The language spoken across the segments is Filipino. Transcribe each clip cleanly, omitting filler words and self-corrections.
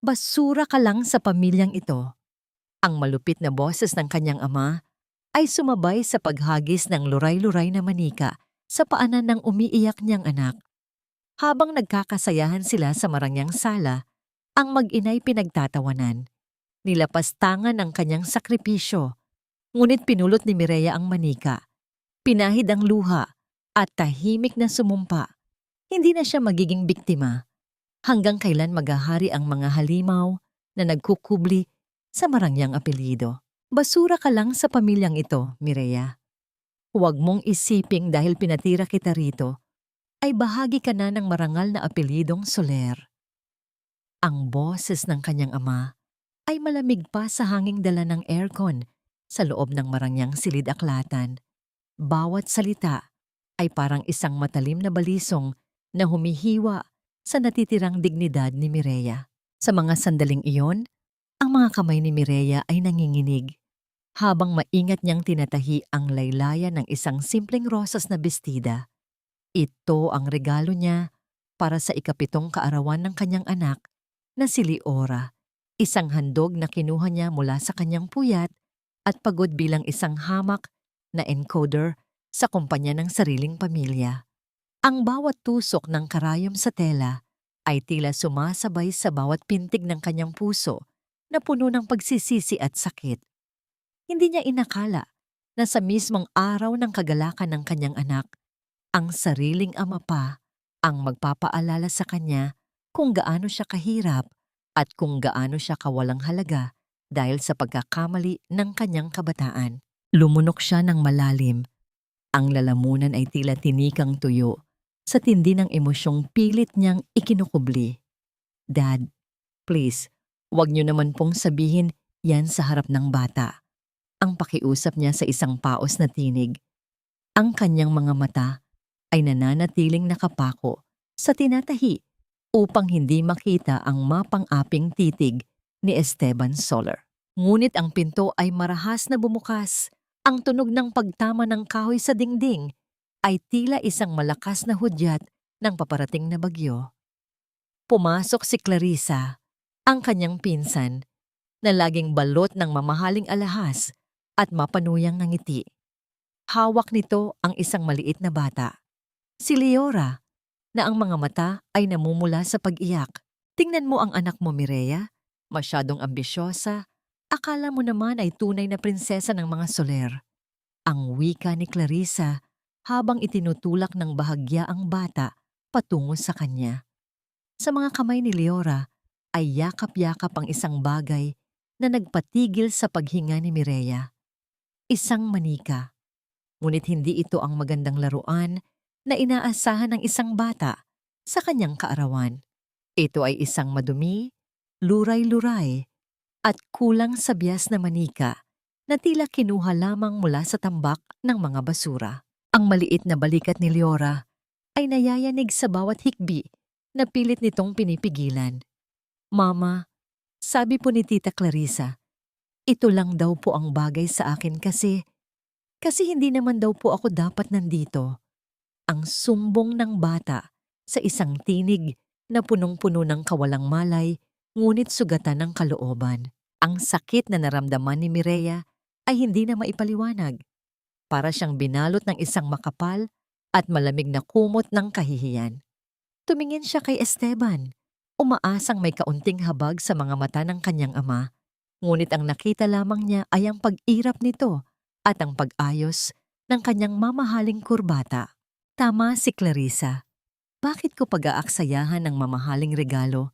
Basura ka lang sa pamilyang ito. Ang malupit na boses ng kanyang ama ay sumabay sa paghagis ng luray-luray na manika sa paanan ng umiiyak niyang anak. Habang nagkakasayahan sila sa marangyang sala, ang mag-inay pinagtatawanan. Nilapastangan ang kanyang sakripisyo, ngunit pinulot ni Mireya ang manika. Pinahid ang luha at tahimik na sumumpa. Hindi na siya magiging biktima. Hanggang kailan maghahari ang mga halimaw na nagkukubli sa marangyang apelyido. Basura ka lang sa pamilyang ito, Mireya. Huwag mong isiping dahil pinatira kita rito, ay bahagi ka na ng marangal na apelyidong Soler. Ang boses ng kanyang ama ay malamig pa sa hanging dala ng aircon sa loob ng marangyang silid-aklatan. Bawat salita ay parang isang matalim na balisong na humihiwa sa natitirang dignidad ni Mireya. Sa mga sandaling iyon, ang mga kamay ni Mireya ay nanginginig habang maingat niyang tinatahi ang laylayan ng isang simpleng rosas na bestida. Ito ang regalo niya para sa ikapitong kaarawan ng kanyang anak na si Leora, isang handog na kinuha niya mula sa kanyang puyat at pagod bilang isang hamak na encoder sa kumpanya ng sariling pamilya. Ang bawat tusok ng karayom sa tela ay tila sumasabay sa bawat pintig ng kanyang puso na puno ng pagsisisi at sakit. Hindi niya inakala na sa mismong araw ng kagalakan ng kanyang anak, ang sariling ama pa ang magpapaalala sa kanya kung gaano siya kahirap at kung gaano siya kawalang halaga dahil sa pagkakamali ng kanyang kabataan. Lumunok siya ng malalim. Ang lalamunan ay tila tinikang tuyo sa tindi ng emosyong pilit niyang ikinukubli. Dad, please, huwag niyo naman pong sabihin yan sa harap ng bata. Ang pakiusap niya sa isang paos na tinig. Ang kanyang mga mata ay nananatiling nakapako sa tinatahi upang hindi makita ang mapang-aping titig ni Esteban Soler. Ngunit ang pinto ay marahas na bumukas. Ang tunog ng pagtama ng kahoy sa dingding ay tila isang malakas na hudyat ng paparating na bagyo. Pumasok si Clarissa, ang kanyang pinsan, na laging balot ng mamahaling alahas at mapanuyang ngiti. Hawak nito ang isang maliit na bata, si Leora, na ang mga mata ay namumula sa pag-iyak. Tingnan mo ang anak mo, Mireya. Masyadong ambisyosa. Akala mo naman ay tunay na prinsesa ng mga Soler. Ang wika ni Clarissa habang itinutulak ng bahagya ang bata patungo sa kanya. Sa mga kamay ni Leora ay yakap-yakap ang isang bagay na nagpatigil sa paghinga ni Mireya. Isang manika. Ngunit hindi ito ang magandang laruan na inaasahan ng isang bata sa kanyang kaarawan. Ito ay isang madumi, luray-luray, at kulang sa bias na manika na tila kinuha lamang mula sa tambak ng mga basura. Ang maliit na balikat ni Leora ay nayayanig sa bawat hikbi na pilit nitong pinipigilan. Mama, sabi po ni Tita Clarissa, ito lang daw po ang bagay sa akin kasi hindi naman daw po ako dapat nandito. Ang sumbong ng bata sa isang tinig na punong-puno ng kawalang malay ngunit sugatan ng kalooban. Ang sakit na naramdaman ni Mireya ay hindi na maipaliwanag. Para siyang binalot ng isang makapal at malamig na kumot ng kahihiyan. Tumingin siya kay Esteban, umaasang may kaunting habag sa mga mata ng kanyang ama. Ngunit ang nakita lamang niya ay ang pag-irap nito at ang pag-ayos ng kanyang mamahaling kurbata. Tama si Clarissa. Bakit ko pag-aaksayahan ng mamahaling regalo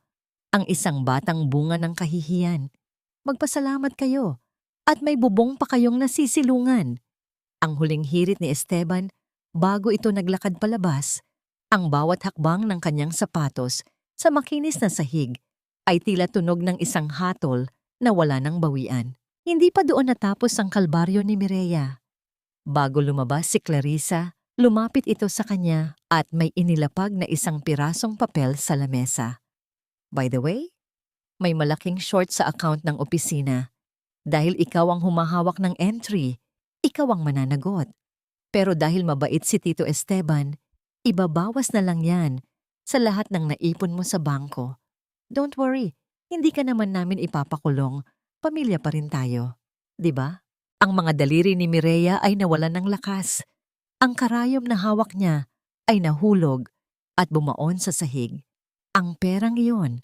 ang isang batang bunga ng kahihiyan? Magpasalamat kayo at may bubong pa kayong nasisilungan. Ang huling hirit ni Esteban bago ito naglakad palabas, ang bawat hakbang ng kanyang sapatos sa makinis na sahig ay tila tunog ng isang hatol na wala ng bawian. Hindi pa doon natapos ang kalbaryo ni Mireya. Bago lumabas si Clarissa, lumapit ito sa kanya at may inilapag na isang pirasong papel sa lamesa. By the way, may malaking short sa account ng opisina. Dahil ikaw ang humahawak ng entry, ikaw ang mananagot. Pero dahil mabait si Tito Esteban, ibabawas na lang yan sa lahat ng naipon mo sa bangko. Don't worry, Hindi ka naman namin ipapakulong, pamilya pa rin tayo. 'Di ba? Ang mga daliri ni Mireya ay nawalan ng lakas. Ang karayom na hawak niya ay nahulog at bumaon sa sahig. Ang perang iyon,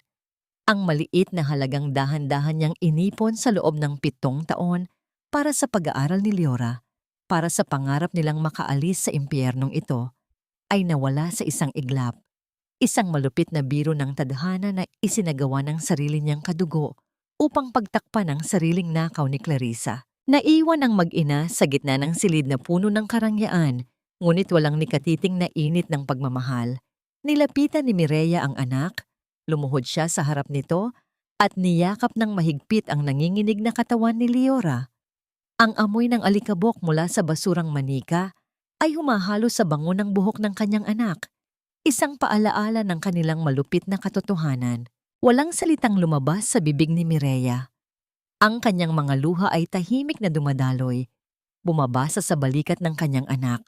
ang maliit na halagang dahan-dahan niyang inipon sa loob ng 7 taon para sa pag-aaral ni Leora, para sa pangarap nilang makaalis sa impyernong ito, ay nawala sa isang iglap. Isang malupit na biro ng tadhana na isinagawa ng sarili niyang kadugo upang pagtakpan ang sariling nakaw ni Clarissa. Naiwan ang mag-ina sa gitna ng silid na puno ng karangyaan, ngunit walang nikatiting na init ng pagmamahal. Nilapitan ni Mireya ang anak, lumuhod siya sa harap nito, at niyakap ng mahigpit ang nanginginig na katawan ni Leora. Ang amoy ng alikabok mula sa basurang manika ay humahalo sa bango ng buhok ng kanyang anak. Isang paalaala ng kanilang malupit na katotohanan. Walang salitang lumabas sa bibig ni Mireya. Ang kanyang mga luha ay tahimik na dumadaloy, bumabasa sa balikat ng kanyang anak.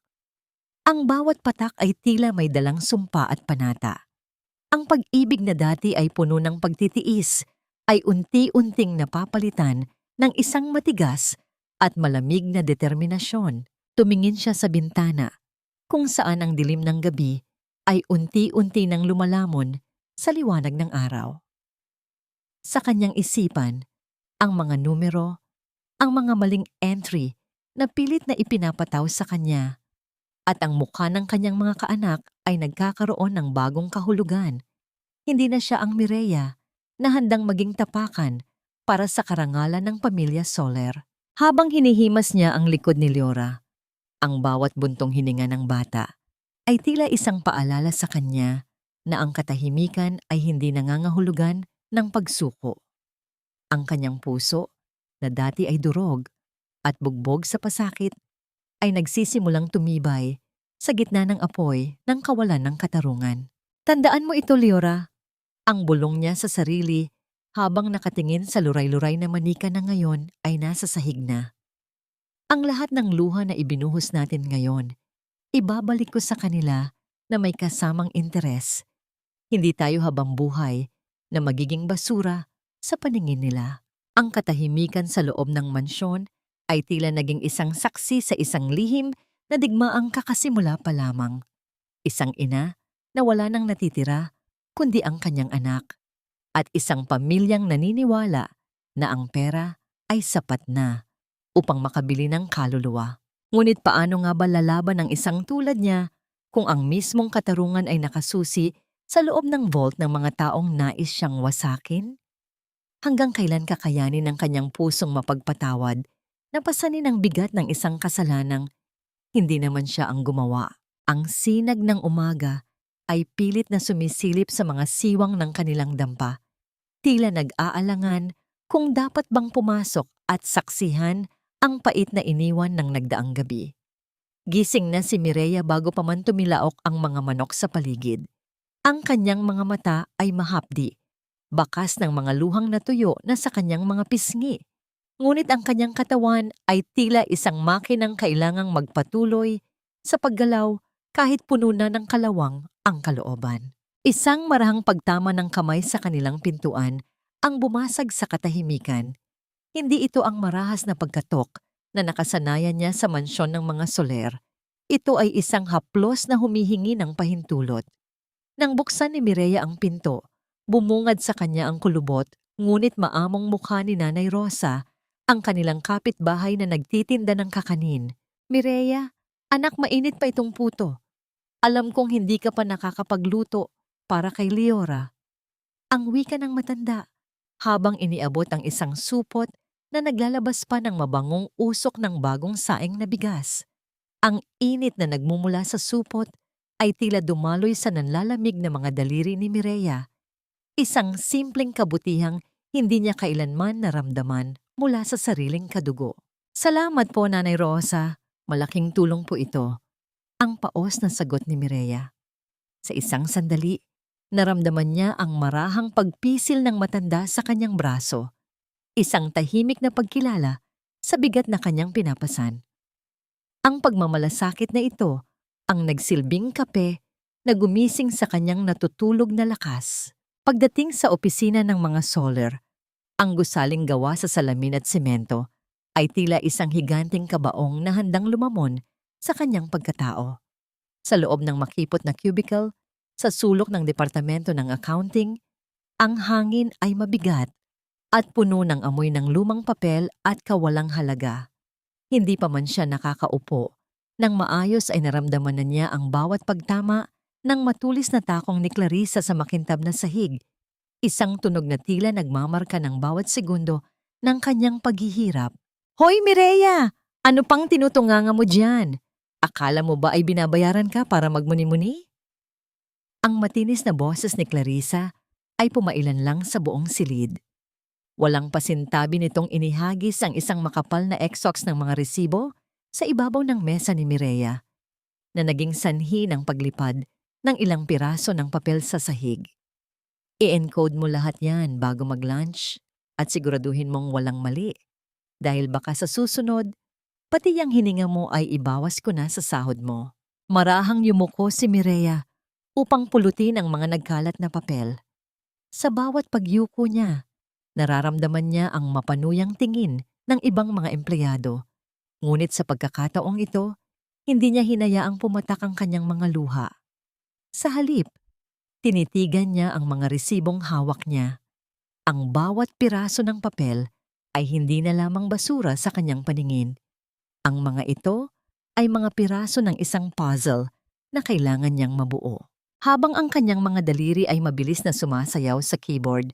Ang bawat patak ay tila may dalang sumpa at panata. Ang pag-ibig na dati ay puno ng pagtitiis, ay unti-unting napapalitan ng isang matigas at malamig na determinasyon. Tumingin siya sa bintana, kung saan ang dilim ng gabi ay unti-unti nang lumalamon sa liwanag ng araw. Sa kanyang isipan, ang mga numero, ang mga maling entry na pilit na ipinapataw sa kanya, at ang mukha ng kanyang mga kaanak ay nagkakaroon ng bagong kahulugan. Hindi na siya ang Mireya na handang maging tapakan para sa karangalan ng pamilya Soler. Habang hinihimas niya ang likod ni Leora, ang bawat buntong hininga ng bata ay tila isang paalala sa kanya na ang katahimikan ay hindi nangangahulugan ng pagsuko. Ang kanyang puso, na dati ay durog at bugbog sa pasakit, ay nagsisimulang tumibay sa gitna ng apoy ng kawalan ng katarungan. Tandaan mo ito, Leora, ang bulong niya sa sarili habang nakatingin sa luray-luray na manika na ngayon ay nasa sahig na. Ang lahat ng luha na ibinuhos natin ngayon, ibabalik ko sa kanila na may kasamang interes. Hindi tayo habang buhay na magiging basura sa paningin nila. Ang katahimikan sa loob ng mansyon ay tila naging isang saksi sa isang lihim na digmaang kakasimula pa lamang. Isang ina na wala nang natitira kundi ang kanyang anak, at isang pamilyang naniniwala na ang pera ay sapat na upang makabili ng kaluluwa. Ngunit paano nga ba lalaban ng isang tulad niya kung ang mismong katarungan ay nakasusi sa loob ng vault ng mga taong nais siyang wasakin? Hanggang kailan kakayanin ng kanyang pusong mapagpatawad na pasanin ang bigat ng isang kasalanang hindi naman siya ang gumawa? Ang sinag ng umaga ay pilit na sumisilip sa mga siwang ng kanilang dampa. Tila nag-aalangan kung dapat bang pumasok at saksihan ang pait na iniwan ng nagdaang gabi. Gising na si Mireya bago pa man tumilaok ang mga manok sa paligid. Ang kanyang mga mata ay mahapdi, bakas ng mga luhang natuyo na sa kanyang mga pisngi. Ngunit ang kanyang katawan ay tila isang makinang kailangang magpatuloy sa paggalaw kahit puno na ng kalawang ang kalooban. Isang marahang pagtama ng kamay sa kanilang pintuan ang bumasag sa katahimikan. Hindi ito ang marahas na pagkatok na nakasanayan niya sa mansyon ng mga Soler. Ito ay isang haplos na humihingi ng pahintulot. Nang buksan ni Mireya ang pinto, bumungad sa kanya ang kulubot, ngunit maamong mukha ni Nanay Rosa, ang kanilang kapitbahay na nagtitinda ng kakanin. Mireya, anak, mainit pa itong puto. Alam kong hindi ka pa nakakapagluto para kay Leora. Ang wika ng matanda, habang iniabot ang isang supot na naglalabas pa ng mabangong usok ng bagong saing na bigas. Ang init na nagmumula sa supot ay tila dumaloy sa nanlalamig na mga daliri ni Mireya. Isang simpleng kabutihang hindi niya kailanman naramdaman mula sa sariling kadugo. Salamat po, Nanay Rosa. Malaking tulong po ito. Ang paos na sagot ni Mireya. Sa isang sandali, naramdaman niya ang marahang pagpisil ng matanda sa kanyang braso. Isang tahimik na pagkilala sa bigat na kanyang pinapasan. Ang pagmamalasakit na ito ang nagsilbing kape na gumising sa kanyang natutulog na lakas. Pagdating sa opisina ng mga Soler, ang gusaling gawa sa salamin at semento ay tila isang higanting kabaong na handang lumamon sa kanyang pagkatao. Sa loob ng makipot na cubicle, sa sulok ng departamento ng accounting, ang hangin ay mabigat at puno ng amoy ng lumang papel at kawalang halaga. Hindi pa man siya nakakaupo. Nang maayos ay naramdaman na niya ang bawat pagtama ng matulis na takong ni Clarissa sa makintab na sahig. Isang tunog na tila nagmamarka ng bawat segundo ng kanyang paghihirap. Hoy Mireya! Ano pang tinutunganga mo diyan? Akala mo ba ay binabayaran ka para magmuni-muni? Ang matinis na boses ni Clarissa ay pumailan lang sa buong silid. Walang pasintabi nitong inihagis ang isang makapal na exox ng mga resibo sa ibabaw ng mesa ni Mireya, na naging sanhi ng paglipad ng ilang piraso ng papel sa sahig. I-encode mo lahat yan bago mag-lunch at siguraduhin mong walang mali. Dahil baka sa susunod, pati yung hininga mo ay ibawas ko na sa sahod mo. Marahang yumuko si Mireya upang pulutin ang mga nagkalat na papel. Sa bawat pagyuko niya, nararamdaman niya ang mapanuyang tingin ng ibang mga empleyado. Ngunit sa pagkakataong ito, hindi niya hinayaang pumatak ang kanyang mga luha. Sa halip, tinitigan niya ang mga resibong hawak niya. Ang bawat piraso ng papel ay hindi na lamang basura sa kanyang paningin. Ang mga ito ay mga piraso ng isang puzzle na kailangan niyang mabuo. Habang ang kanyang mga daliri ay mabilis na sumasayaw sa keyboard,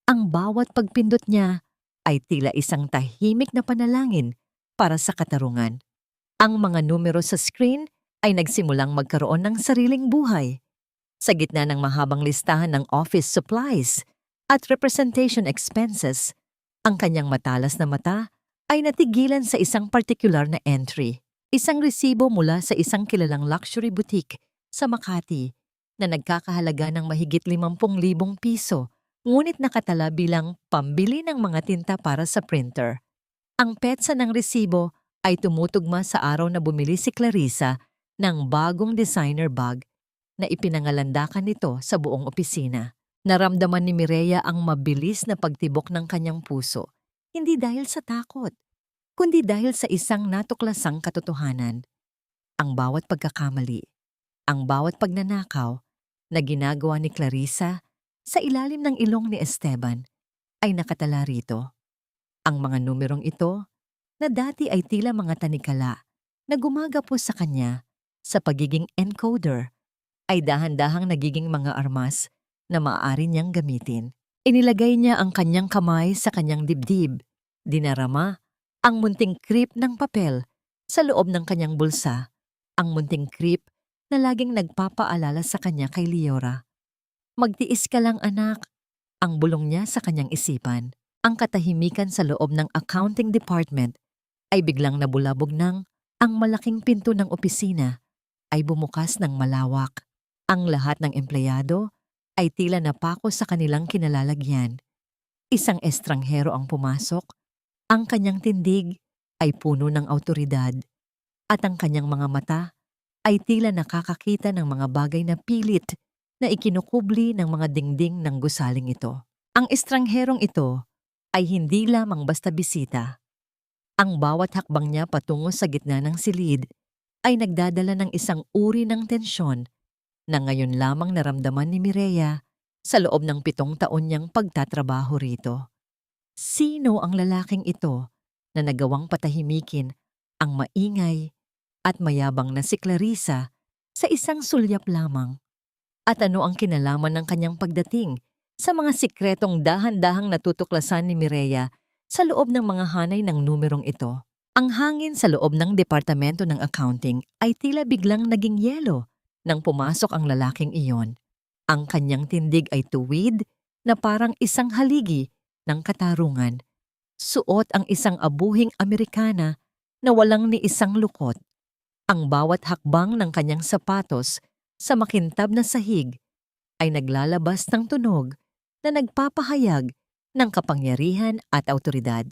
ang bawat pagpindot niya ay tila isang tahimik na panalangin para sa katarungan. Ang mga numero sa screen ay nagsimulang magkaroon ng sariling buhay. Sa gitna ng mahabang listahan ng office supplies at representation expenses, ang kanyang matalas na mata ay natigilan sa isang partikular na entry. Isang resibo mula sa isang kilalang luxury boutique sa Makati na nagkakahalaga ng mahigit 50,000 piso, ngunit nakatala bilang pambili ng mga tinta para sa printer. Ang petsa ng resibo ay tumutugma sa araw na bumili si Clarissa ng bagong designer bag na ipinangalandakan nito sa buong opisina. Naramdaman ni Mireya ang mabilis na pagtibok ng kanyang puso, hindi dahil sa takot, kundi dahil sa isang natuklasang katotohanan. Ang bawat pagkakamali, ang bawat pagnanakaw na ginagawa ni Clarissa sa ilalim ng ilong ni Esteban ay nakatala rito. Ang mga numerong ito, na dati ay tila mga tanikala na gumagapos sa kanya sa pagiging encoder, ay dahan-dahang nagiging mga armas na maaari niyang gamitin. Inilagay niya ang kanyang kamay sa kanyang dibdib, dinarama ang munting creep ng papel sa loob ng kanyang bulsa, ang munting creep na laging nagpapaalala sa kanya kay Leora. Magtiis ka lang anak, ang bulong niya sa kanyang isipan. Ang katahimikan sa loob ng accounting department ay biglang nabulabog nang ang malaking pinto ng opisina ay bumukas ng malawak. Ang lahat ng empleyado ay tila napako sa kanilang kinalalagyan. Isang estranghero ang pumasok, ang kanyang tindig ay puno ng awtoridad, at ang kanyang mga mata ay tila nakakakita ng mga bagay na pilit na ikinukubli ng mga dingding ng gusaling ito. Ang estrangherong ito ay hindi lamang basta bisita. Ang bawat hakbang niya patungo sa gitna ng silid ay nagdadala ng isang uri ng tensyon na ngayon lamang naramdaman ni Mireya sa loob ng 7 taon niyang pagtatrabaho rito. Sino ang lalaking ito na nagawang patahimikin ang maingay at mayabang na si Clarissa sa isang sulyap lamang? At ano ang kinalaman ng kanyang pagdating sa mga sikretong dahan-dahang natutuklasan ni Mireya sa loob ng mga hanay ng numerong ito? Ang hangin sa loob ng departamento ng accounting ay tila biglang naging yelo nang pumasok ang lalaking iyon. Ang kanyang tindig ay tuwid na parang isang haligi ng katarungan. Suot ang isang abuhing Amerikana na walang ni isang lukot. Ang bawat hakbang ng kanyang sapatos sa makintab na sahig ay naglalabas ng tunog na nagpapahayag ng kapangyarihan at awtoridad,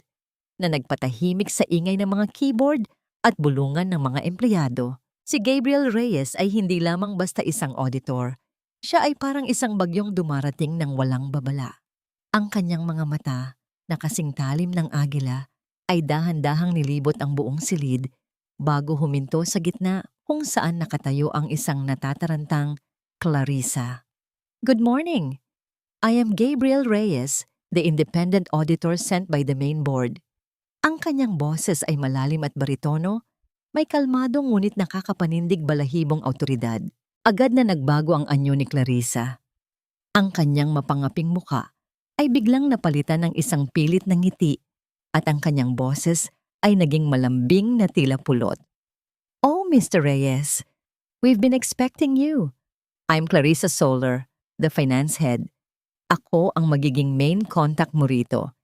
na nagpatahimik sa ingay ng mga keyboard at bulungan ng mga empleyado. Si Gabriel Reyes ay hindi lamang basta isang auditor. Siya ay parang isang bagyong dumarating ng walang babala. Ang kanyang mga mata, na kasing talim ng agila, ay dahan-dahang nilibot ang buong silid bago huminto sa gitna kung saan nakatayo ang isang natatarantang Clarissa. Good morning! I am Gabriel Reyes, the independent auditor sent by the main board. Ang kanyang boses ay malalim at baritono, may kalmadong ngunit nakakapanindig balahibong autoridad. Agad na nagbago ang anyo ni Clarissa. Ang kanyang mapangaping muka ay biglang napalitan ng isang pilit na ngiti at ang kanyang boses ay naging malambing na tila pulot. Oh, Mr. Reyes, we've been expecting you. I'm Clarissa Solar, the finance head. Ako ang magiging main contact mo rito.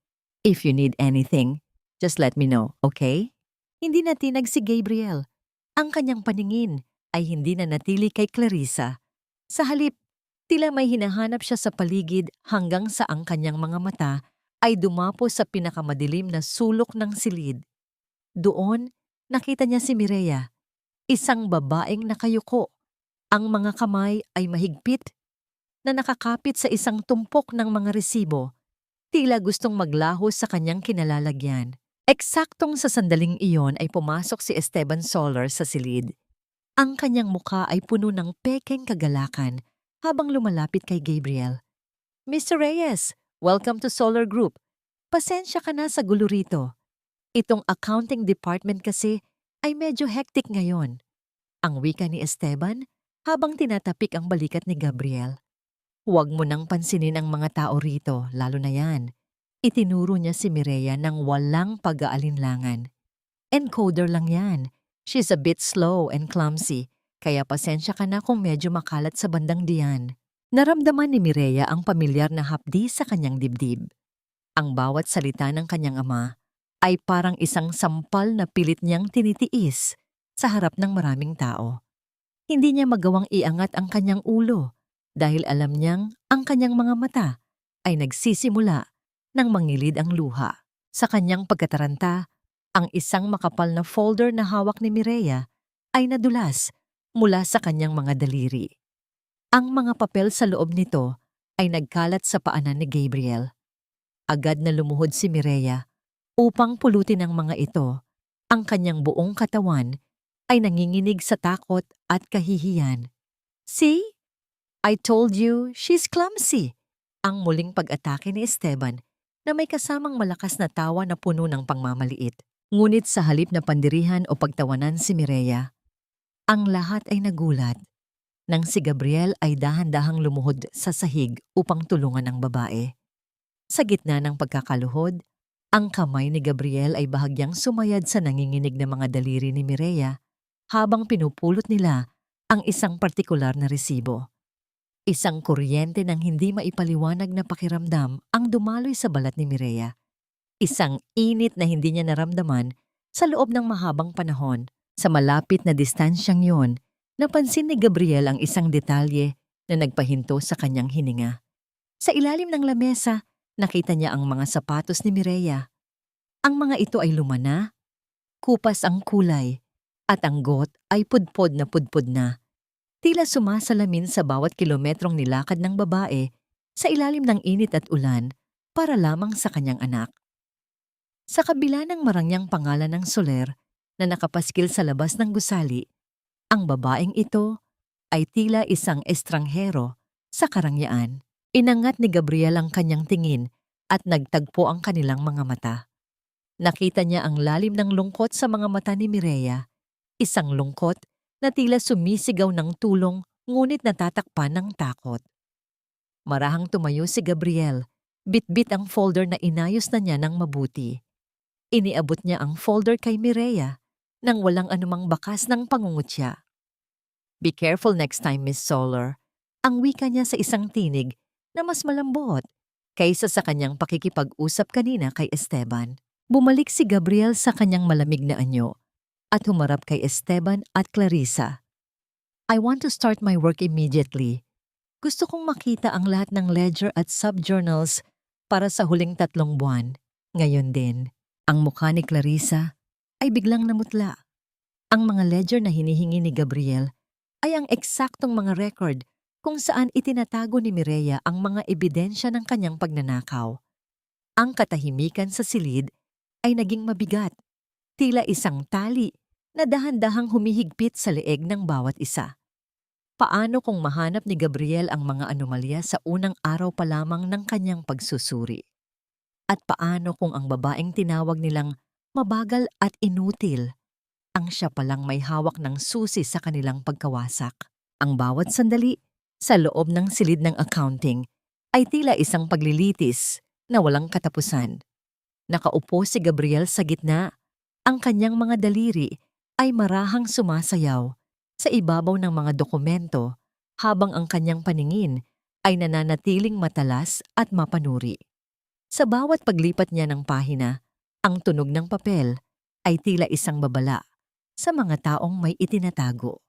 If you need anything, just let me know, okay? Hindi natinag si Gabriel. Ang kanyang paningin ay hindi na natili kay Clarissa. Sa halip, tila may hinahanap siya sa paligid hanggang sa ang kanyang mga mata ay dumapo sa pinakamadilim na sulok ng silid. Doon, nakita niya si Mireya, isang babaeng nakayuko. Ang mga kamay ay mahigpit na nakakapit sa isang tumpok ng mga resibo. Tila gustong maglaho sa kanyang kinalalagyan. Eksaktong sa sandaling iyon ay pumasok si Esteban Solar sa silid. Ang kanyang mukha ay puno ng pekeng kagalakan habang lumalapit kay Gabriel. Mr. Reyes, welcome to Solar Group. Pasensya ka na sa gulo rito. Itong accounting department kasi ay medyo hectic ngayon. Ang wika ni Esteban habang tinatapik ang balikat ni Gabriel. Huwag mo nang pansinin ang mga tao rito, lalo na yan. Itinuro niya si Mireya ng walang pag-aalinlangan. Encoder lang yan. She's a bit slow and clumsy, kaya pasensya ka na kung medyo makalat sa bandang diyan. Naramdaman ni Mireya ang pamilyar na hapdi sa kanyang dibdib. Ang bawat salita ng kanyang ama ay parang isang sampal na pilit niyang tinitiis sa harap ng maraming tao. Hindi niya magawang iangat ang kanyang ulo dahil alam niyang ang kanyang mga mata ay nagsisimula nang mangilid ang luha. Sa kanyang pagkataranta, ang isang makapal na folder na hawak ni Mireya ay nadulas mula sa kanyang mga daliri. Ang mga papel sa loob nito ay nagkalat sa paanan ni Gabriel. Agad na lumuhod si Mireya upang pulutin ang mga ito. Ang kanyang buong katawan ay nanginginig sa takot at kahihiyan. See? I told you, she's clumsy. Ang muling pag-atake ni Esteban na may kasamang malakas na tawa na puno ng pangmamaliit. Ngunit sa halip na pandirihan o pagtawanan si Mireya, ang lahat ay nagulat nang si Gabriel ay dahan-dahang lumuhod sa sahig upang tulungan ang babae. Sa gitna ng pagkakaluhod, ang kamay ni Gabriel ay bahagyang sumayad sa nanginginig na mga daliri ni Mireya habang pinupulot nila ang isang partikular na resibo. Isang kuryente ng hindi maipaliwanag na pakiramdam ang dumaloy sa balat ni Mireya. Isang init na hindi niya naramdaman sa loob ng mahabang panahon. Sa malapit na distansyang yon, napansin ni Gabriel ang isang detalye na nagpahinto sa kanyang hininga. Sa ilalim ng lamesa, nakita niya ang mga sapatos ni Mireya. Ang mga ito ay lumana, kupas ang kulay, at ang got ay pudpod na. Tila sumasalamin sa bawat kilometrong nilakad ng babae sa ilalim ng init at ulan para lamang sa kanyang anak. Sa kabila ng marangyang pangalan ng Soler na nakapaskil sa labas ng gusali, ang babaeng ito ay tila isang estranghero sa karangyaan. Inangat ni Gabriel ang kanyang tingin at nagtagpo ang kanilang mga mata. Nakita niya ang lalim ng lungkot sa mga mata ni Mireya, isang lungkot na tila sumisigaw ng tulong ngunit natatakpan ng takot. Marahang tumayo si Gabriel, bitbit ang folder na inayos na niya ng mabuti. Iniabot niya ang folder kay Mireya nang walang anumang bakas ng pangungutya. Be careful next time, Miss Solar. Ang wika niya sa isang tinig na mas malambot kaysa sa kanyang pakikipag-usap kanina kay Esteban. Bumalik si Gabriel sa kanyang malamig na anyo at humarap kay Esteban at Clarissa. I want to start my work immediately. Gusto kong makita ang lahat ng ledger at subjournals para sa huling 3 buwan. Ngayon din. Ang mukha ni Clarissa ay biglang namutla. Ang mga ledger na hinihingi ni Gabriel ay ang eksaktong mga record kung saan itinatago ni Mireya ang mga ebidensya ng kanyang pagnanakaw. Ang katahimikan sa silid ay naging mabigat, tila isang tali na dahan-dahang humihigpit sa leeg ng bawat isa. Paano kung mahanap ni Gabriel ang mga anomalya sa unang araw pa lamang ng kanyang pagsusuri? At paano kung ang babaeng tinawag nilang mabagal at inutil ang siya palang may hawak ng susi sa kanilang pagkawasak? Ang bawat sandali sa loob ng silid ng accounting ay tila isang paglilitis na walang katapusan. Nakaupo si Gabriel sa gitna, ang kanyang mga daliri ay marahang sumasayaw sa ibabaw ng mga dokumento habang ang kanyang paningin ay nananatiling matalas at mapanuri. Sa bawat paglipat niya ng pahina, ang tunog ng papel ay tila isang babala sa mga taong may itinatago.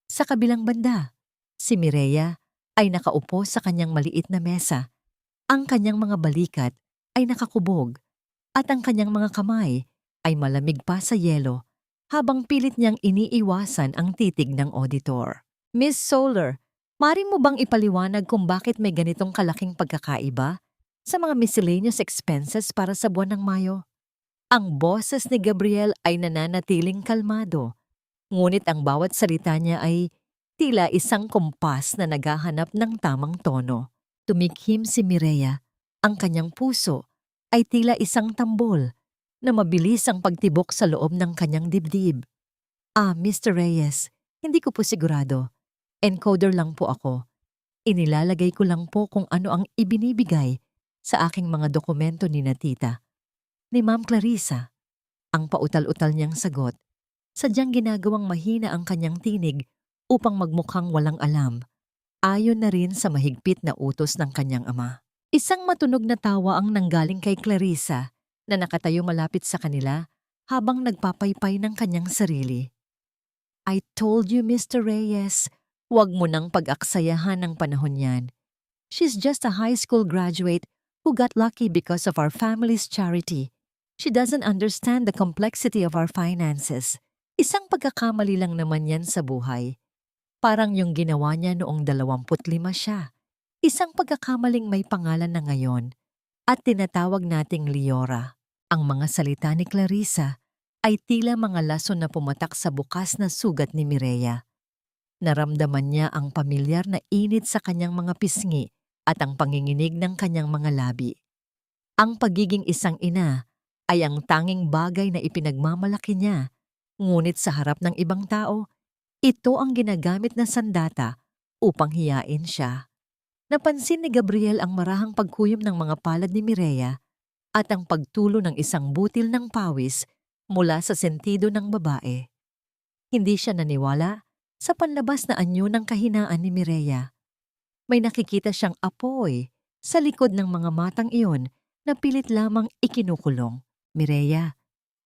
Sa kabilang banda, si Mireya ay nakaupo sa kanyang maliit na mesa. Ang kanyang mga balikat ay nakakubog at ang kanyang mga kamay ay malamig pa sa yelo habang pilit niyang iniiwasan ang titig ng auditor. Miss Solar, mari mo bang ipaliwanag kung bakit may ganitong kalaking pagkakaiba sa mga miscellaneous expenses para sa buwan ng Mayo? Ang boses ni Gabriel ay nananatiling kalmado, ngunit ang bawat salita niya ay tila isang kompas na naghahanap ng tamang tono. Tumikhim si Mireya, ang kanyang puso ay tila isang tambol na mabilis ang pagtibok sa loob ng kanyang dibdib. Mr. Reyes, hindi ko po sigurado. Encoder lang po ako. Inilalagay ko lang po kung ano ang ibinibigay sa aking mga dokumento ni na tita. Ni Ma'am Clarissa, ang pautal-utal niyang sagot, sadyang ginagawang mahina ang kanyang tinig upang magmukhang walang alam, ayon na rin sa mahigpit na utos ng kanyang ama. Isang matunog na tawa ang nanggaling kay Clarissa na nakatayo malapit sa kanila habang nagpapaypay ng kanyang sarili. I told you, Mr. Reyes, huwag mo nang pag-aksayahan ng panahon yan. She's just a high school graduate who got lucky because of our family's charity. She doesn't understand the complexity of our finances. Isang pagkakamali lang naman yan sa buhay. Parang yung ginawa niya noong 25 siya. Isang pagkakamaling may pangalan na ngayon at tinatawag nating Leora. Ang mga salita ni Clarissa ay tila mga lason na pumatak sa bukas na sugat ni Mireya. Naramdaman niya ang pamilyar na init sa kanyang mga pisngi at ang panginginig ng kanyang mga labi. Ang pagiging isang ina ay ang tanging bagay na ipinagmamalaki niya, ngunit sa harap ng ibang tao, ito ang ginagamit na sandata upang hiyain siya. Napansin ni Gabriel ang marahang pagkuyom ng mga palad ni Mireya at ang pagtulo ng isang butil ng pawis mula sa sentido ng babae. Hindi siya naniwala sa panlabas na anyo ng kahinaan ni Mireya. May nakikita siyang apoy sa likod ng mga matang iyon na pilit lamang ikinukulong. Mireya,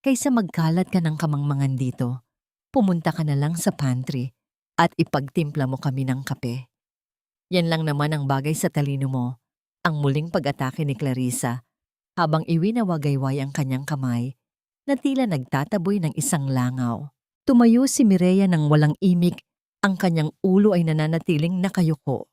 kaysa magkalat ka ng kamangmangan dito, pumunta ka na lang sa pantry at ipagtimpla mo kami ng kape. Yan lang naman ang bagay sa talino mo, ang muling pag-atake ni Clarissa habang iwinawagayway ang kanyang kamay na tila nagtataboy ng isang langaw. Tumayo si Mireya ng walang imik, ang kanyang ulo ay nananatiling nakayuko.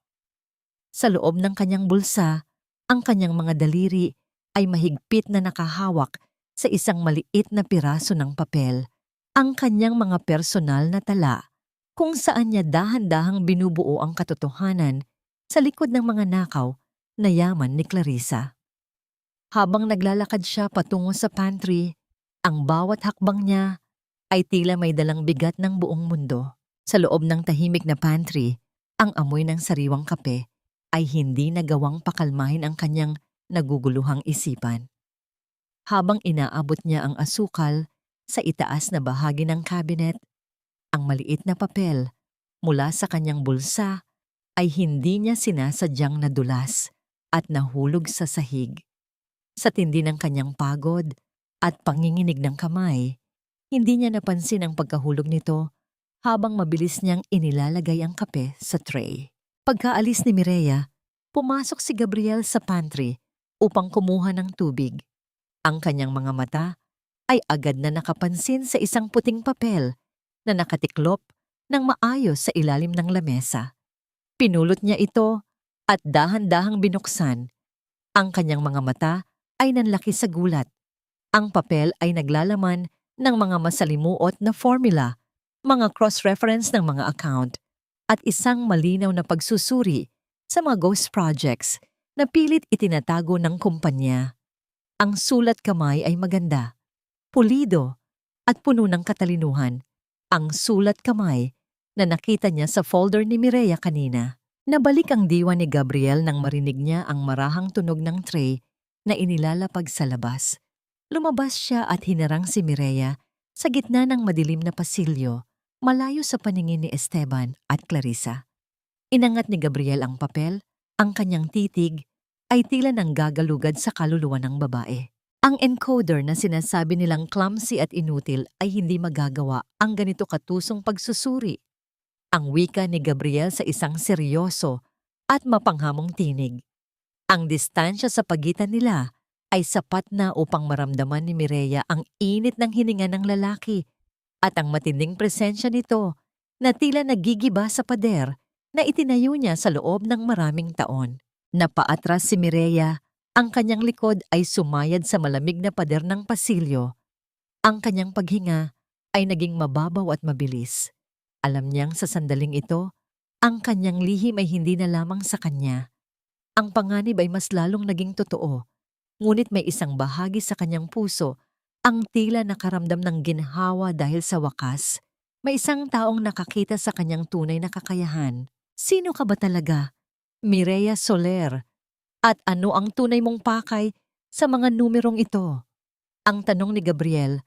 Sa loob ng kanyang bulsa, ang kanyang mga daliri ay mahigpit na nakahawak sa isang maliit na piraso ng papel, ang kanyang mga personal na tala, kung saan niya dahan-dahang binubuo ang katotohanan sa likod ng mga nakaw na yaman ni Clarissa. Habang naglalakad siya patungo sa pantry, ang bawat hakbang niya ay tila may dalang bigat ng buong mundo. Sa loob ng tahimik na pantry, ang amoy ng sariwang kape ay hindi nagawang pakalmahin ang kanyang naguguluhang isipan. Habang inaabot niya ang asukal sa itaas na bahagi ng cabinet, ang maliit na papel mula sa kanyang bulsa ay hindi niya sinasadyang nadulas at nahulog sa sahig. Sa tindi ng kanyang pagod at panginginig ng kamay, hindi niya napansin ang pagkahulog nito habang mabilis niyang inilalagay ang kape sa tray. Pagkaalis ni Mireya, pumasok si Gabriel sa pantry upang kumuha ng tubig. Ang kanyang mga mata ay agad na nakapansin sa isang puting papel na nakatiklop ng maayos sa ilalim ng lamesa. Pinulot niya ito at dahan-dahang binuksan. Ang kanyang mga mata ay nanlaki sa gulat. Ang papel ay naglalaman ng mga masalimuot na formula, mga cross-reference ng mga account, at isang malinaw na pagsusuri sa mga ghost projects na pilit itinatago ng kumpanya. Ang sulat kamay ay maganda, pulido, at puno ng katalinuhan. Ang sulat kamay na nakita niya sa folder ni Mireya kanina. Nabalik ang diwa ni Gabriel nang marinig niya ang marahang tunog ng tray na inilalapag sa labas. Lumabas siya at hinarang si Mireya sa gitna ng madilim na pasilyo, malayo sa paningin ni Esteban at Clarissa. Inangat ni Gabriel ang papel, ang kanyang titig ay tila nang gagalugad sa kaluluwa ng babae. Ang encoder na sinasabi nilang clumsy at inutil ay hindi magagawa ang ganito katusong pagsusuri. Ang wika ni Gabriel sa isang seryoso at mapanghamong tinig. Ang distansya sa pagitan nila ay sapat na upang maramdaman ni Mireya ang init ng hininga ng lalaki at ang matinding presensya nito na tila nagigiba sa pader na itinayo niya sa loob ng maraming taon. Napaatras si Mireya, ang kanyang likod ay sumayad sa malamig na pader ng pasilyo. Ang kanyang paghinga ay naging mababaw at mabilis. Alam niyang sa sandaling ito, ang kanyang lihim ay hindi na lamang sa kanya. Ang panganib ay mas lalong naging totoo, ngunit may isang bahagi sa kanyang puso ang tila nakaramdam ng ginhawa dahil sa wakas, may isang taong nakakita sa kanyang tunay na kakayahan. Sino ka ba talaga? Mireya Soler. At ano ang tunay mong pakay sa mga numerong ito? Ang tanong ni Gabriel.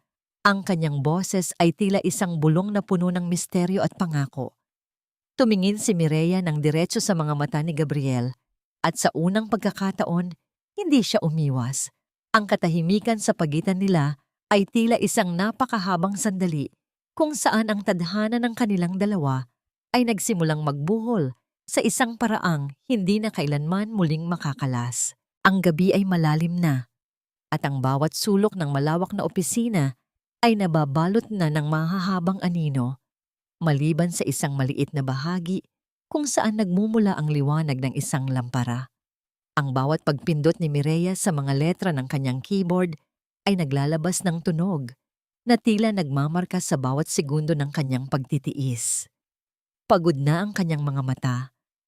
Ang kanyang boses ay tila isang bulong na puno ng misteryo at pangako. Tumingin si Mireya ng diretso sa mga mata ni Gabriel at sa unang pagkakataon, hindi siya umiwas. Ang katahimikan sa pagitan nila ay tila isang napakahabang sandali kung saan ang tadhana ng kanilang dalawa ay nagsimulang magbuhol sa isang paraang hindi na kailanman muling makakalas. Ang gabi ay malalim na at ang bawat sulok ng malawak na opisina ay nababalot na ng mahahabang anino, maliban sa isang maliit na bahagi kung saan nagmumula ang liwanag ng isang lampara. Ang bawat pagpindot ni Mireya sa mga letra ng kanyang keyboard ay naglalabas ng tunog na tila nagmamarka sa bawat segundo ng kanyang pagtitiis. Pagod na ang kanyang mga mata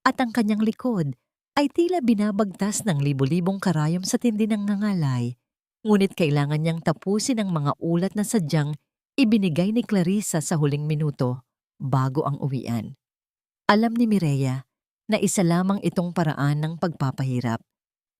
at ang kanyang likod ay tila binabagtas ng libo-libong karayom sa tindi ng ngangalay. Ngunit kailangan niyang tapusin ang mga ulat na sadyang ibinigay ni Clarissa sa huling minuto bago ang uwian. Alam ni Mireya na isa lamang itong paraan ng pagpapahirap.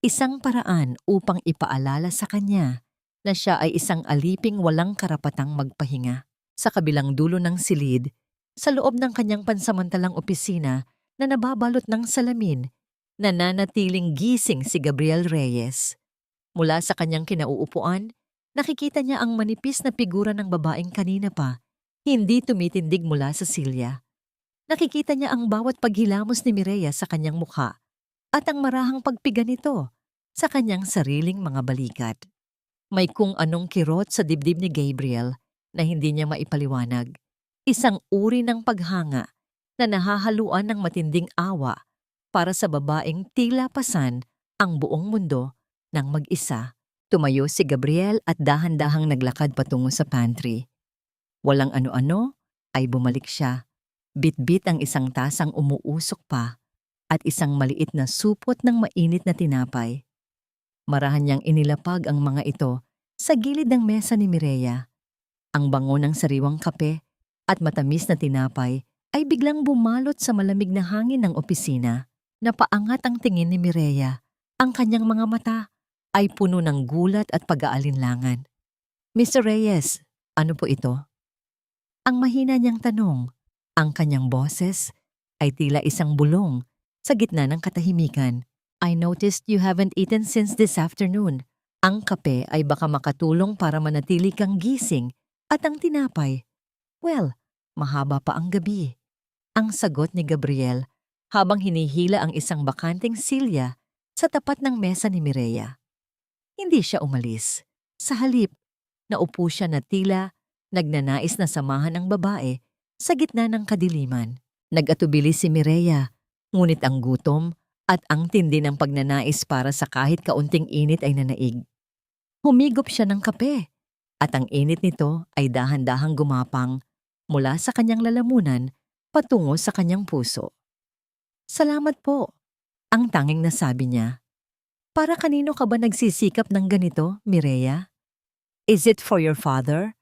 Isang paraan upang ipaalala sa kanya na siya ay isang aliping walang karapatang magpahinga. Sa kabilang dulo ng silid, sa loob ng kanyang pansamantalang opisina na nababalot ng salamin, nananatiling gising si Gabriel Reyes. Mula sa kanyang kinauupuan, nakikita niya ang manipis na figura ng babaeng kanina pa, hindi tumitindig mula sa silya. Nakikita niya ang bawat paghilamos ni Mireya sa kanyang mukha at ang marahang pagpiga nito sa kanyang sariling mga balikat. May kung anong kirot sa dibdib ni Gabriel na hindi niya maipaliwanag. Isang uri ng paghanga na nahahaluan ng matinding awa para sa babaeng tila pasan ang buong mundo. Nang mag-isa, tumayo si Gabriel at dahan-dahang naglakad patungo sa pantry. Walang ano-ano ay bumalik siya. Bit-bit ang isang tasang umuusok pa at isang maliit na supot ng mainit na tinapay. Marahan niyang inilapag ang mga ito sa gilid ng mesa ni Mireya. Ang bango ng sariwang kape at matamis na tinapay ay biglang bumalot sa malamig na hangin ng opisina. Napaangat ang tingin ni Mireya. Ang kanyang mga mata ay puno ng gulat at pag-aalinlangan. Mr. Reyes, ano po ito? Ang mahina niyang tanong. Ang kanyang boses ay tila isang bulong sa gitna ng katahimikan. I noticed you haven't eaten since this afternoon. Ang kape ay baka makatulong para manatili kang gising at ang tinapay. Well, mahaba pa ang gabi. Ang sagot ni Gabriel habang hinihila ang isang bakanting silya sa tapat ng mesa ni Mireya. Hindi siya umalis. Sa halip, naupo siya na tila nagnanais na samahan ang babae sa gitna ng kadiliman. Nag-atubili si Mireya Ngunit ang gutom at ang tindi ng pagnanais para sa kahit kaunting init ay nanaig. Humigop siya ng kape at ang init nito ay dahan-dahang gumapang mula sa kanyang lalamunan patungo sa kanyang puso. "Salamat po," ang tanging nasabi niya. "Para kanino ka ba nagsisikap ng ganito, Mireya? Is it for your father?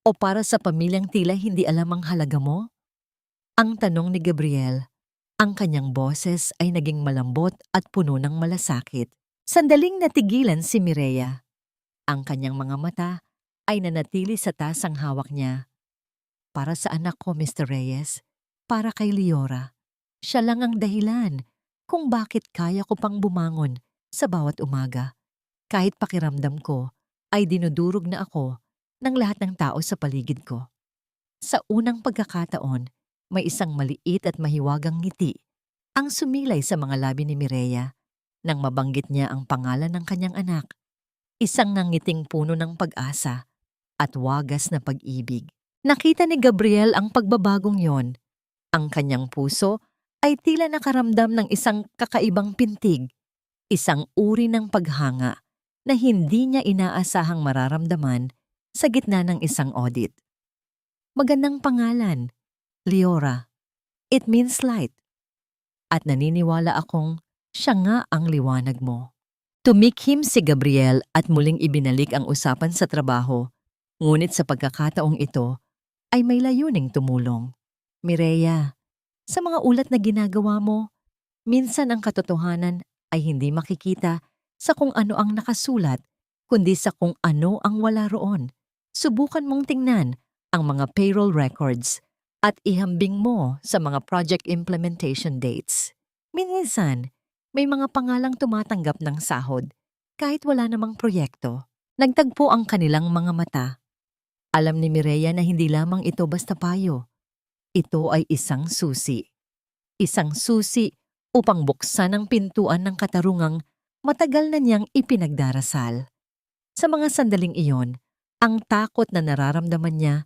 O para sa pamilyang tila hindi alam ang halaga mo?" Ang tanong ni Gabriel. Ang kanyang boses ay naging malambot at puno ng malasakit. Sandaling natigilan si Mireya. Ang kanyang mga mata ay nanatili sa tasang hawak niya. "Para sa anak ko, Mr. Reyes. Para kay Liora. Siya lang ang dahilan kung bakit kaya ko pang bumangon sa bawat umaga. Kahit pakiramdam ko ay dinudurog na ako ng lahat ng tao sa paligid ko." Sa unang pagkakataon, may isang maliit at mahiwagang ngiti ang sumilay sa mga labi ni Mireya nang mabanggit niya ang pangalan ng kanyang anak. Isang nangiting puno ng pag-asa at wagas na pag-ibig. Nakita ni Gabriel ang pagbabagong yon. Ang kanyang puso ay tila nakaramdam ng isang kakaibang pintig, isang uri ng paghanga na hindi niya inaasahang mararamdaman sa gitna ng isang audit. "Magandang pangalan, Liora. It means light. At naniniwala akong siya nga ang liwanag mo." Tumikhim si Gabriel at muling ibinalik ang usapan sa trabaho, ngunit sa pagkakataong ito ay may layuning tumulong. "Mireya, sa mga ulat na ginagawa mo, minsan ang katotohanan ay hindi makikita sa kung ano ang nakasulat, kundi sa kung ano ang wala roon. Subukan mong tingnan ang mga payroll records at ihambing mo sa mga project implementation dates. Minsan, may mga pangalang tumatanggap ng sahod kahit wala namang proyekto." Nagtagpo ang kanilang mga mata. Alam ni Mireya na hindi lamang ito basta payo. Ito ay isang susi. Isang susi upang buksan ang pintuan ng katarungang matagal na niyang ipinagdarasal. Sa mga sandaling iyon, ang takot na nararamdaman niya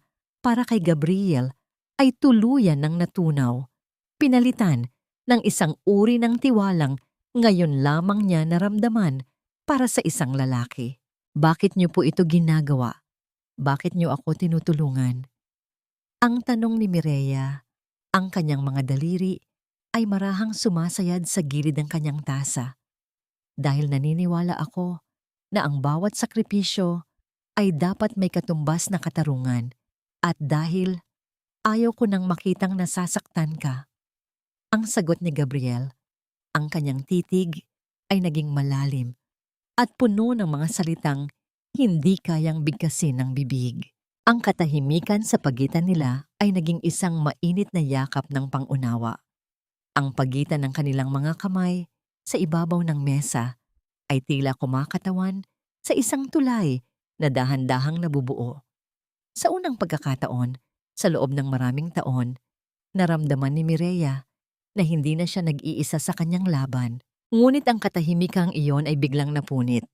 para kay Gabriel ay tuluyan ng natunaw. Pinalitan ng isang uri ng tiwalang ngayon lamang niya naramdaman para sa isang lalaki. "Bakit niyo po ito ginagawa? Bakit niyo ako tinutulungan?" Ang tanong ni Mireya. Ang kanyang mga daliri ay marahang sumasayad sa gilid ng kanyang tasa. "Dahil naniniwala ako na ang bawat sakripisyo ay dapat may katumbas na katarungan, at dahil ayaw ko nang makitang nasasaktan ka." Ang sagot ni Gabriel. Ang kanyang titig ay naging malalim at puno ng mga salitang hindi kayang bigkasin ng bibig. Ang katahimikan sa pagitan nila ay naging isang mainit na yakap ng pangunawa. Ang pagitan ng kanilang mga kamay sa ibabaw ng mesa ay tila kumakatawan sa isang tulay na dahan-dahang nabubuo. Sa unang pagkakataon, sa loob ng maraming taon, naramdaman ni Mireya na hindi na siya nag-iisa sa kanyang laban. Ngunit ang katahimikang iyon ay biglang napunit.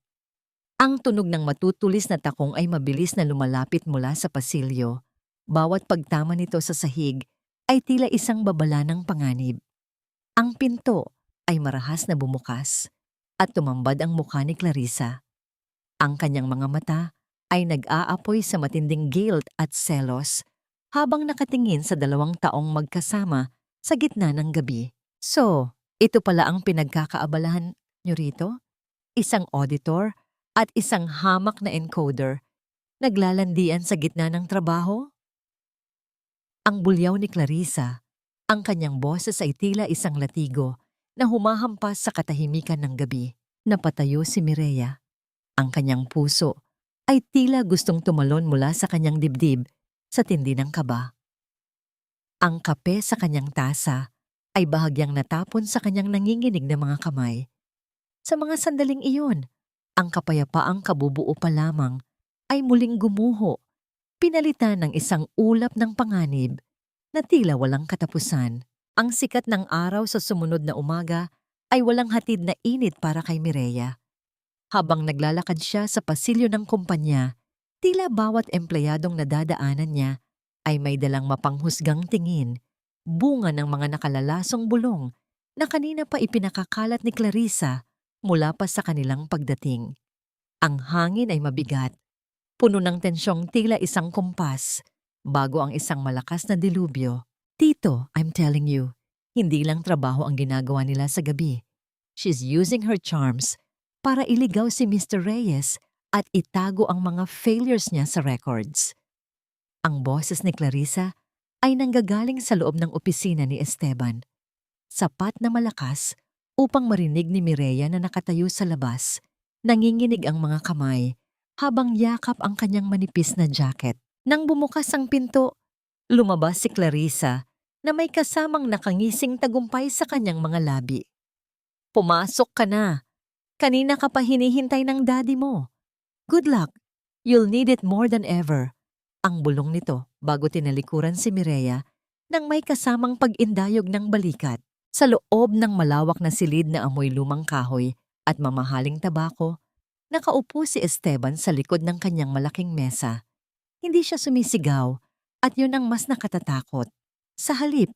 Ang tunog ng matutulis na takong ay mabilis na lumalapit mula sa pasilyo. Bawat pagtama nito sa sahig ay tila isang babala ng panganib. Ang pinto ay marahas na bumukas at tumambad ang mukha ni Clarissa. Ang kanyang mga mata ay nag-aapoy sa matinding guilt at selos habang nakatingin sa 2 taong magkasama sa gitna ng gabi. "So, ito pala ang pinagkakaabalahan nyo rito? Isang auditor at isang hamak na encoder naglalandian sa gitna ng trabaho?" Ang bulyaw ni Clarissa. Ang kanyang boses ay tila isang latigo na humahampas sa katahimikan ng gabi. Napatayo si Mireya. Ang kanyang puso ay tila gustong tumalon mula sa kanyang dibdib sa tindi ng kaba. Ang kape sa kanyang tasa ay bahagyang natapon sa kanyang nanginginig na mga kamay. Sa mga sandaling iyon, ang kapayapaang kabubuo pa lamang ay muling gumuho, pinalitan ng isang ulap ng panganib na tila walang katapusan. Ang sikat ng araw sa sumunod na umaga ay walang hatid na init para kay Mireya. Habang naglalakad siya sa pasilyo ng kumpanya, tila bawat empleyadong nadadaanan niya ay may dalang mapanghusgang tingin, bunga ng mga nakalalasong bulong na kanina pa ipinakakalat ni Clarissa mula pa sa kanilang pagdating. Ang hangin ay mabigat, puno ng tensyong tila isang kumpas, bago ang isang malakas na dilubyo. Tito, I'm telling you, hindi lang trabaho ang ginagawa nila sa gabi. She's using her charms para iligaw si Mr. Reyes at itago ang mga failures niya sa records. Ang boses ni Clarissa ay nanggagaling sa loob ng opisina ni Esteban. Sapat na malakas upang marinig ni Mireya na nakatayo sa labas. Nanginginig ang mga kamay habang yakap ang kanyang manipis na jacket. Nang bumukas ang pinto, lumabas si Clarissa na may kasamang nakangising tagumpay sa kanyang mga labi. Pumasok ka na. Kanina ka pa hinihintay ng daddy mo. Good luck. You'll need it more than ever. Ang bulong nito bago tinalikuran si Mireya nang may kasamang pag-indayog ng balikat. Sa loob ng malawak na silid na amoy lumang kahoy at mamahaling tabako, nakaupo si Esteban sa likod ng kanyang malaking mesa. Hindi siya sumisigaw at yun ang mas nakatatakot. Sa halip,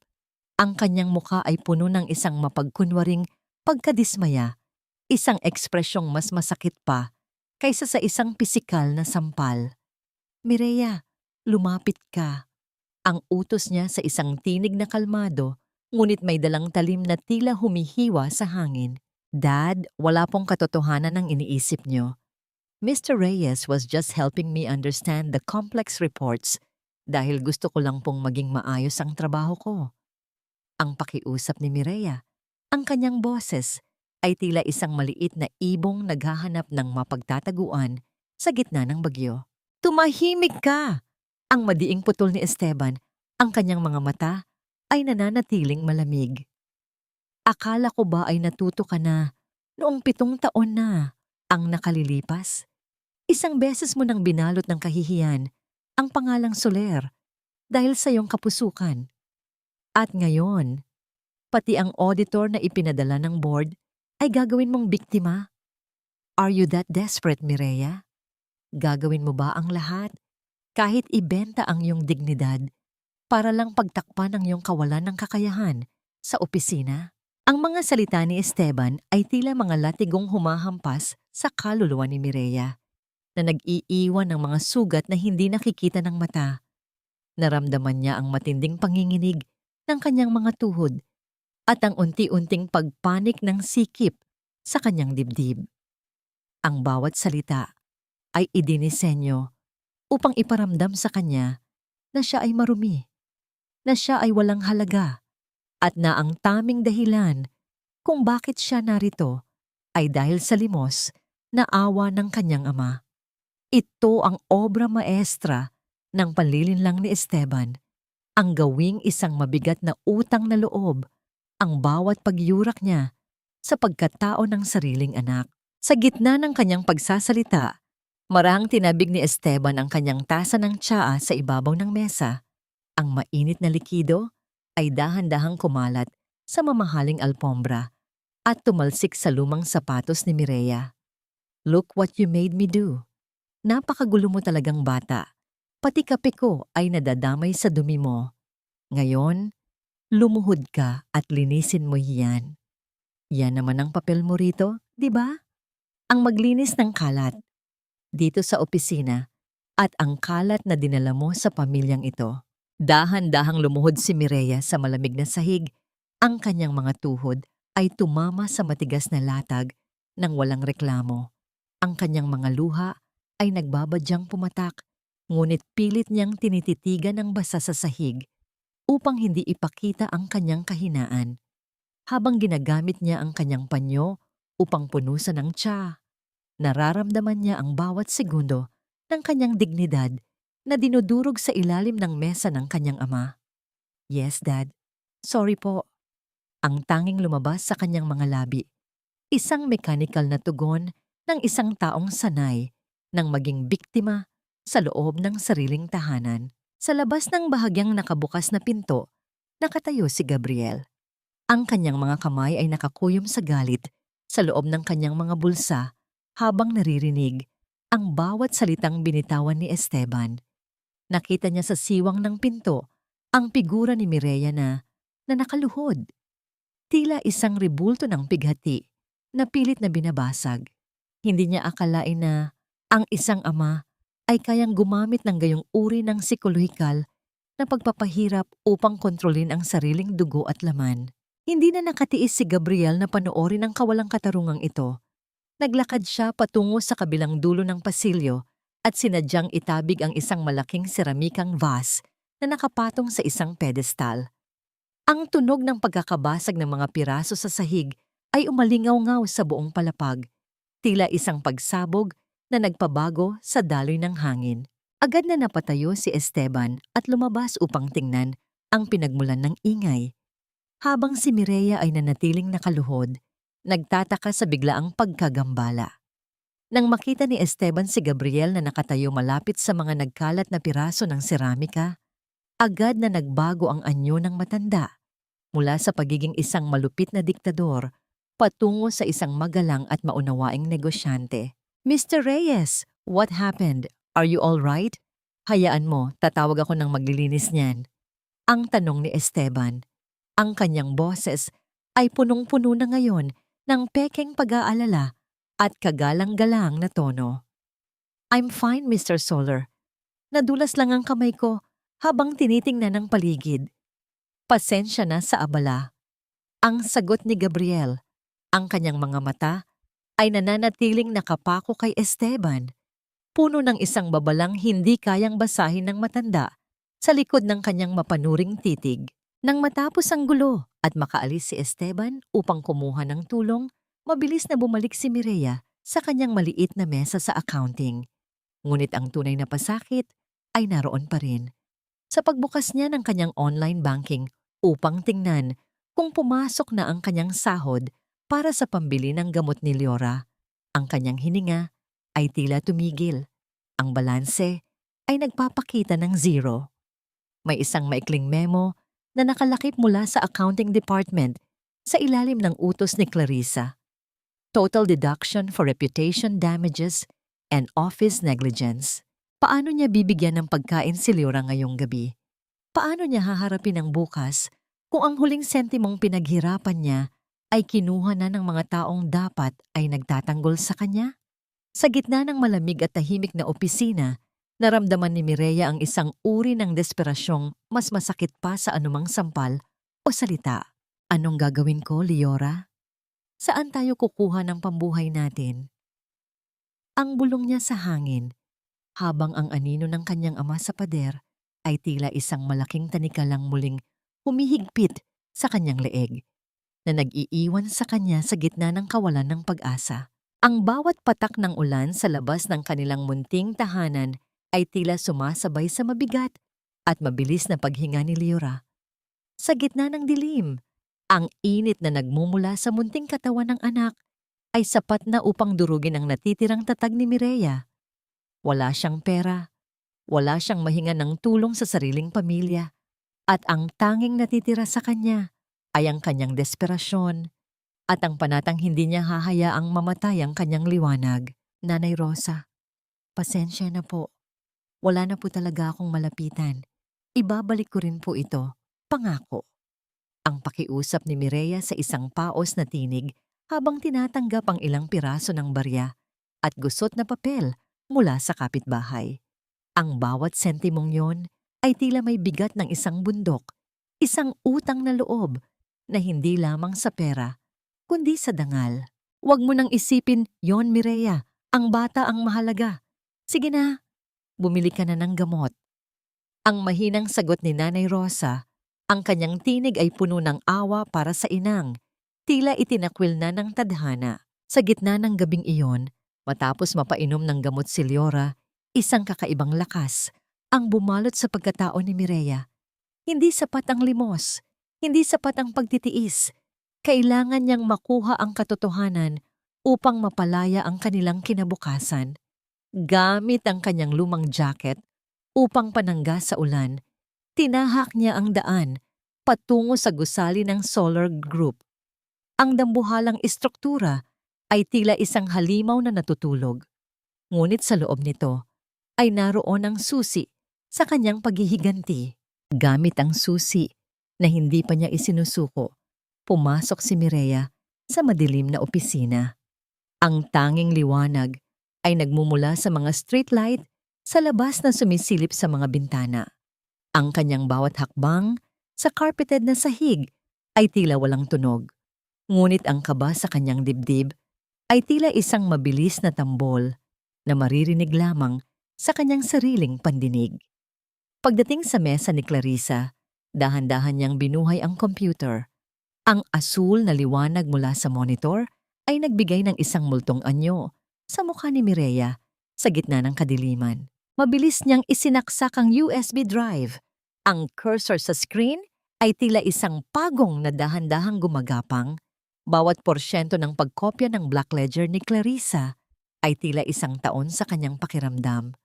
ang kanyang mukha ay puno ng isang mapagkunwaring pagkadismaya, isang ekspresyong mas masakit pa kaysa sa isang pisikal na sampal. Mireya, lumapit ka. Ang utos niya sa isang tinig na kalmado, ngunit may dalang talim na tila humihiwa sa hangin. Dad, wala pong katotohanan ang iniisip niyo. Mr. Reyes was just helping me understand the complex reports dahil gusto ko lang pong maging maayos ang trabaho ko. Ang pakiusap ni Mireya, ang kanyang boses, ay tila isang maliit na ibong naghahanap ng mapagtataguan sa gitna ng bagyo. Tumahimik ka! Ang madiing putol ni Esteban, ang kanyang mga mata ay nananatiling malamig. Akala ko ba ay natuto ka na noong 7 taon na ang nakalilipas? Isang beses mo nang binalot ng kahihiyan ang pangalang Soler dahil sa iyong kapusukan. At ngayon, pati ang auditor na ipinadala ng board ay gagawin mong biktima? Are you that desperate, Mireya? Gagawin mo ba ang lahat, kahit ibenta ang iyong dignidad, para lang pagtakpan ang iyong kawalan ng kakayahan sa opisina? Ang mga salita ni Esteban ay tila mga latigong humahampas sa kaluluwa ni Mireya, na nag-iiwan ng mga sugat na hindi nakikita ng mata. Naramdaman niya ang matinding panginginig ng kanyang mga tuhod at ang unti-unting pagpanik ng sikip sa kanyang dibdib. Ang bawat salita ay idinisenyo upang iparamdam sa kanya na siya ay marumi, na siya ay walang halaga, at na ang taming dahilan kung bakit siya narito ay dahil sa limos na awa ng kanyang ama. Ito ang obra maestra ng panlilinlang ni Esteban, ang gawing isang mabigat na utang na loob ang bawat pagyurak niya sa pagkatao ng sariling anak. Sa gitna ng kanyang pagsasalita, marahang tinabig ni Esteban ang kanyang tasa ng tsaa sa ibabaw ng mesa. Ang mainit na likido ay dahan-dahang kumalat sa mamahaling alpombra at tumalsik sa lumang sapatos ni Mireya. Look what you made me do. Napakagulo mo talagang bata. Pati kape ko ay nadadamay sa dumi mo. Ngayon, lumuhod ka at linisin mo yan. Yan naman ang papel mo rito, di ba? Ang maglinis ng kalat dito sa opisina at ang kalat na dinala mo sa pamilyang ito. Dahan-dahang lumuhod si Mireya sa malamig na sahig. Ang kanyang mga tuhod ay tumama sa matigas na latag ng walang reklamo. Ang kanyang mga luha ay nagbabadyang pumatak, ngunit pilit niyang tinititigan ng basa sa sahig upang hindi ipakita ang kanyang kahinaan. Habang ginagamit niya ang kanyang panyo upang punusan ng tsa, nararamdaman niya ang bawat segundo ng kanyang dignidad na dinudurog sa ilalim ng mesa ng kanyang ama. Yes, Dad. Sorry po. Ang tanging lumabas sa kanyang mga labi. Isang mechanical na tugon ng isang taong sanay ng maging biktima sa loob ng sariling tahanan. Sa labas ng bahagyang nakabukas na pinto, nakatayo si Gabriel. Ang kanyang mga kamay ay nakakuyom sa galit sa loob ng kanyang mga bulsa habang naririnig ang bawat salitang binitawan ni Esteban. Nakita niya sa siwang ng pinto ang figura ni Mireya na nakaluhod. Tila isang ribulto ng pighati na pilit na binabasag. Hindi niya akalain na ang isang ama ay kayang gumamit ng gayong uri ng psikolohikal na pagpapahirap upang kontrolin ang sariling dugo at laman. Hindi na nakatiis si Gabriel na panoorin ang kawalang katarungang ito. Naglakad siya patungo sa kabilang dulo ng pasilyo at sinadyang itabig ang isang malaking seramikang vase na nakapatong sa isang pedestal. Ang tunog ng pagkakabasag ng mga piraso sa sahig ay umalingaw-ngaw sa buong palapag, tila isang pagsabog na nagpabago sa daloy ng hangin. Agad na napatayo si Esteban at lumabas upang tingnan ang pinagmulan ng ingay. Habang si Mireya ay nanatiling nakaluhod, nagtataka sa biglaang pagkagambala. Nang makita ni Esteban si Gabriel na nakatayo malapit sa mga nagkalat na piraso ng seramika, agad na nagbago ang anyo ng matanda mula sa pagiging isang malupit na diktador patungo sa isang magalang at maunawaing negosyante. Mr. Reyes, what happened? Are you all right? Hayaan mo, tatawag ako ng maglilinis niyan. Ang tanong ni Esteban. Ang kanyang boses ay punong-puno na ngayon ng pekeng pag-aalala at kagalang-galang na tono. I'm fine, Mr. Soler. Nadulas lang ang kamay ko habang tinitingnan ang paligid. Pasensya na sa abala. Ang sagot ni Gabriel, ang kanyang mga mata ay nananatiling nakapako kay Esteban, puno ng isang babalang hindi kayang basahin ng matanda sa likod ng kanyang mapanuring titig. Nang matapos ang gulo at makaalis si Esteban upang kumuha ng tulong, mabilis na bumalik si Mireya sa kanyang maliit na mesa sa accounting. Ngunit ang tunay na pasakit ay naroon pa rin. Sa pagbukas niya ng kanyang online banking upang tingnan kung pumasok na ang kanyang sahod para sa pambili ng gamot ni Leora, ang kanyang hininga ay tila tumigil. Ang balanse ay nagpapakita ng zero. May isang maikling memo na nakalakip mula sa accounting department sa ilalim ng utos ni Clarissa. Total deduction for reputation damages and office negligence. Paano niya bibigyan ng pagkain si Leora ngayong gabi? Paano niya haharapin ang bukas kung ang huling sentimong pinaghirapan niya ay kinuha na ng mga taong dapat ay nagtatanggol sa kanya? Sa gitna ng malamig at tahimik na opisina, naramdaman ni Mireya ang isang uri ng desperasyong mas masakit pa sa anumang sampal o salita. Anong gagawin ko, Leora? Saan tayo kukuha ng pambuhay natin? Ang bulong niya sa hangin, habang ang anino ng kanyang ama sa pader ay tila isang malaking tanikalang muling humihigpit sa kanyang leeg, na nag-iiwan sa kanya sa gitna ng kawalan ng pag-asa. Ang bawat patak ng ulan sa labas ng kanilang munting tahanan ay tila sumasabay sa mabigat at mabilis na paghinga ni Leora. Sa gitna ng dilim, ang init na nagmumula sa munting katawan ng anak ay sapat na upang durugin ang natitirang tatag ni Mireya. Wala siyang pera, wala siyang mahinga ng tulong sa sariling pamilya, at ang tanging natitira sa kanya ay ang kanyang desperasyon at ang panatang hindi niya hahayaang mamatay ang kanyang liwanag. Nanay Rosa, pasensya na po. Wala na po talaga akong malapitan. Ibabalik ko rin po ito. Pangako. Ang pakiusap ni Mireya sa isang paos na tinig habang tinatanggap ang ilang piraso ng barya at gusot na papel mula sa kapitbahay. Ang bawat sentimong yon ay tila may bigat ng isang bundok, isang utang na loob na hindi lamang sa pera, kundi sa dangal. Huwag mo nang isipin yon, Mireya. Ang bata ang mahalaga. Sige na, bumili ka na ng gamot. Ang mahinang sagot ni Nanay Rosa, ang kanyang tinig ay puno ng awa para sa inang. Tila itinakwil na ng tadhana. Sa gitna ng gabing iyon, matapos mapainom ng gamot si Leora, isang kakaibang lakas ang bumalot sa pagkatao ni Mireya. Hindi sapat ang limos, hindi sapat ang pagtitiis. Kailangan niyang makuha ang katotohanan upang mapalaya ang kanilang kinabukasan. Gamit ang kanyang lumang jacket upang panangga sa ulan, tinahak niya ang daan patungo sa gusali ng Solar Group. Ang dambuhalang istruktura ay tila isang halimaw na natutulog. Ngunit sa loob nito ay naroon ang susi sa kanyang paghihiganti. Gamit ang susi na hindi pa niya isinusuko, Pumasok si Mireya sa madilim na opisina. Ang tanging liwanag ay nagmumula sa mga streetlight sa labas na sumisilip sa mga bintana. Ang kanyang bawat hakbang sa carpeted na sahig ay tila walang tunog. Ngunit ang kaba sa kanyang dibdib ay tila isang mabilis na tambol na maririnig lamang sa kanyang sariling pandinig. Pagdating sa mesa ni Clarissa, dahan-dahan niyang binuhay ang computer. Ang asul na liwanag mula sa monitor ay nagbigay ng isang multong anyo sa mukha ni Mireya sa gitna ng kadiliman. Mabilis niyang isinaksak ang USB drive. Ang cursor sa screen ay tila isang pagong na dahan-dahang gumagapang. Bawat porsyento ng pagkopya ng black ledger ni Clarissa ay tila isang taon sa kanyang pakiramdam.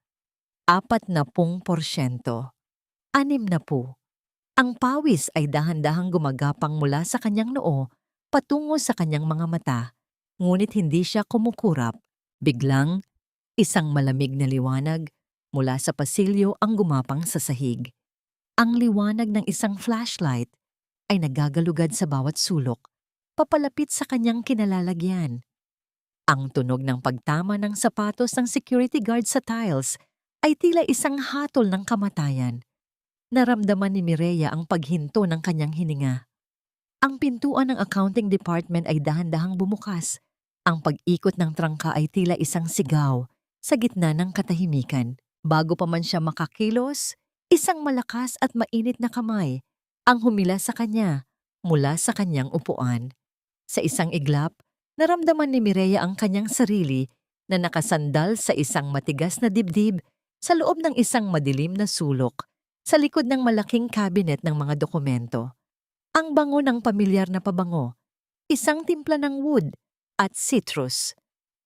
40%. 60. Ang pawis ay dahan-dahang gumagapang mula sa kanyang noo patungo sa kanyang mga mata, ngunit hindi siya kumukurap. Biglang, isang malamig na liwanag mula sa pasilyo ang gumapang sa sahig. Ang liwanag ng isang flashlight ay nagagalugad sa bawat sulok, papalapit sa kanyang kinalalagyan. Ang tunog ng pagtama ng sapatos ng security guard sa tiles ay tila isang hatol ng kamatayan. Naramdaman ni Mireya ang paghinto ng kanyang hininga. Ang pintuan ng accounting department ay dahan-dahang bumukas. Ang pag-ikot ng trangka ay tila isang sigaw sa gitna ng katahimikan. Bago pa man siya makakilos, isang malakas at mainit na kamay ang humila sa kanya mula sa kanyang upuan. Sa isang iglap, naramdaman ni Mireya ang kanyang sarili na nakasandal sa isang matigas na dibdib sa loob ng isang madilim na sulok sa likod ng malaking cabinet ng mga dokumento. Ang bango ng pamilyar na pabango, isang timpla ng wood at citrus,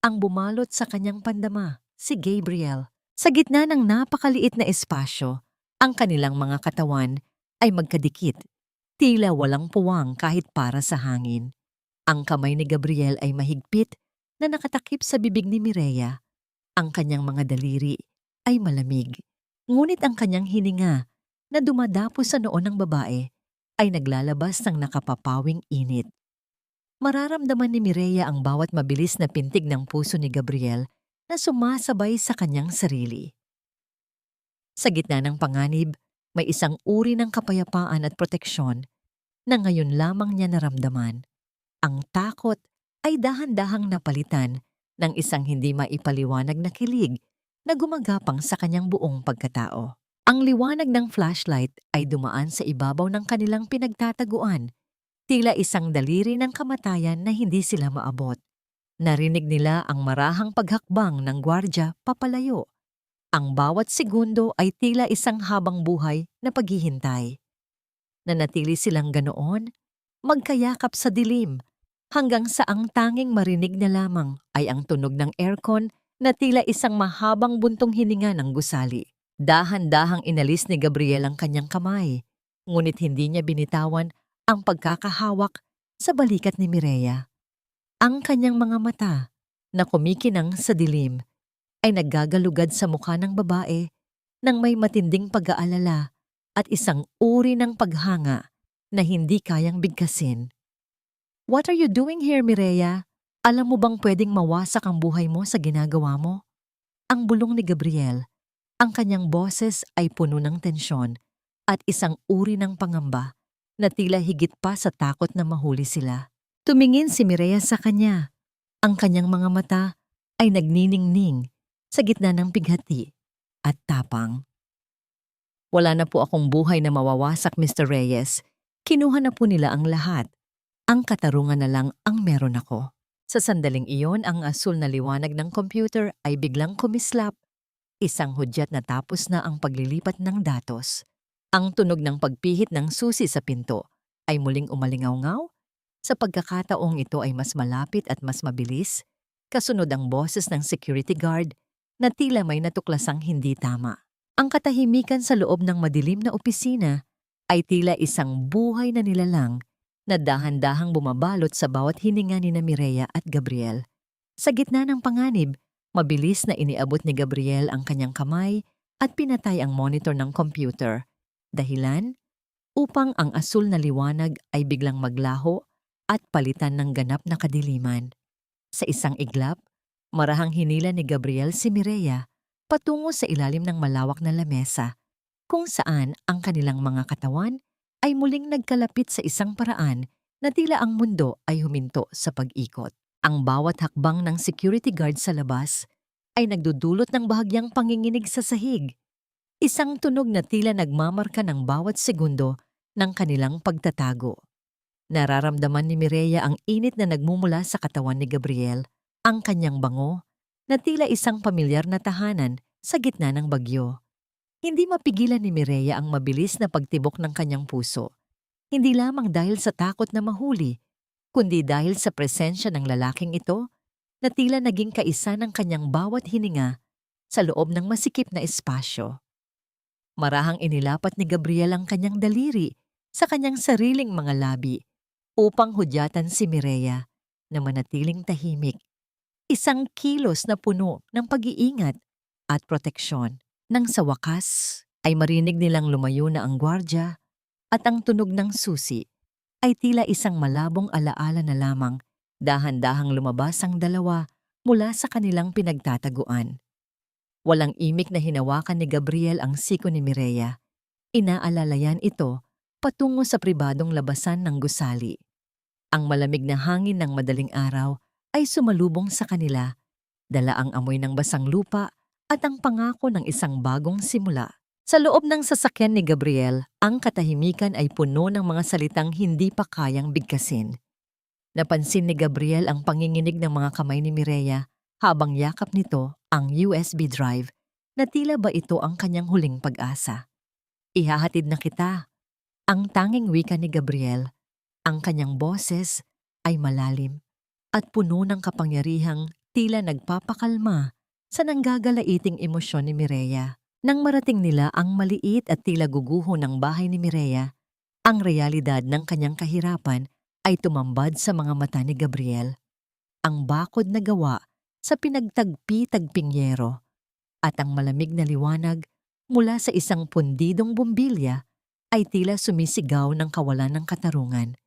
ang bumalot sa kanyang pandama, si Gabriel. Sa gitna ng napakaliit na espasyo, ang kanilang mga katawan ay magkadikit, tila walang puwang kahit para sa hangin. Ang kamay ni Gabriel ay mahigpit na nakatakip sa bibig ni Mireya. Ang kanyang mga daliri ay malamig. Ngunit ang kanyang hininga na dumadapo sa noo ng babae ay naglalabas ng nakapapawing init. Mararamdaman ni Mireya ang bawat mabilis na pintig ng puso ni Gabriel na sumasabay sa kanyang sarili. Sa gitna ng panganib, may isang uri ng kapayapaan at proteksyon na ngayon lamang niya naramdaman. Ang takot ay dahan-dahang napalitan ng isang hindi maipaliwanag na kilig na gumagapang sa kanyang buong pagkatao. Ang liwanag ng flashlight ay dumaan sa ibabaw ng kanilang pinagtataguan, tila isang daliri ng kamatayan na hindi sila maabot. Narinig nila ang marahang paghakbang ng gwardya papalayo. Ang bawat segundo ay tila isang habang buhay na paghihintay. Nanatili silang ganoon, magkayakap sa dilim, hanggang sa ang tanging marinig na lamang ay ang tunog ng aircon na tila isang mahabang buntong hininga ng gusali. Dahan-dahang inalis ni Gabriel ang kanyang kamay, ngunit hindi niya binitawan ang pagkakahawak sa balikat ni Mireya. Ang kanyang mga mata, na kumikinang sa dilim, ay naggagalugad sa mukha ng babae nang may matinding pag-aalala at isang uri ng paghanga na hindi kayang bigkasin. "What are you doing here, Mireya? Alam mo bang pwedeng mawasak ang buhay mo sa ginagawa mo?" Ang bulong ni Gabriel, ang kanyang boses ay puno ng tensyon at isang uri ng pangamba na tila higit pa sa takot na mahuli sila. Tumingin si Mireya sa kanya. Ang kanyang mga mata ay nagniningning sa gitna ng pighati at tapang. "Wala na po akong buhay na mawawasak, Mr. Reyes. Kinuha na po nila ang lahat. Ang katarungan na lang ang meron ako." Sa sandaling iyon, ang asul na liwanag ng computer ay biglang kumislap. Isang hudyat na tapos na ang paglilipat ng datos. Ang tunog ng pagpihit ng susi sa pinto ay muling umalingaw-ngaw. Sa pagkakataong ito ay mas malapit at mas mabilis, kasunod ang boses ng security guard na tila may natuklasang hindi tama. Ang katahimikan sa loob ng madilim na opisina ay tila isang buhay na nilalang na dahan-dahang bumabalot sa bawat hininga ni Mireya at Gabriel. Sa gitna ng panganib, mabilis na iniabot ni Gabriel ang kanyang kamay at pinatay ang monitor ng computer. Dahilan? Upang ang asul na liwanag ay biglang maglaho at palitan ng ganap na kadiliman. Sa isang iglap, marahang hinila ni Gabriel si Mireya patungo sa ilalim ng malawak na lamesa, kung saan ang kanilang mga katawan ay muling nagkalapit sa isang paraan na tila ang mundo ay huminto sa pag-ikot. Ang bawat hakbang ng security guard sa labas ay nagdudulot ng bahagyang panginginig sa sahig. Isang tunog na tila nagmamarka ng bawat segundo ng kanilang pagtatago. Nararamdaman ni Mireya ang init na nagmumula sa katawan ni Gabriel, ang kanyang bango, na tila isang pamilyar na tahanan sa gitna ng bagyo. Hindi mapigilan ni Mireya ang mabilis na pagtibok ng kanyang puso. Hindi lamang dahil sa takot na mahuli, kundi dahil sa presensya ng lalaking ito na tila naging kaisa ng kanyang bawat hininga sa loob ng masikip na espasyo. Marahang inilapat ni Gabriel ang kanyang daliri sa kanyang sariling mga labi upang hudyatan si Mireya na manatiling tahimik. Isang kilos na puno ng pag-iingat at proteksyon. Nang sa wakas ay marinig nilang lumayo na ang gwardya at ang tunog ng susi ay tila isang malabong alaala na lamang, dahan-dahang lumabas ang dalawa mula sa kanilang pinagtataguan. Walang imik na hinawakan ni Gabriel ang siko ni Mireya. Inaalalayan ito patungo sa pribadong labasan ng gusali. Ang malamig na hangin ng madaling araw ay sumalubong sa kanila, dala ang amoy ng basang lupa at ang pangako ng isang bagong simula. Sa loob ng sasakyan ni Gabriel, ang katahimikan ay puno ng mga salitang hindi pa kayang bigkasin. Napansin ni Gabriel ang panginginig ng mga kamay ni Mireya habang yakap nito ang USB drive na tila ba ito ang kanyang huling pag-asa. Ihahatid na kita. Ang tanging wika ni Gabriel, ang kanyang boses ay malalim at puno ng kapangyarihang tila nagpapakalma sa nanggagalaiting emosyon ni Mireya. Nang marating nila ang maliit at tila guguho ng bahay ni Mireya, ang realidad ng kanyang kahirapan ay tumambad sa mga mata ni Gabriel. Ang bakod na gawa sa pinagtagpi-tagping yero at ang malamig na liwanag mula sa isang pundidong bumbilya ay tila sumisigaw ng kawalan ng katarungan.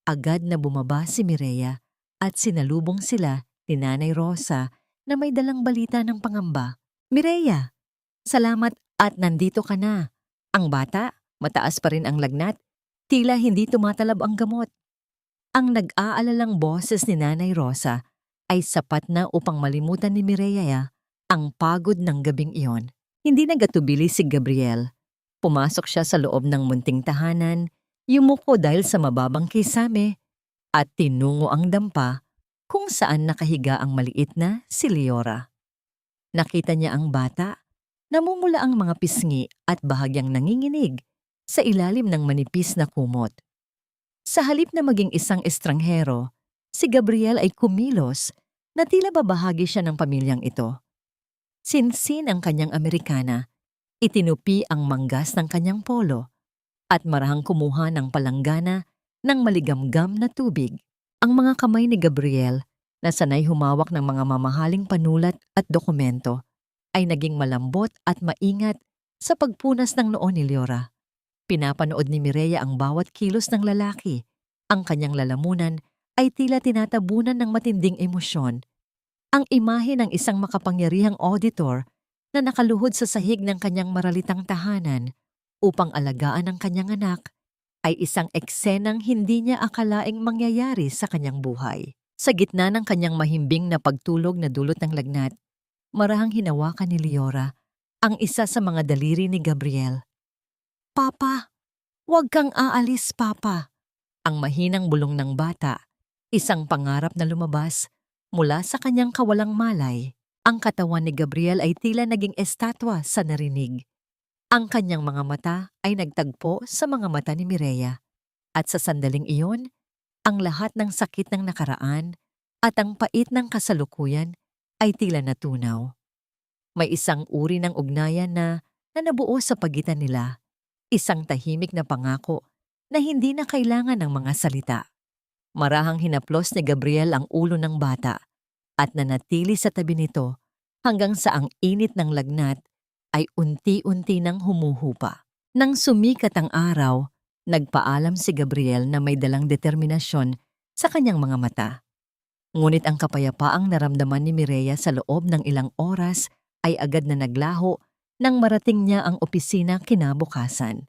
Agad na bumaba si Mireya at sinalubong sila ni Nanay Rosa na may dalang balita ng pangamba. "Mireya, salamat at nandito ka na." Ang bata, mataas pa rin ang lagnat, tila hindi tumatalab ang gamot. Ang nag-aalalang boses ni Nanay Rosa ay sapat na upang malimutan ni Mireya ang pagod ng gabing iyon. Hindi nagatubili si Gabriel. Pumasok siya sa loob ng munting tahanan, yumuko dahil sa mababang kisame, at tinungo ang dampa kung saan nakahiga ang maliit na si Leora. Nakita niya ang bata, namumula ang mga pisngi at bahagyang nanginginig sa ilalim ng manipis na kumot. Sa halip na maging isang estranghero, si Gabriel ay kumilos na tila babahagi siya ng pamilyang ito. Sinsin ang kanyang Amerikana, itinupi ang manggas ng kanyang polo, at marahang kumuha ng palanggana ng maligamgam na tubig. Ang mga kamay ni Gabriel, na sanay humawak ng mga mamahaling panulat at dokumento, ay naging malambot at maingat sa pagpunas ng noo ni Leora. Pinapanood ni Mireya ang bawat kilos ng lalaki. Ang kanyang lalamunan ay tila tinatabunan ng matinding emosyon. Ang imahe ng isang makapangyarihang auditor na nakaluhod sa sahig ng kanyang maralitang tahanan upang alagaan ang kanyang anak ay isang eksenang hindi niya akalaing mangyayari sa kanyang buhay. Sa gitna ng kanyang mahimbing na pagtulog na dulot ng lagnat, marahang hinawakan ni Leora ang isa sa mga daliri ni Gabriel. "Papa, huwag kang aalis, Papa." Ang mahinang bulong ng bata, isang pangarap na lumabas mula sa kanyang kawalang malay. Ang katawan ni Gabriel ay tila naging estatwa sa narinig. Ang kanyang mga mata ay nagtagpo sa mga mata ni Mireya. At sa sandaling iyon, ang lahat ng sakit ng nakaraan at ang pait ng kasalukuyan ay tila natunaw. May isang uri ng ugnayan na nabuo sa pagitan nila, isang tahimik na pangako na hindi na kailangan ng mga salita. Marahang hinaplos ni Gabriel ang ulo ng bata at nanatili sa tabi nito hanggang sa ang init ng lagnat ay unti-unti nang humuhupa. Nang sumikat ang araw, nagpaalam si Gabriel na may dalang determinasyon sa kanyang mga mata. Ngunit ang kapayapaang naramdaman ni Mireya sa loob ng ilang oras ay agad na naglaho nang marating niya ang opisina kinabukasan.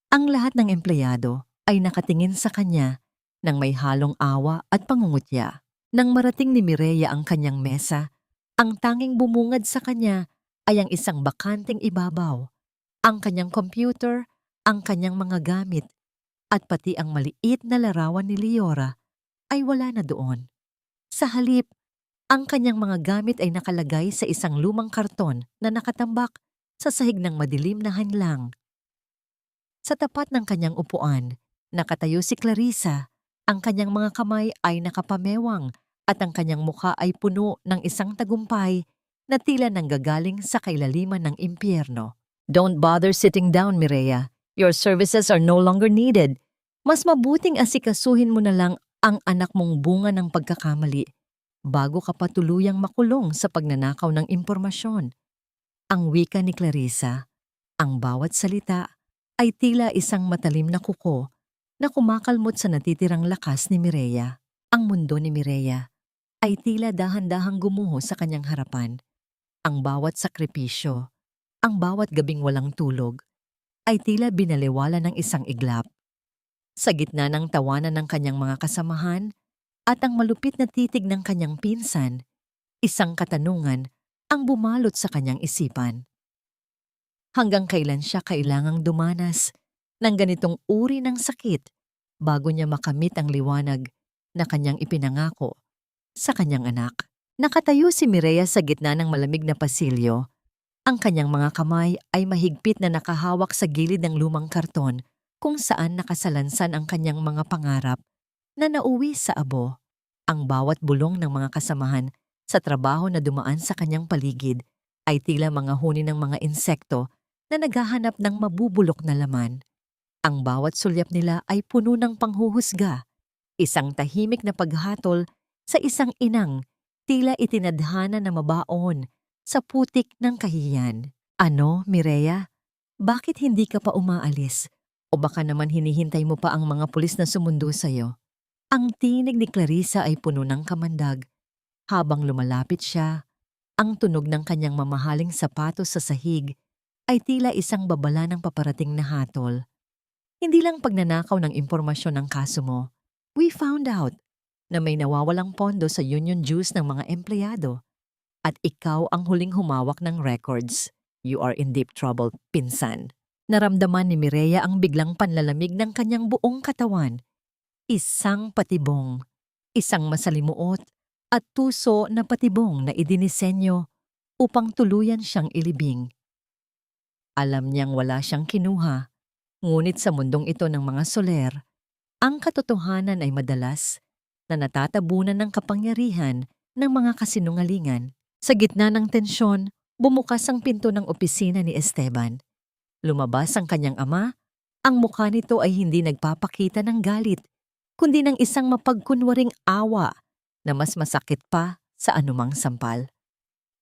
Ang lahat ng empleyado ay nakatingin sa kanya nang may halong awa at pangungutya. Nang marating ni Mireya ang kanyang mesa, ang tanging bumungad sa kanya ay ang isang bakanting ibabaw, ang kanyang computer, ang kanyang mga gamit, at pati ang maliit na larawan ni Leora ay wala na doon. Sa halip, ang kanyang mga gamit ay nakalagay sa isang lumang karton na nakatambak sa sahig ng madilim na hanlang. Sa tapat ng kanyang upuan, nakatayo si Clarissa. Ang kanyang mga kamay ay nakapamewang at ang kanyang mukha ay puno ng isang tagumpay na tila nanggagaling sa kailaliman ng impyerno. Don't bother sitting down, Mireya. Your services are no longer needed. Mas mabuting asikasuhin mo na lang ang anak mong bunga ng pagkakamali bago ka pa tuluyang makulong sa pagnanakaw ng impormasyon. Ang wika ni Clarissa, ang bawat salita, ay tila isang matalim na kuko na kumakalmot sa natitirang lakas ni Mireya. Ang mundo ni Mireya ay tila dahan-dahang gumuho sa kanyang harapan. Ang bawat sakripisyo, ang bawat gabing walang tulog, ay tila binaliwala ng isang iglap. Sa gitna ng tawanan ng kanyang mga kasamahan at ang malupit na titig ng kanyang pinsan, isang katanungan ang bumalot sa kanyang isipan. Hanggang kailan siya kailangang dumanas ng ganitong uri ng sakit bago niya makamit ang liwanag na kanyang ipinangako sa kanyang anak? Nakatayo si Mireya sa gitna ng malamig na pasilyo. Ang kanyang mga kamay ay mahigpit na nakahawak sa gilid ng lumang karton kung saan nakasalansan ang kanyang mga pangarap na nauwi sa abo. Ang bawat bulong ng mga kasamahan sa trabaho na dumaan sa kanyang paligid ay tila mga huni ng mga insekto na naghahanap ng mabubulok na laman. Ang bawat sulyap nila ay puno ng panghuhusga, isang tahimik na paghatol sa isang inang tila itinadhana na mabaon sa putik ng kahihiyan. Ano, Mireya? Bakit hindi ka pa umaalis? O baka naman hinihintay mo pa ang mga pulis na sumundo sa'yo? Ang tinig ni Clarissa ay puno ng kamandag. Habang lumalapit siya, ang tunog ng kanyang mamahaling sapatos sa sahig ay tila isang babala ng paparating na hatol. Hindi lang pagnanakaw ng impormasyon ng kaso mo. We found out na may nawawalang pondo sa union dues ng mga empleyado. At ikaw ang huling humawak ng records. You are in deep trouble, pinsan. Naramdaman ni Mireya ang biglang panlalamig ng kanyang buong katawan. Isang patibong, isang masalimuot at tuso na patibong na idinisenyo upang tuluyan siyang ilibing. Alam niyang wala siyang kinuha, ngunit sa mundong ito ng mga soler, ang katotohanan ay madalas na natatabunan ng kapangyarihan ng mga kasinungalingan. Sa gitna ng tensyon, bumukas ang pinto ng opisina ni Esteban. Lumabas ang kanyang ama. Ang mukha nito ay hindi nagpapakita ng galit, kundi ng isang mapagkunwaring awa na mas masakit pa sa anumang sampal.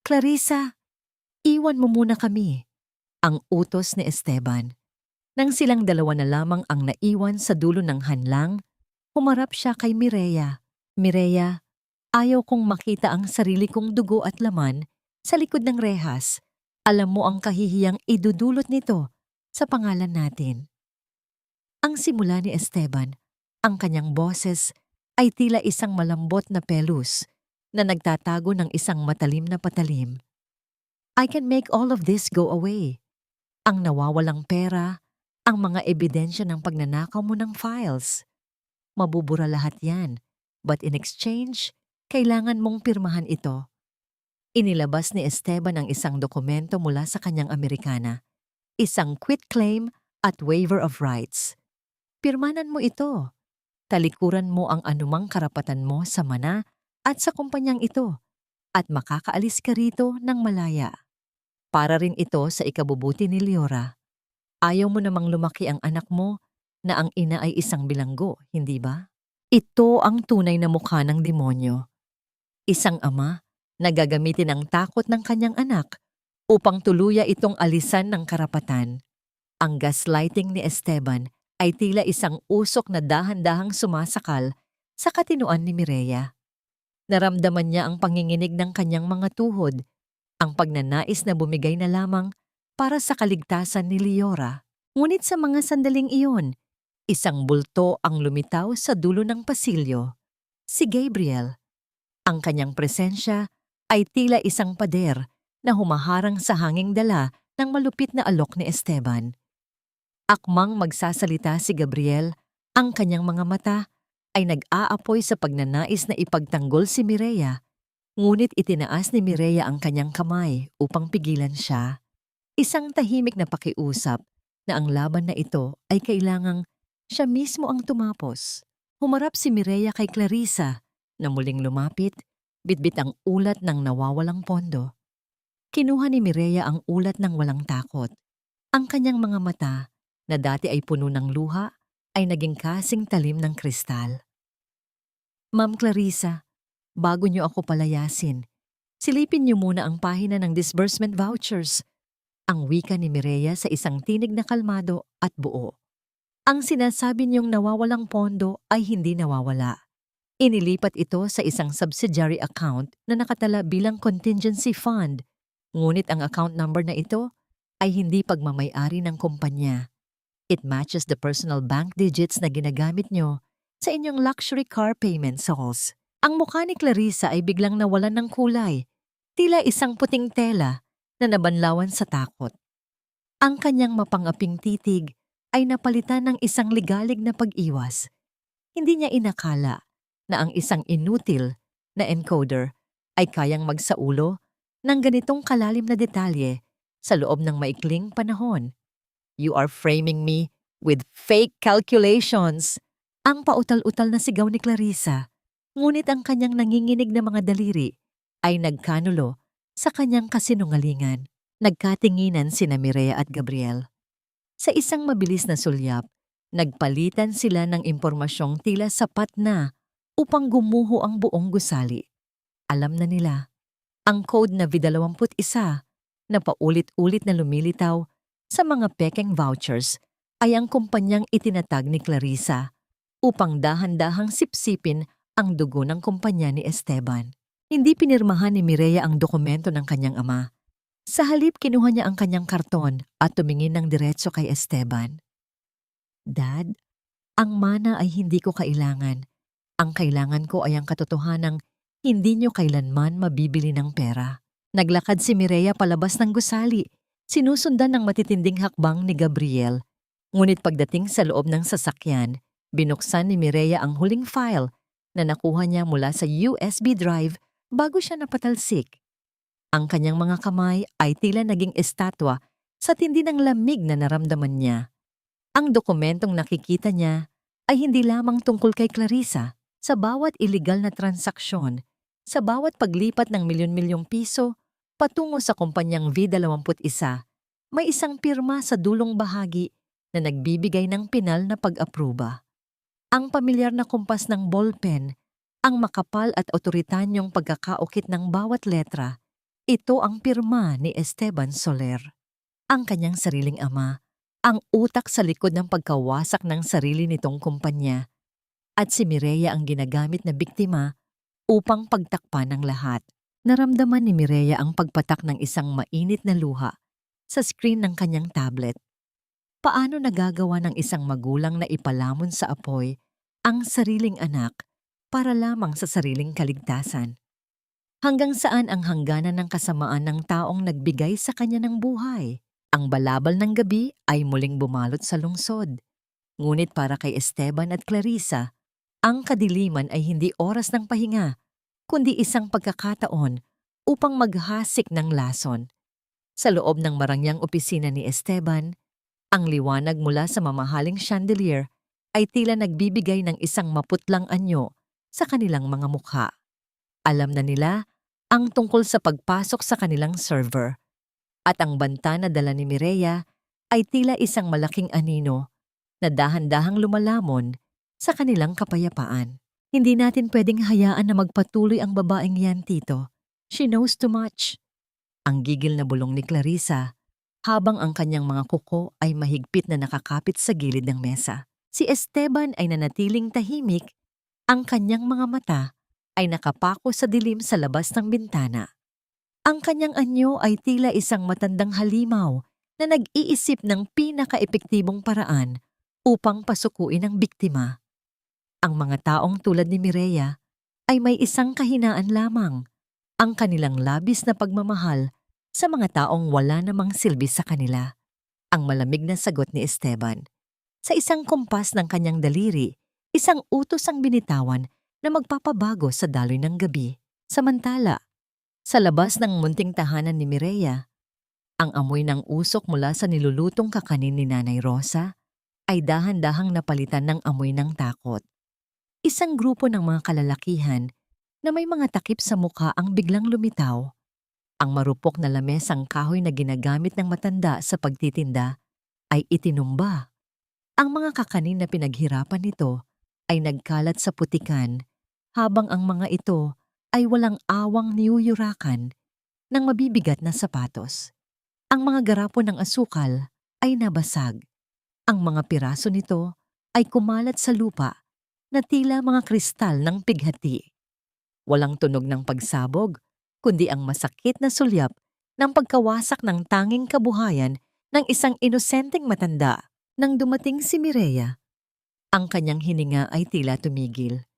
Clarissa, iwan mo muna kami, ang utos ni Esteban. Nang silang dalawa na lamang ang naiwan sa dulo ng hanlang, humarap siya kay Mireya. Mireya, ayaw kong makita ang sarili kong dugo at laman sa likod ng rehas. Alam mo ang kahihiyang idudulot nito sa pangalan natin. Ang simula ni Esteban, ang kanyang boses ay tila isang malambot na pelus na nagtatago ng isang matalim na patalim. I can make all of this go away. Ang nawawalang pera, ang mga ebidensya ng pagnanakaw mo ng files. Mabubura lahat yan, but in exchange, kailangan mong pirmahan ito. Inilabas ni Esteban ang isang dokumento mula sa kanyang Amerikana, isang quitclaim at waiver of rights. Pirmanan mo ito. Talikuran mo ang anumang karapatan mo sa mana at sa kumpanyang ito at makakaalis ka rito ng malaya. Para rin ito sa ikabubuti ni Leora. Ayaw mo namang lumaki ang anak mo na ang ina ay isang bilanggo, hindi ba? Ito ang tunay na mukha ng demonyo. Isang ama na gagamitin ang takot ng kanyang anak upang tuluya itong alisan ng karapatan. Ang gaslighting ni Esteban ay tila isang usok na dahan-dahang sumasakal sa katinoan ni Mireya. Naramdaman niya ang panginginig ng kanyang mga tuhod, ang pagnanais na bumigay na lamang para sa kaligtasan ni Leora. Ngunit sa mga sandaling iyon, isang bulto ang lumitaw sa dulo ng pasilyo. Si Gabriel. Ang kanyang presensya ay tila isang pader na humaharang sa hanging dala ng malupit na alok ni Esteban. Akmang magsasalita si Gabriel, ang kanyang mga mata ay nag-aapoy sa pagnanais na ipagtanggol si Mireya, ngunit itinaas ni Mireya ang kanyang kamay upang pigilan siya. Isang tahimik na pakiusap na ang laban na ito ay kailangang siya mismo ang tumapos. Humarap si Mireya kay Clarissa na muling lumapit, bitbit ang ulat ng nawawalang pondo. Kinuha ni Mireya ang ulat ng walang takot. Ang kanyang mga mata, na dati ay puno ng luha, ay naging kasing talim ng kristal. Ma'am Clarissa, bago niyo ako palayasin, silipin niyo muna ang pahina ng disbursement vouchers. Ang wika ni Mireya sa isang tinig na kalmado at buo. Ang sinasabi niyong nawawalang pondo ay hindi nawawala. Inilipat ito sa isang subsidiary account na nakatala bilang contingency fund, ngunit ang account number na ito ay hindi pagmamay-ari ng kumpanya. It matches the personal bank digits na ginagamit nyo sa inyong luxury car payment sauce. Ang mukha ni Clarissa ay biglang nawalan ng kulay, tila isang puting tela na nabanlawan sa takot. Ang kanyang mapangaping titig ay napalitan ng isang ligalig na pag-iwas. Hindi niya inakala na ang isang inutil na encoder ay kayang magsaulo ng ganitong kalalim na detalye sa loob ng maikling panahon. You are framing me with fake calculations. Ang pautal-utal na sigaw ni Clarissa, ngunit ang kanyang nanginginig na mga daliri ay nagkanulo sa kanyang kasinungalingan. Nagkatinginan sina Mireya at Gabriel. Sa isang mabilis na sulyap, nagpalitan sila ng impormasyong tila sapat na upang gumuho ang buong gusali. Alam na nila, ang code na V21 na paulit-ulit na lumilitaw sa mga pekeng vouchers ay ang kumpanyang itinatag ni Clarissa upang dahan-dahang sipsipin ang dugo ng kumpanya ni Esteban. Hindi pinirmahan ni Mireya ang dokumento ng kanyang ama. Sa halip kinuha niya ang kanyang karton at tumingin ng diretso kay Esteban. Dad, ang mana ay hindi ko kailangan. Ang kailangan ko ay ang katotohanang hindi niyo kailanman mabibili ng pera. Naglakad si Mireya palabas ng gusali, sinusundan ng matitinding hakbang ni Gabriel. Ngunit pagdating sa loob ng sasakyan, binuksan ni Mireya ang huling file na nakuha niya mula sa USB drive bago siya napatalsik. Ang kanyang mga kamay ay tila naging estatwa sa tindi ng lamig na naramdaman niya. Ang dokumentong nakikita niya ay hindi lamang tungkol kay Clarissa. Sa bawat iligal na transaksyon, sa bawat paglipat ng milyon-milyong piso patungo sa kumpanyang V21, may isang pirma sa dulong bahagi na nagbibigay ng pinal na pag-apruba. Ang pamilyar na kumpas ng ballpen, ang makapal at otoritanyong pagkakaukit ng bawat letra, ito ang pirma ni Esteban Soler. Ang kanyang sariling ama, ang utak sa likod ng pagkawasak ng sarili nitong kumpanya, at si Mireya ang ginagamit na biktima upang pagtakpan ng lahat. Naramdaman ni Mireya ang pagpatak ng isang mainit na luha sa screen ng kanyang tablet. Paano nagagawa ng isang magulang na ipalamon sa apoy ang sariling anak para lamang sa sariling kaligtasan? Hanggang saan ang hangganan ng kasamaan ng taong nagbigay sa kanya ng buhay? Ang balabal ng gabi ay muling bumalot sa lungsod. Ngunit para kay Esteban at Clarissa, ang kadiliman ay hindi oras ng pahinga, kundi isang pagkakataon upang maghasik ng lason. Sa loob ng marangyang opisina ni Esteban, ang liwanag mula sa mamahaling chandelier ay tila nagbibigay ng isang maputlang anyo sa kanilang mga mukha. Alam na nila ang tungkol sa pagpasok sa kanilang server, at ang banta na dala ni Mireya ay tila isang malaking anino na dahan-dahang lumalamon sa kanilang kapayapaan. Hindi natin pwedeng hayaan na magpatuloy ang babaeng yan, Tito. She knows too much. Ang gigil na bulong ni Clarissa habang ang kanyang mga kuko ay mahigpit na nakakapit sa gilid ng mesa. Si Esteban ay nanatiling tahimik, Ang kanyang mga mata ay nakapako sa dilim sa labas ng bintana. Ang kanyang anyo ay tila isang matandang halimaw na nag-iisip ng pinaka-epektibong paraan upang pasukuin ang biktima. Ang mga taong tulad ni Mireya ay may isang kahinaan lamang, ang kanilang labis na pagmamahal sa mga taong wala namang silbi sa kanila. Ang malamig na sagot ni Esteban. Sa isang kumpas ng kanyang daliri, isang utos ang binitawan na magpapabago sa daloy ng gabi. Samantala, sa labas ng munting tahanan ni Mireya, ang amoy ng usok mula sa nilulutong kakanin ni Nanay Rosa ay dahan-dahang napalitan ng amoy ng takot. Isang grupo ng mga kalalakihan na may mga takip sa mukha ang biglang lumitaw. Ang marupok na lamesang kahoy na ginagamit ng matanda sa pagtitinda ay itinumba. Ang mga kakanin na pinaghirapan nito ay nagkalat sa putikan habang ang mga ito ay walang awang niyuyurakan ng mabibigat na sapatos. Ang mga garapon ng asukal ay nabasag. Ang mga piraso nito ay kumalat sa lupa na tila mga kristal ng pighati. Walang tunog ng pagsabog, kundi ang masakit na sulyap ng pagkawasak ng tanging kabuhayan ng isang inosenteng matanda. Nang dumating si Mireya, ang kanyang hininga ay tila tumigil.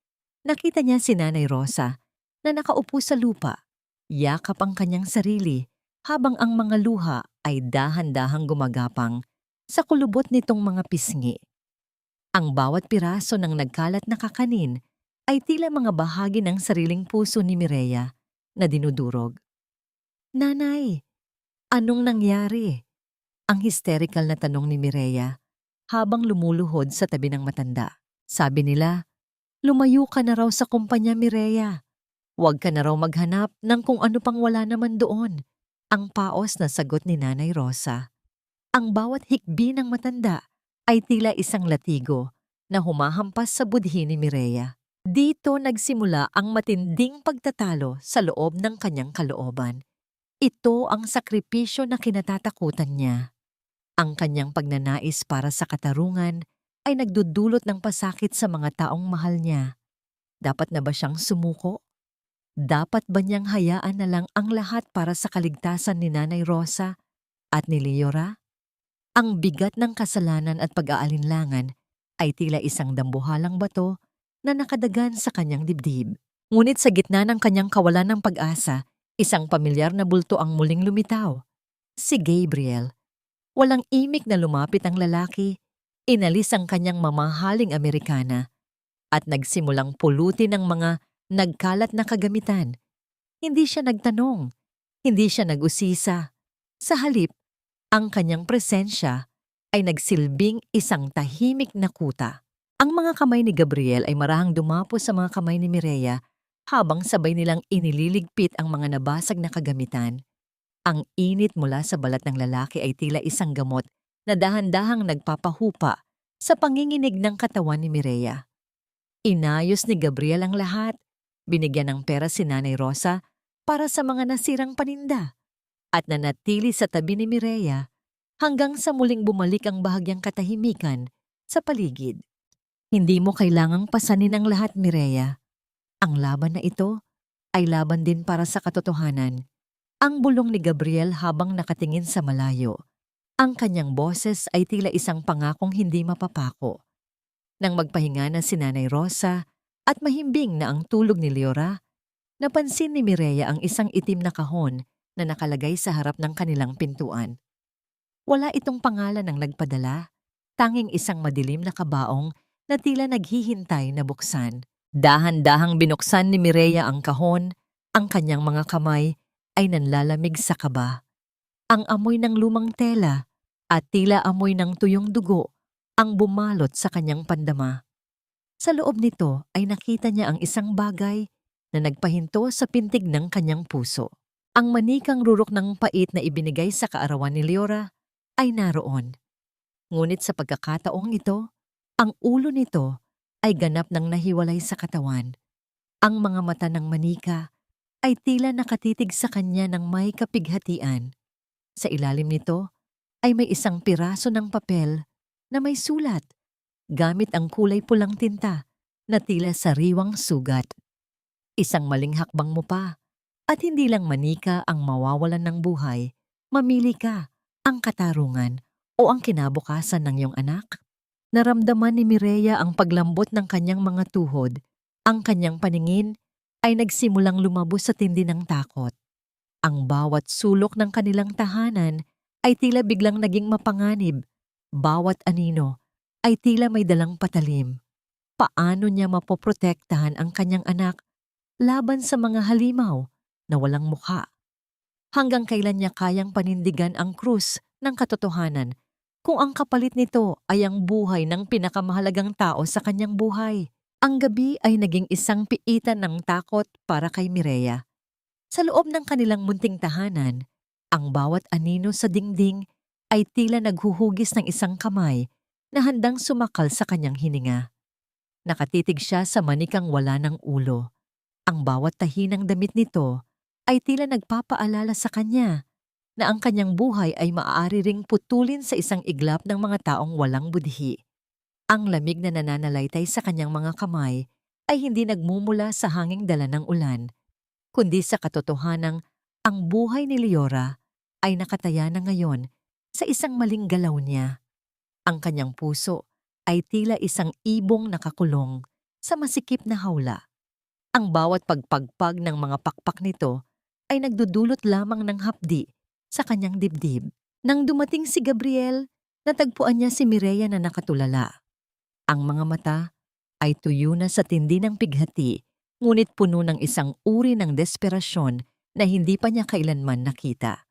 Nakita niya si Nanay Rosa na nakaupo sa lupa, yakap ang kanyang sarili habang ang mga luha ay dahan-dahang gumagapang sa kulubot nitong mga pisngi. Ang bawat piraso ng nagkalat na kakanin ay tila mga bahagi ng sariling puso ni Mireya na dinudurog. "Nanay, anong nangyari?" Ang hysterical na tanong ni Mireya habang lumuluhod sa tabi ng matanda. Sabi nila, "Lumayo ka na raw sa kumpanya, Mireya. Huwag ka na raw maghanap ng kung ano pang wala naman doon." Ang paos na sagot ni Nanay Rosa. Ang bawat hikbi ng matanda ay tila isang latigo na humahampas sa budhi ni Mireya. Dito nagsimula ang matinding pagtatalo sa loob ng kanyang kalooban. Ito ang sakripisyo na kinatatakutan niya. Ang kanyang pagnanais para sa katarungan ay nagdudulot ng pasakit sa mga taong mahal niya. Dapat na ba siyang sumuko? Dapat ba niyang hayaan na lang ang lahat para sa kaligtasan ni Nanay Rosa at ni Leora? Ang bigat ng kasalanan at pag-aalinlangan ay tila isang dambuhalang bato na nakadagan sa kanyang dibdib. Ngunit sa gitna ng kanyang kawalan ng pag-asa, isang pamilyar na bulto ang muling lumitaw. Si Gabriel. Walang imik na lumapit ang lalaki, inalis ang kanyang mamahaling Amerikana at nagsimulang pulutin ang mga nagkalat na kagamitan. Hindi siya nagtanong, hindi siya nag-usisa. Sa halip, ang kanyang presensya ay nagsilbing isang tahimik na kuta. Ang mga kamay ni Gabriel ay marahang dumapo sa mga kamay ni Mireya habang sabay nilang inililigpit ang mga nabasag na kagamitan. Ang init mula sa balat ng lalaki ay tila isang gamot na dahan-dahang nagpapahupa sa panginginig ng katawan ni Mireya. Inayos ni Gabriel ang lahat. Binigyan ng pera si Nanay Rosa para sa mga nasirang paninda at nanatili sa tabi ni Mireya hanggang sa muling bumalik ang bahagyang katahimikan sa paligid. Hindi mo kailangang pasanin ang lahat, Mireya. Ang laban na ito ay laban din para sa katotohanan. Ang bulong ni Gabriel habang nakatingin sa malayo. Ang kanyang boses ay tila isang pangakong hindi mapapako. Nang magpahinga na si Nanay Rosa at mahimbing na ang tulog ni Leora, napansin ni Mireya ang isang itim na kahon na nakalagay sa harap ng kanilang pintuan. Wala itong pangalan ng nagpadala, tanging isang madilim na kabaong na tila naghihintay na buksan. Dahan-dahang binuksan ni Mireya ang kahon, ang kanyang mga kamay ay nanlalamig sa kaba. Ang amoy ng lumang tela at tila amoy ng tuyong dugo ang bumalot sa kanyang pandama. Sa loob nito ay nakita niya ang isang bagay na nagpahinto sa pintig ng kanyang puso. Ang manikang rurok ng pait na ibinigay sa kaarawan ni Leora ay naroon. Ngunit sa pagkakataong ito, ang ulo nito ay ganap ng nahiwalay sa katawan. Ang mga mata ng manika ay tila nakatitig sa kanya ng may kapighatian. Sa ilalim nito ay may isang piraso ng papel na may sulat, gamit ang kulay pulang tinta na tila sariwang sugat. Isang maling hakbang mo pa. At hindi lang manika ang mawawalan ng buhay, mamili ka ang katarungan o ang kinabukasan ng iyong anak. Naramdaman ni Mireya ang paglambot ng kanyang mga tuhod. Ang kanyang paningin ay nagsimulang lumabos sa tindi ng takot. Ang bawat sulok ng kanilang tahanan ay tila biglang naging mapanganib. Bawat anino ay tila may dalang patalim. Paano niya mapoprotektahan ang kanyang anak laban sa mga halimaw na walang mukha? Hanggang kailan niya kayang panindigan ang krus ng katotohanan kung ang kapalit nito ay ang buhay ng pinakamahalagang tao sa kanyang buhay? Ang gabi ay naging isang piitan ng takot para kay Mireya. Sa loob ng kanilang munting tahanan, ang bawat anino sa dingding ay tila naghuhugis ng isang kamay na handang sumakal sa kanyang hininga. Nakatitig siya sa manikang wala ng ulo. Ang bawat tahi ng damit nito ay tila nagpapaalala sa kanya na ang kanyang buhay ay maaari ring putulin sa isang iglap ng mga taong walang budhi. Ang lamig na nananalaytay sa kanyang mga kamay ay hindi nagmumula sa hanging dala ng ulan, kundi sa katotohanang ang buhay ni Leora ay nakataya na ngayon sa isang maling galaw niya. Ang kanyang puso ay tila isang ibong nakakulong sa masikip na hawla. Ang bawat pagpagpag ng mga pakpak nito ay nagdudulot lamang ng hapdi sa kanyang dibdib. Nang dumating si Gabriel, natagpuan niya si Mireya na nakatulala. Ang mga mata ay tuyo na sa tindi ng pighati, ngunit puno ng isang uri ng desperasyon na hindi pa niya kailanman nakita.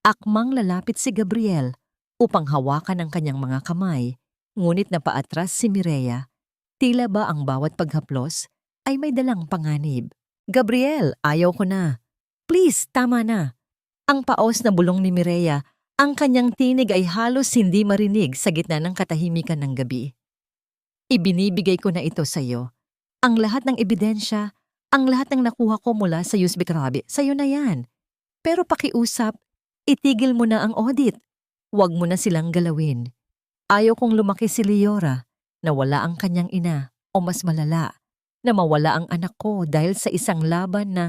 Akmang lalapit si Gabriel upang hawakan ang kanyang mga kamay, ngunit napaatras si Mireya. Tila ba ang bawat paghaplos ay may dalang panganib. "Gabriel, ayaw ko na. Please, tama na." Ang paos na bulong ni Mireya, ang kanyang tinig ay halos hindi marinig sa gitna ng katahimikan ng gabi. "Ibinibigay ko na ito sa iyo. Ang lahat ng ebidensya, ang lahat ng nakuha ko mula sa Yusbik Rabi, sa iyo na yan. Pero pakiusap, itigil mo na ang audit. Huwag mo na silang galawin. Ayaw kong lumaki si Leora na wala ang kanyang ina o mas malala, na mawala ang anak ko dahil sa isang laban na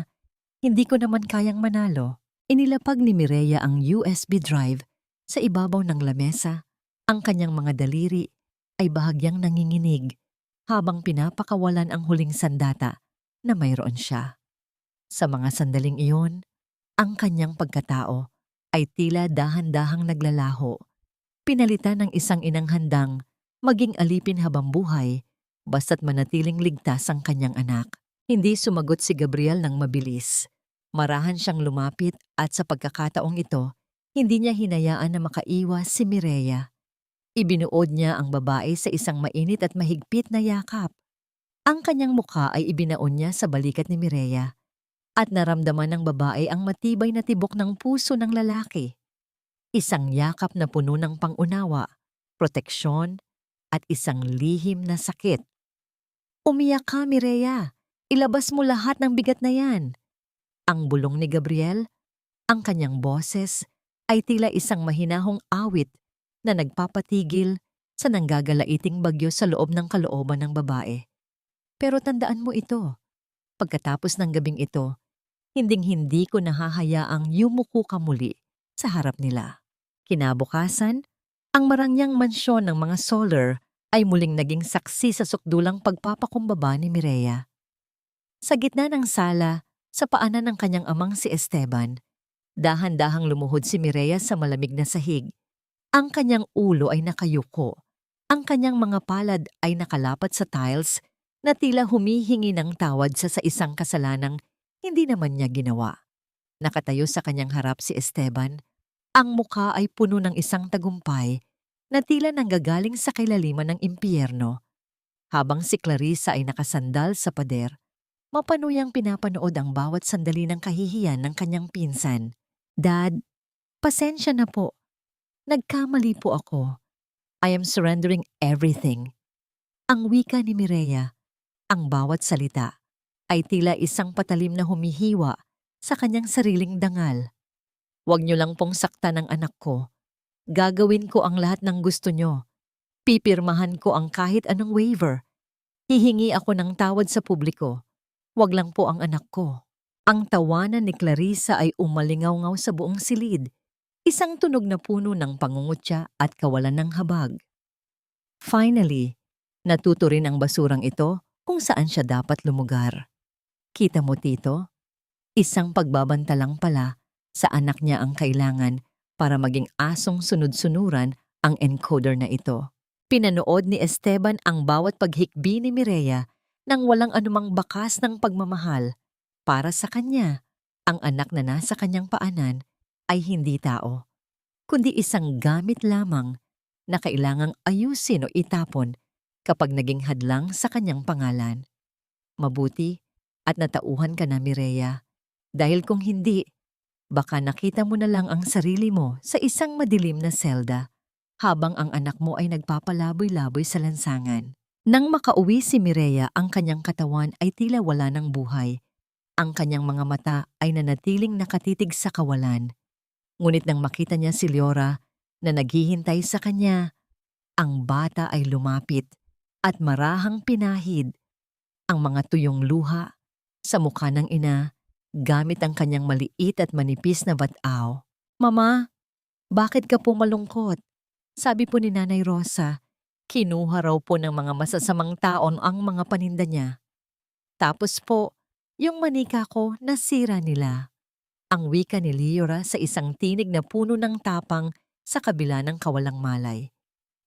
hindi ko naman kayang manalo." Inilapag ni Mireya ang USB drive sa ibabaw ng lamesa. Ang kanyang mga daliri ay bahagyang nanginginig habang pinapakawalan ang huling sandata na mayroon siya. Sa mga sandaling iyon, ang kanyang pagkatao ay tila dahan-dahang naglalaho. Pinalitan ng isang inang handang maging alipin habang buhay basta't manatiling ligtas ang kanyang anak. Hindi sumagot si Gabriel ng mabilis. Marahan siyang lumapit at sa pagkakataong ito, hindi niya hinayaan na makaiwas si Mireya. Ibinuod niya ang babae sa isang mainit at mahigpit na yakap. Ang kanyang mukha ay ibinaon niya sa balikat ni Mireya at naramdaman ng babae ang matibay na tibok ng puso ng lalaki. Isang yakap na puno ng pangunawa, proteksyon at isang lihim na sakit. "Umiyak ka, Mireya. Ilabas mo lahat ng bigat na yan." Ang bulong ni Gabriel, ang kanyang boses, ay tila isang mahinahong awit na nagpapatigil sa nanggagalaiting bagyo sa loob ng kalooban ng babae. "Pero tandaan mo ito, pagkatapos ng gabing ito, hinding-hindi ko nahahayaang yumuko ka muli sa harap nila." Kinabukasan, ang marangyang mansyon ng mga Soler ay muling naging saksi sa sukdulang pagpapakumbaba ni Mireya. Sa gitna ng sala, sa paanan ng kanyang amang si Esteban, dahan-dahang lumuhod si Mireya sa malamig na sahig. Ang kanyang ulo ay nakayuko. Ang kanyang mga palad ay nakalapat sa tiles na tila humihingi ng tawad sa isang kasalanang hindi naman niya ginawa. Nakatayo sa kanyang harap si Esteban. Ang mukha ay puno ng isang tagumpay na tila nanggagaling sa kailaliman ng impyerno. Habang si Clarissa ay nakasandal sa pader, mapanuyang pinapanood ang bawat sandali ng kahihiyan ng kanyang pinsan. "Dad, pasensya na po. Nagkamali po ako. I am surrendering everything." Ang wika ni Mireya, ang bawat salita, ay tila isang patalim na humihiwa sa kanyang sariling dangal. "Huwag niyo lang pong saktan ang anak ko. Gagawin ko ang lahat ng gusto niyo. Pipirmahan ko ang kahit anong waiver. Hihingi ako ng tawad sa publiko. Wag lang po ang anak ko. Ang tawanan ni Clarissa ay umalingaw-ngaw sa buong silid. Isang tunog na puno ng pangungutya at kawalan ng habag. Finally, natuto rin ang basurang ito kung saan siya dapat lumugar. Kita mo, Tito? Isang pagbabanta lang pala sa anak niya ang kailangan para maging asong sunod-sunuran ang encoder na ito. Pinanood ni Esteban ang bawat paghikbi ni Mireya nang walang anumang bakas ng pagmamahal. Para sa kanya, ang anak na nasa kanyang paanan ay hindi tao, kundi isang gamit lamang na kailangang ayusin o itapon kapag naging hadlang sa kanyang pangalan. Mabuti at natauhan ka na, Mireya. Dahil kung hindi, baka nakita mo na lang ang sarili mo sa isang madilim na selda habang ang anak mo ay nagpapalaboy-laboy sa lansangan. Nang makauwi si Mireya, ang kanyang katawan ay tila wala ng buhay. Ang kanyang mga mata ay nanatiling nakatitig sa kawalan. Ngunit nang makita niya si Leora na naghihintay sa kanya, ang bata ay lumapit at marahang pinahid ang mga tuyong luha sa mukha ng ina gamit ang kanyang maliit at manipis na bataw. "Mama, bakit ka po malungkot?" Sabi po ni Nanay Rosa. Kinuha raw po ng mga masasamang taon ang mga paninda niya. Tapos po, yung manika ko nasira nila. Ang wika ni Leora sa isang tinig na puno ng tapang sa kabila ng kawalang malay.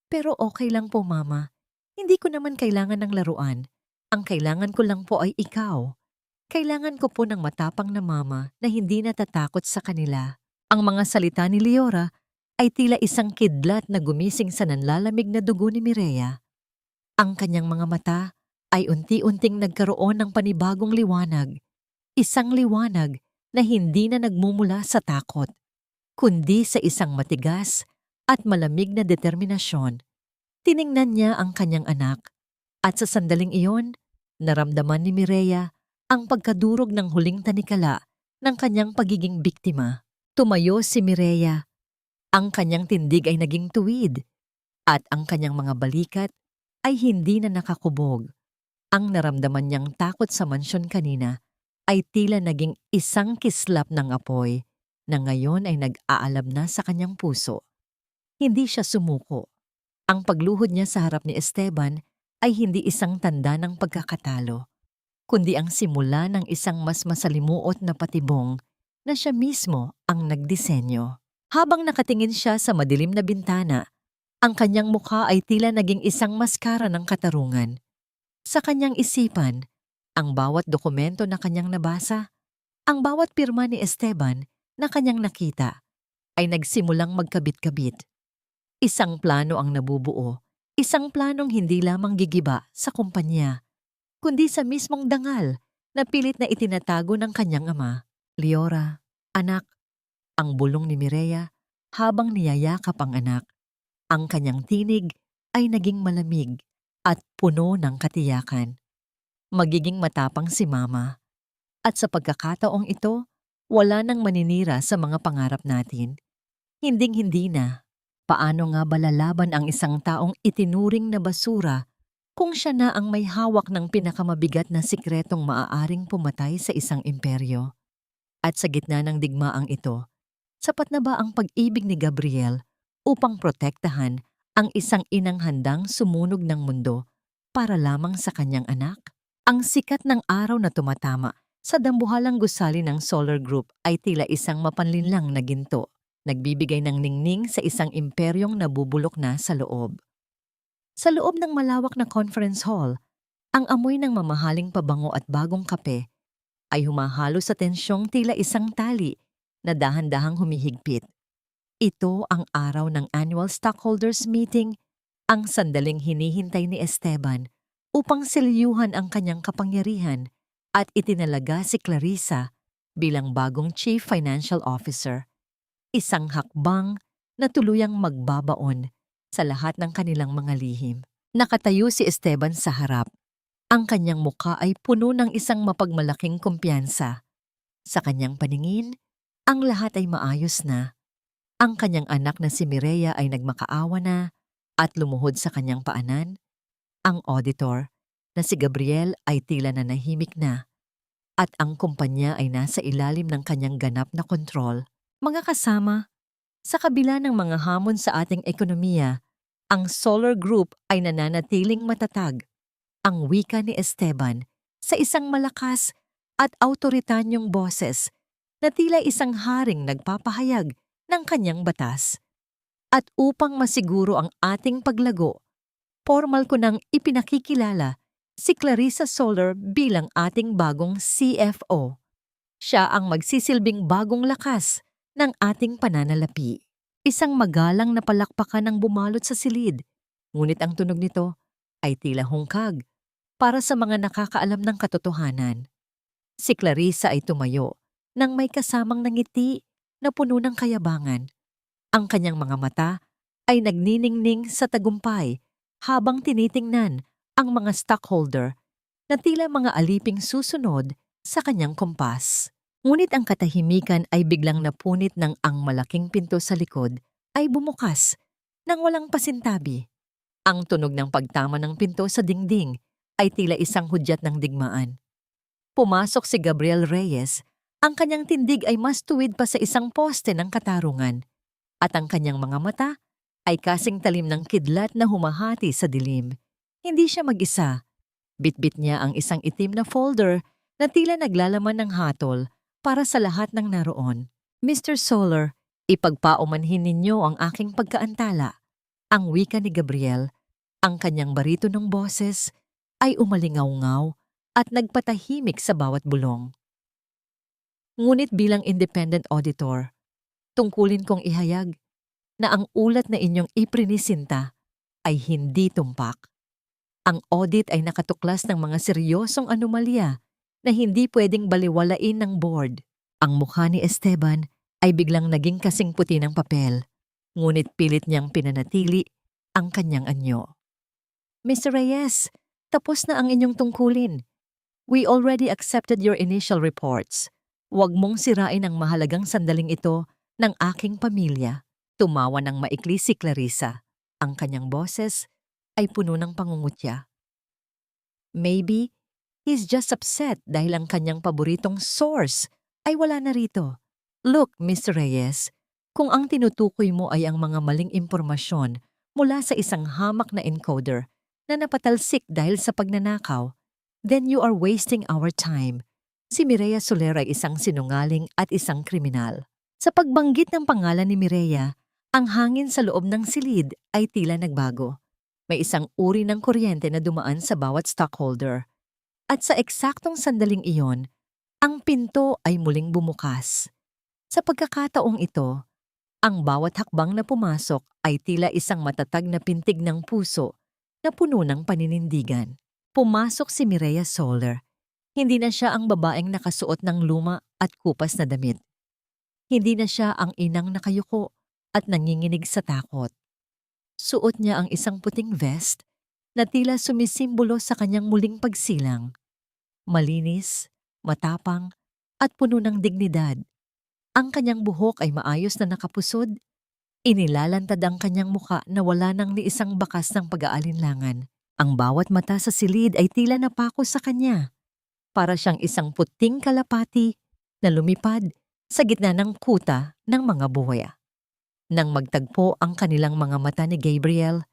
"Pero okay lang po, Mama. Hindi ko naman kailangan ng laruan. Ang kailangan ko lang po ay ikaw. Kailangan ko po ng matapang na mama na hindi natatakot sa kanila." Ang mga salita ni Leora ay tila isang kidlat na gumising sa nanlalamig na dugo ni Mireya. Ang kanyang mga mata ay unti-unting nagkaroon ng panibagong liwanag. Isang liwanag na hindi na nagmumula sa takot, kundi sa isang matigas at malamig na determinasyon. Tiningnan niya ang kanyang anak at sa sandaling iyon, naramdaman ni Mireya ang pagkadurog ng huling tanikala ng kanyang pagiging biktima. Tumayo si Mireya. Ang kanyang tindig ay naging tuwid at ang kanyang mga balikat ay hindi na nakakubog. Ang naramdaman niyang takot sa mansyon kanina ay tila naging isang kislap ng apoy na ngayon ay nag-aalab na sa kanyang puso. Hindi siya sumuko. Ang pagluhod niya sa harap ni Esteban ay hindi isang tanda ng pagkakatalo, kundi ang simula ng isang mas masalimuot na patibong na siya mismo ang nagdisenyo. Habang nakatingin siya sa madilim na bintana, ang kanyang mukha ay tila naging isang maskara ng katarungan. Sa kanyang isipan, ang bawat dokumento na kanyang nabasa, ang bawat pirma ni Esteban na kanyang nakita, ay nagsimulang magkabit-kabit. Isang plano ang nabubuo, isang planong hindi lamang gigiba sa kumpanya, kundi sa mismong dangal na pilit na itinatago ng kanyang ama. "Leora, anak," ang bulong ni Mireya habang niyayakap ang anak. Ang kanyang tinig ay naging malamig at puno ng katiyakan. Magiging matapang si Mama. At sa pagkakataong ito, wala nang maninira sa mga pangarap natin. Hinding-hindi na. Paano nga ba lalaban ang isang taong itinuring na basura kung siya na ang may hawak ng pinakamabigat na sikretong maaaring pumatay sa isang imperyo? At sa gitna ng digmaang ito, sapat na ba ang pag-ibig ni Gabriel upang protektahan ang isang inang handang sumunog ng mundo para lamang sa kanyang anak? Ang sikat ng araw na tumatama sa dambuhalang gusali ng Solar Group ay tila isang mapanlinlang na ginto, nagbibigay ng ningning sa isang imperyong nabubulok na sa loob. Sa loob ng malawak na conference hall, ang amoy ng mamahaling pabango at bagong kape ay humahalo sa tensyong tila isang tali na dahan-dahang humihigpit. Ito ang araw ng annual stockholders meeting, ang sandaling hinihintay ni Esteban upang silyuhan ang kanyang kapangyarihan at itinalaga si Clarissa bilang bagong Chief Financial Officer. Isang hakbang na tuluyang magbabaon sa lahat ng kanilang mga lihim. Nakatayo si Esteban sa harap. Ang kanyang mukha ay puno ng isang mapagmalaking kumpiyansa. Sa kanyang paningin, ang lahat ay maayos na. Ang kanyang anak na si Mireya ay nagmakaawa na at lumuhod sa kanyang paanan. Ang auditor, na si Gabriel ay tila nanahimik na at ang kumpanya ay nasa ilalim ng kanyang ganap na kontrol. Mga kasama, sa kabila ng mga hamon sa ating ekonomiya, ang Solar Group ay nananatiling matatag. Ang wika ni Esteban sa isang malakas at autoritanyong boses na tila isang haring nagpapahayag ng kanyang batas. At upang masiguro ang ating paglago, formal ko nang ipinakikilala si Clarissa Solar bilang ating bagong CFO. Siya ang magsisilbing bagong lakas ng ating pananalapi. Isang magalang na palakpakan ang bumalot sa silid, ngunit ang tunog nito ay tila hungkag para sa mga nakakaalam ng katotohanan. Si Clarissa ay tumayo nang may kasamang ngiti na puno ng kayabangan. Ang kanyang mga mata ay nagniningning sa tagumpay habang tinitingnan ang mga stockholder na tila mga aliping susunod sa kanyang kompas. Ngunit ang katahimikan ay biglang napunit ng ang malaking pinto sa likod ay bumukas nang walang pasintabi. Ang tunog ng pagtama ng pinto sa dingding ay tila isang hudyat ng digmaan. Pumasok si Gabriel Reyes, ang kanyang tindig ay mas tuwid pa sa isang poste ng katarungan, at ang kanyang mga mata ay kasing talim ng kidlat na humahati sa dilim. Hindi siya mag-isa. Bitbit niya ang isang itim na folder na tila naglalaman ng hatol para sa lahat ng naroon. Mr. Solar, ipagpaumanhin ninyo ang aking pagkaantala. Ang wika ni Gabriel, ang kanyang baritonong boses, ay umalingaw-ngaw at nagpatahimik sa bawat bulong. Ngunit bilang independent auditor, tungkulin kong ihayag na ang ulat na inyong iprinisinta ay hindi tumpak. Ang audit ay nakatuklas ng mga seryosong anomalya na hindi pwedeng baliwalain ng board. Ang mukha ni Esteban ay biglang naging kasing puti ng papel, ngunit pilit niyang pinanatili ang kanyang anyo. Mr. Reyes, tapos na ang inyong tungkulin. We already accepted your initial reports. Huwag mong sirain ang mahalagang sandaling ito ng aking pamilya. Tumawa ng maikli si Clarissa. Ang kanyang boses ay puno ng pangungutya. Maybe he's just upset dahil ang kanyang paboritong source ay wala na rito. Look, Mr. Reyes, kung ang tinutukoy mo ay ang mga maling impormasyon mula sa isang hamak na encoder na napatalsik dahil sa pagnanakaw, then you are wasting our time. Si Mireya Soler ay isang sinungaling at isang kriminal. Sa pagbanggit ng pangalan ni Mireya, ang hangin sa loob ng silid ay tila nagbago. May isang uri ng kuryente na dumaan sa bawat stockholder. At sa eksaktong sandaling iyon, ang pinto ay muling bumukas. Sa pagkakataong ito, ang bawat hakbang na pumasok ay tila isang matatag na pintig ng puso na puno ng paninindigan. Pumasok si Mireya Soler. Hindi na siya ang babaeng nakasuot ng luma at kupas na damit. Hindi na siya ang inang nakayuko at nanginginig sa takot. Suot niya ang isang puting vest na tila sumisimbolo sa kanyang muling pagsilang. Malinis, matapang, at puno ng dignidad. Ang kanyang buhok ay maayos na nakapusod. Inilalantad ang kanyang muka na wala nang ni isang bakas ng pag-aalinlangan. Ang bawat mata sa silid ay tila napako sa kanya. Para siyang isang puting kalapati na lumipad sa gitna ng kuta ng mga buhaya. Nang magtagpo ang kanilang mga mata ni Gabriel,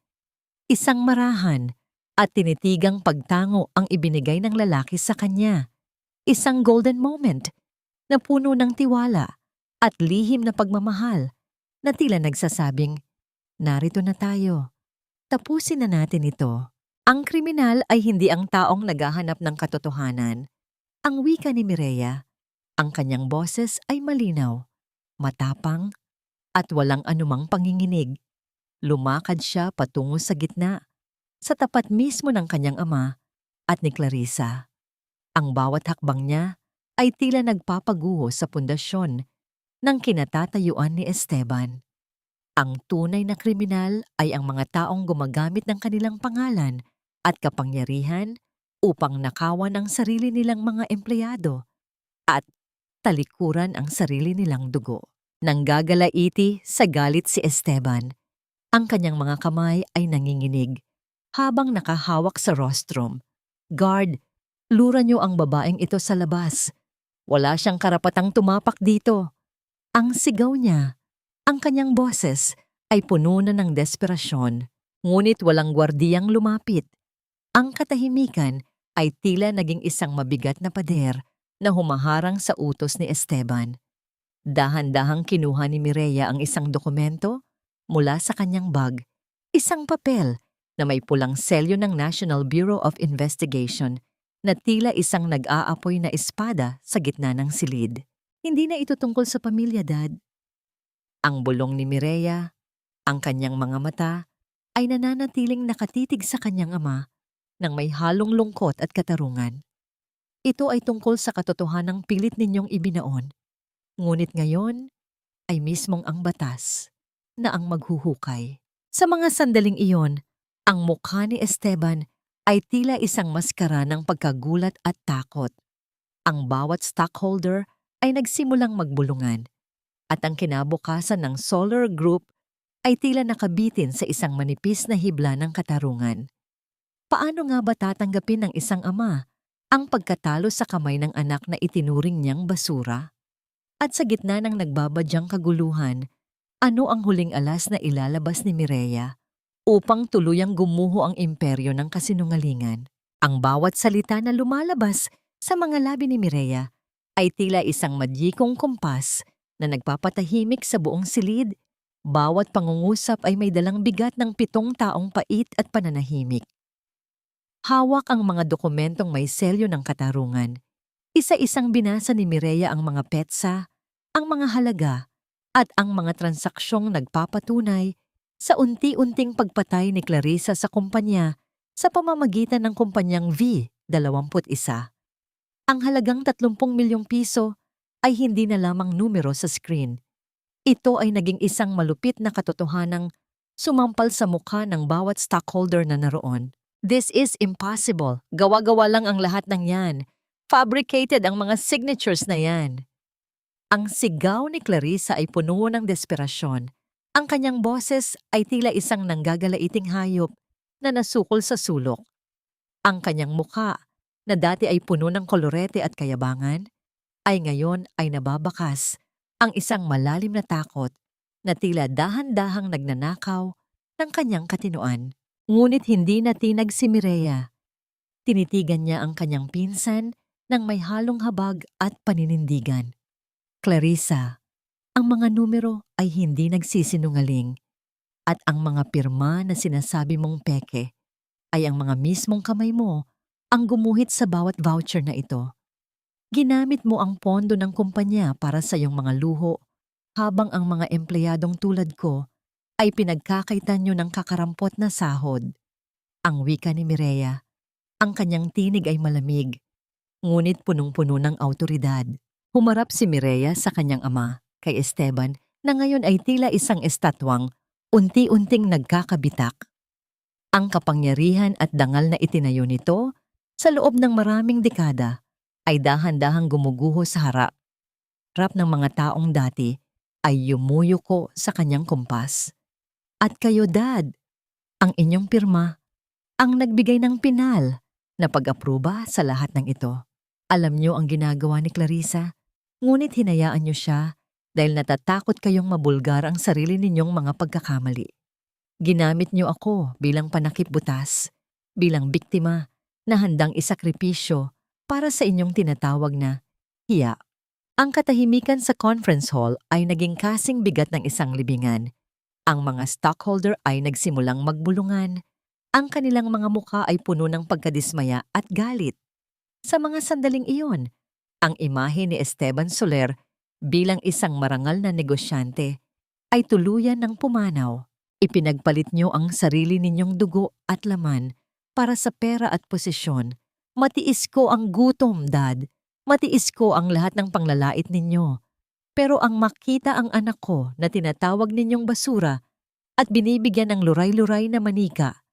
isang marahan at tinitigang pagtango ang ibinigay ng lalaki sa kanya. Isang golden moment na puno ng tiwala at lihim na pagmamahal na tila nagsasabing, narito na tayo. Tapusin na natin ito. Ang kriminal ay hindi ang taong naghahanap ng katotohanan. Ang wika ni Mireya, ang kanyang boses ay malinaw, matapang, at walang anumang panginginig. Lumakad siya patungo sa gitna, sa tapat mismo ng kanyang ama at ni Clarissa. Ang bawat hakbang niya ay tila nagpapaguho sa pundasyon ng kinatatayuan ni Esteban. Ang tunay na kriminal ay ang mga taong gumagamit ng kanilang pangalan at kapangyarihan upang nakawan ang sarili nilang mga empleyado at talikuran ang sarili nilang dugo. Nanggagalaiti sa galit si Esteban. Ang kanyang mga kamay ay nanginginig habang nakahawak sa rostrum. Guard, lura niyo ang babaeng ito sa labas. Wala siyang karapatang tumapak dito. Ang sigaw niya, ang kanyang boses ay puno na ng desperasyon, ngunit walang gwardiyang lumapit. Ang katahimikan ay tila naging isang mabigat na pader na humaharang sa utos ni Esteban. Dahan-dahang kinuha ni Mireya ang isang dokumento mula sa kanyang bag, isang papel na may pulang selyo ng National Bureau of Investigation na tila isang nag-aapoy na espada sa gitna ng silid. Hindi na ito tungkol sa pamilya, Dad. Ang bulong ni Mireya, ang kanyang mga mata, ay nananatiling nakatitig sa kanyang ama nang may halong lungkot at katarungan. Ito ay tungkol sa katotohanang pilit ninyong ibinaon. Ngunit ngayon ay mismong ang batas na ang maghuhukay. Sa mga sandaling iyon, ang mukha ni Esteban ay tila isang maskara ng pagkagulat at takot. Ang bawat stockholder ay nagsimulang magbulungan at ang kinabukasan ng Solar Group ay tila nakabitin sa isang manipis na hibla ng katarungan. Paano nga ba tatanggapin ng isang ama ang pagkatalo sa kamay ng anak na itinuring niyang basura? At sa gitna ng nagbabadyang kaguluhan, ano ang huling alas na ilalabas ni Mireya upang tuluyang gumuho ang imperyo ng kasinungalingan? Ang bawat salita na lumalabas sa mga labi ni Mireya ay tila isang madyikong kumpas na nagpapatahimik sa buong silid. Bawat pangungusap ay may dalang bigat ng 7 taong pait at pananahimik. Hawak ang mga dokumentong may selyo ng katarungan. Isa-isang binasa ni Mireya ang mga petsa, ang mga halaga, at ang mga transaksyong nagpapatunay sa unti-unting pagpatay ni Clarissa sa kumpanya sa pamamagitan ng kumpanyang V21. Ang halagang 30 milyong piso ay hindi na lamang numero sa screen. Ito ay naging isang malupit na katotohanang sumampal sa mukha ng bawat stockholder na naroon. This is impossible. Gawa-gawa lang ang lahat ng yan. Fabricated ang mga signatures na yan. Ang sigaw ni Clarissa ay puno ng desperasyon. Ang kanyang boses ay tila isang nanggagalaiting hayop na nasukol sa sulok. Ang kanyang mukha, na dati ay puno ng kolorete at kayabangan, ay ngayon ay nababakas ang isang malalim na takot na tila dahan-dahang nagnanakaw ng kanyang katinoan. Ngunit hindi natinag si Mireya. Tinitigan niya ang kanyang pinsan ng may halong habag at paninindigan. Clarissa, ang mga numero ay hindi nagsisinungaling at ang mga pirma na sinasabi mong peke ay ang mga mismong kamay mo ang gumuhit sa bawat voucher na ito. Ginamit mo ang pondo ng kumpanya para sa iyong mga luho habang ang mga empleyadong tulad ko ay pinagkakaitan nyo ng kakarampot na sahod. Ang wika ni Mireya, ang kanyang tinig ay malamig, ngunit punong-puno ng awtoridad. Humarap si Mireya sa kanyang ama, kay Esteban, na ngayon ay tila isang estatwang unti-unting nagkakabitak. Ang kapangyarihan at dangal na itinayo nito sa loob ng maraming dekada ay dahan-dahang gumuguho sa harap. Harap ng mga taong dati ay yumuyuko sa kanyang kumpas. At kayo, Dad, ang inyong pirma, ang nagbigay ng pinal na pag-apruba sa lahat ng ito. Alam niyo ang ginagawa ni Clarissa, ngunit hinayaan niyo siya dahil natatakot kayong mabulgar ang sarili ninyong mga pagkakamali. Ginamit niyo ako bilang panakip-butas, bilang biktima na handang isakripisyo para sa inyong tinatawag na hiya. Ang katahimikan sa conference hall ay naging kasing bigat ng isang libingan. Ang mga stockholder ay nagsimulang magbulungan. Ang kanilang mga mukha ay puno ng pagkadismaya at galit. Sa mga sandaling iyon, ang imahe ni Esteban Soler bilang isang marangal na negosyante ay tuluyan ng pumanaw. Ipinagpalit niyo ang sarili ninyong dugo at laman para sa pera at posisyon. Matiis ko ang gutom, Dad. Matiis ko ang lahat ng panglalait ninyo. Pero ang makita ang anak ko na tinatawag ninyong basura at binibigyan ng luray-luray na manika,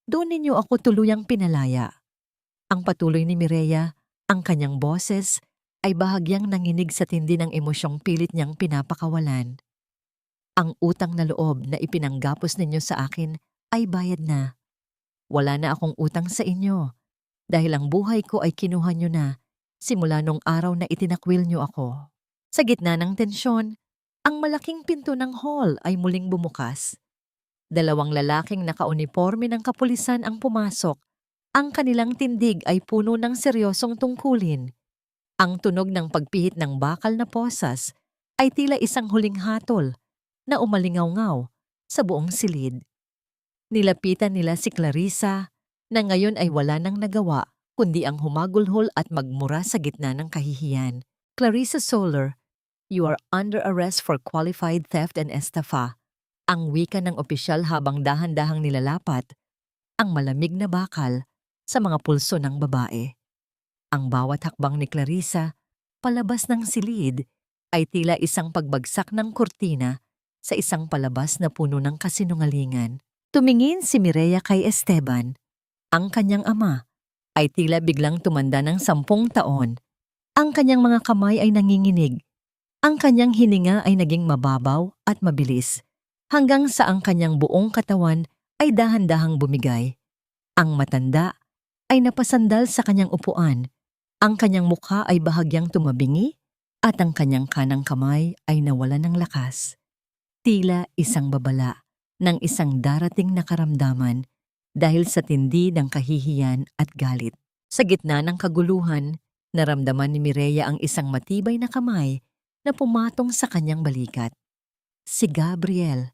doon ninyo ako tuluyang pinalaya. Ang patuloy ni Mireya, ang kanyang boses, ay bahagyang nanginig sa tindi ng emosyong pilit niyang pinapakawalan. Ang utang na loob na ipinanggapos ninyo sa akin ay bayad na. Wala na akong utang sa inyo. dahil ang buhay ko ay kinuha niyo na simula nung araw na itinakwil niyo ako. Sa gitna ng tensyon, ang malaking pinto ng hall ay muling bumukas. Dalawang lalaking nakauniporme ng kapulisan ang pumasok. Ang kanilang tindig ay puno ng seryosong tungkulin. Ang tunog ng pagpihit ng bakal na posas ay tila isang huling hatol na umalingaw-ngaw sa buong silid. Nilapitan nila si Clarissa na ngayon ay wala nang nagawa kundi ang humagulhol at magmura sa gitna ng kahihiyan. Clarissa Soler, you are under arrest for qualified theft and estafa. Ang wika ng opisyal habang dahan-dahang nilalapat ang malamig na bakal sa mga pulso ng babae. Ang bawat hakbang ni Clarissa palabas ng silid ay tila isang pagbagsak ng kurtina sa isang palabas na puno ng kasinungalingan. Tumingin si Mireya kay Esteban. Ang kanyang ama ay tila biglang tumanda ng 10 taon. Ang kanyang mga kamay ay nanginginig. Ang kanyang hininga ay naging mababaw at mabilis, hanggang sa ang kanyang buong katawan ay dahan-dahang bumigay. Ang matanda ay napasandal sa kanyang upuan. Ang kanyang mukha ay bahagyang tumabingi at ang kanyang kanang kamay ay nawala ng lakas. Tila isang babala ng isang darating na karamdaman dahil sa tindi ng kahihiyan at galit. Sa gitna ng kaguluhan, naramdaman ni Mireya ang isang matibay na kamay na pumatong sa kanyang balikat. Si Gabriel.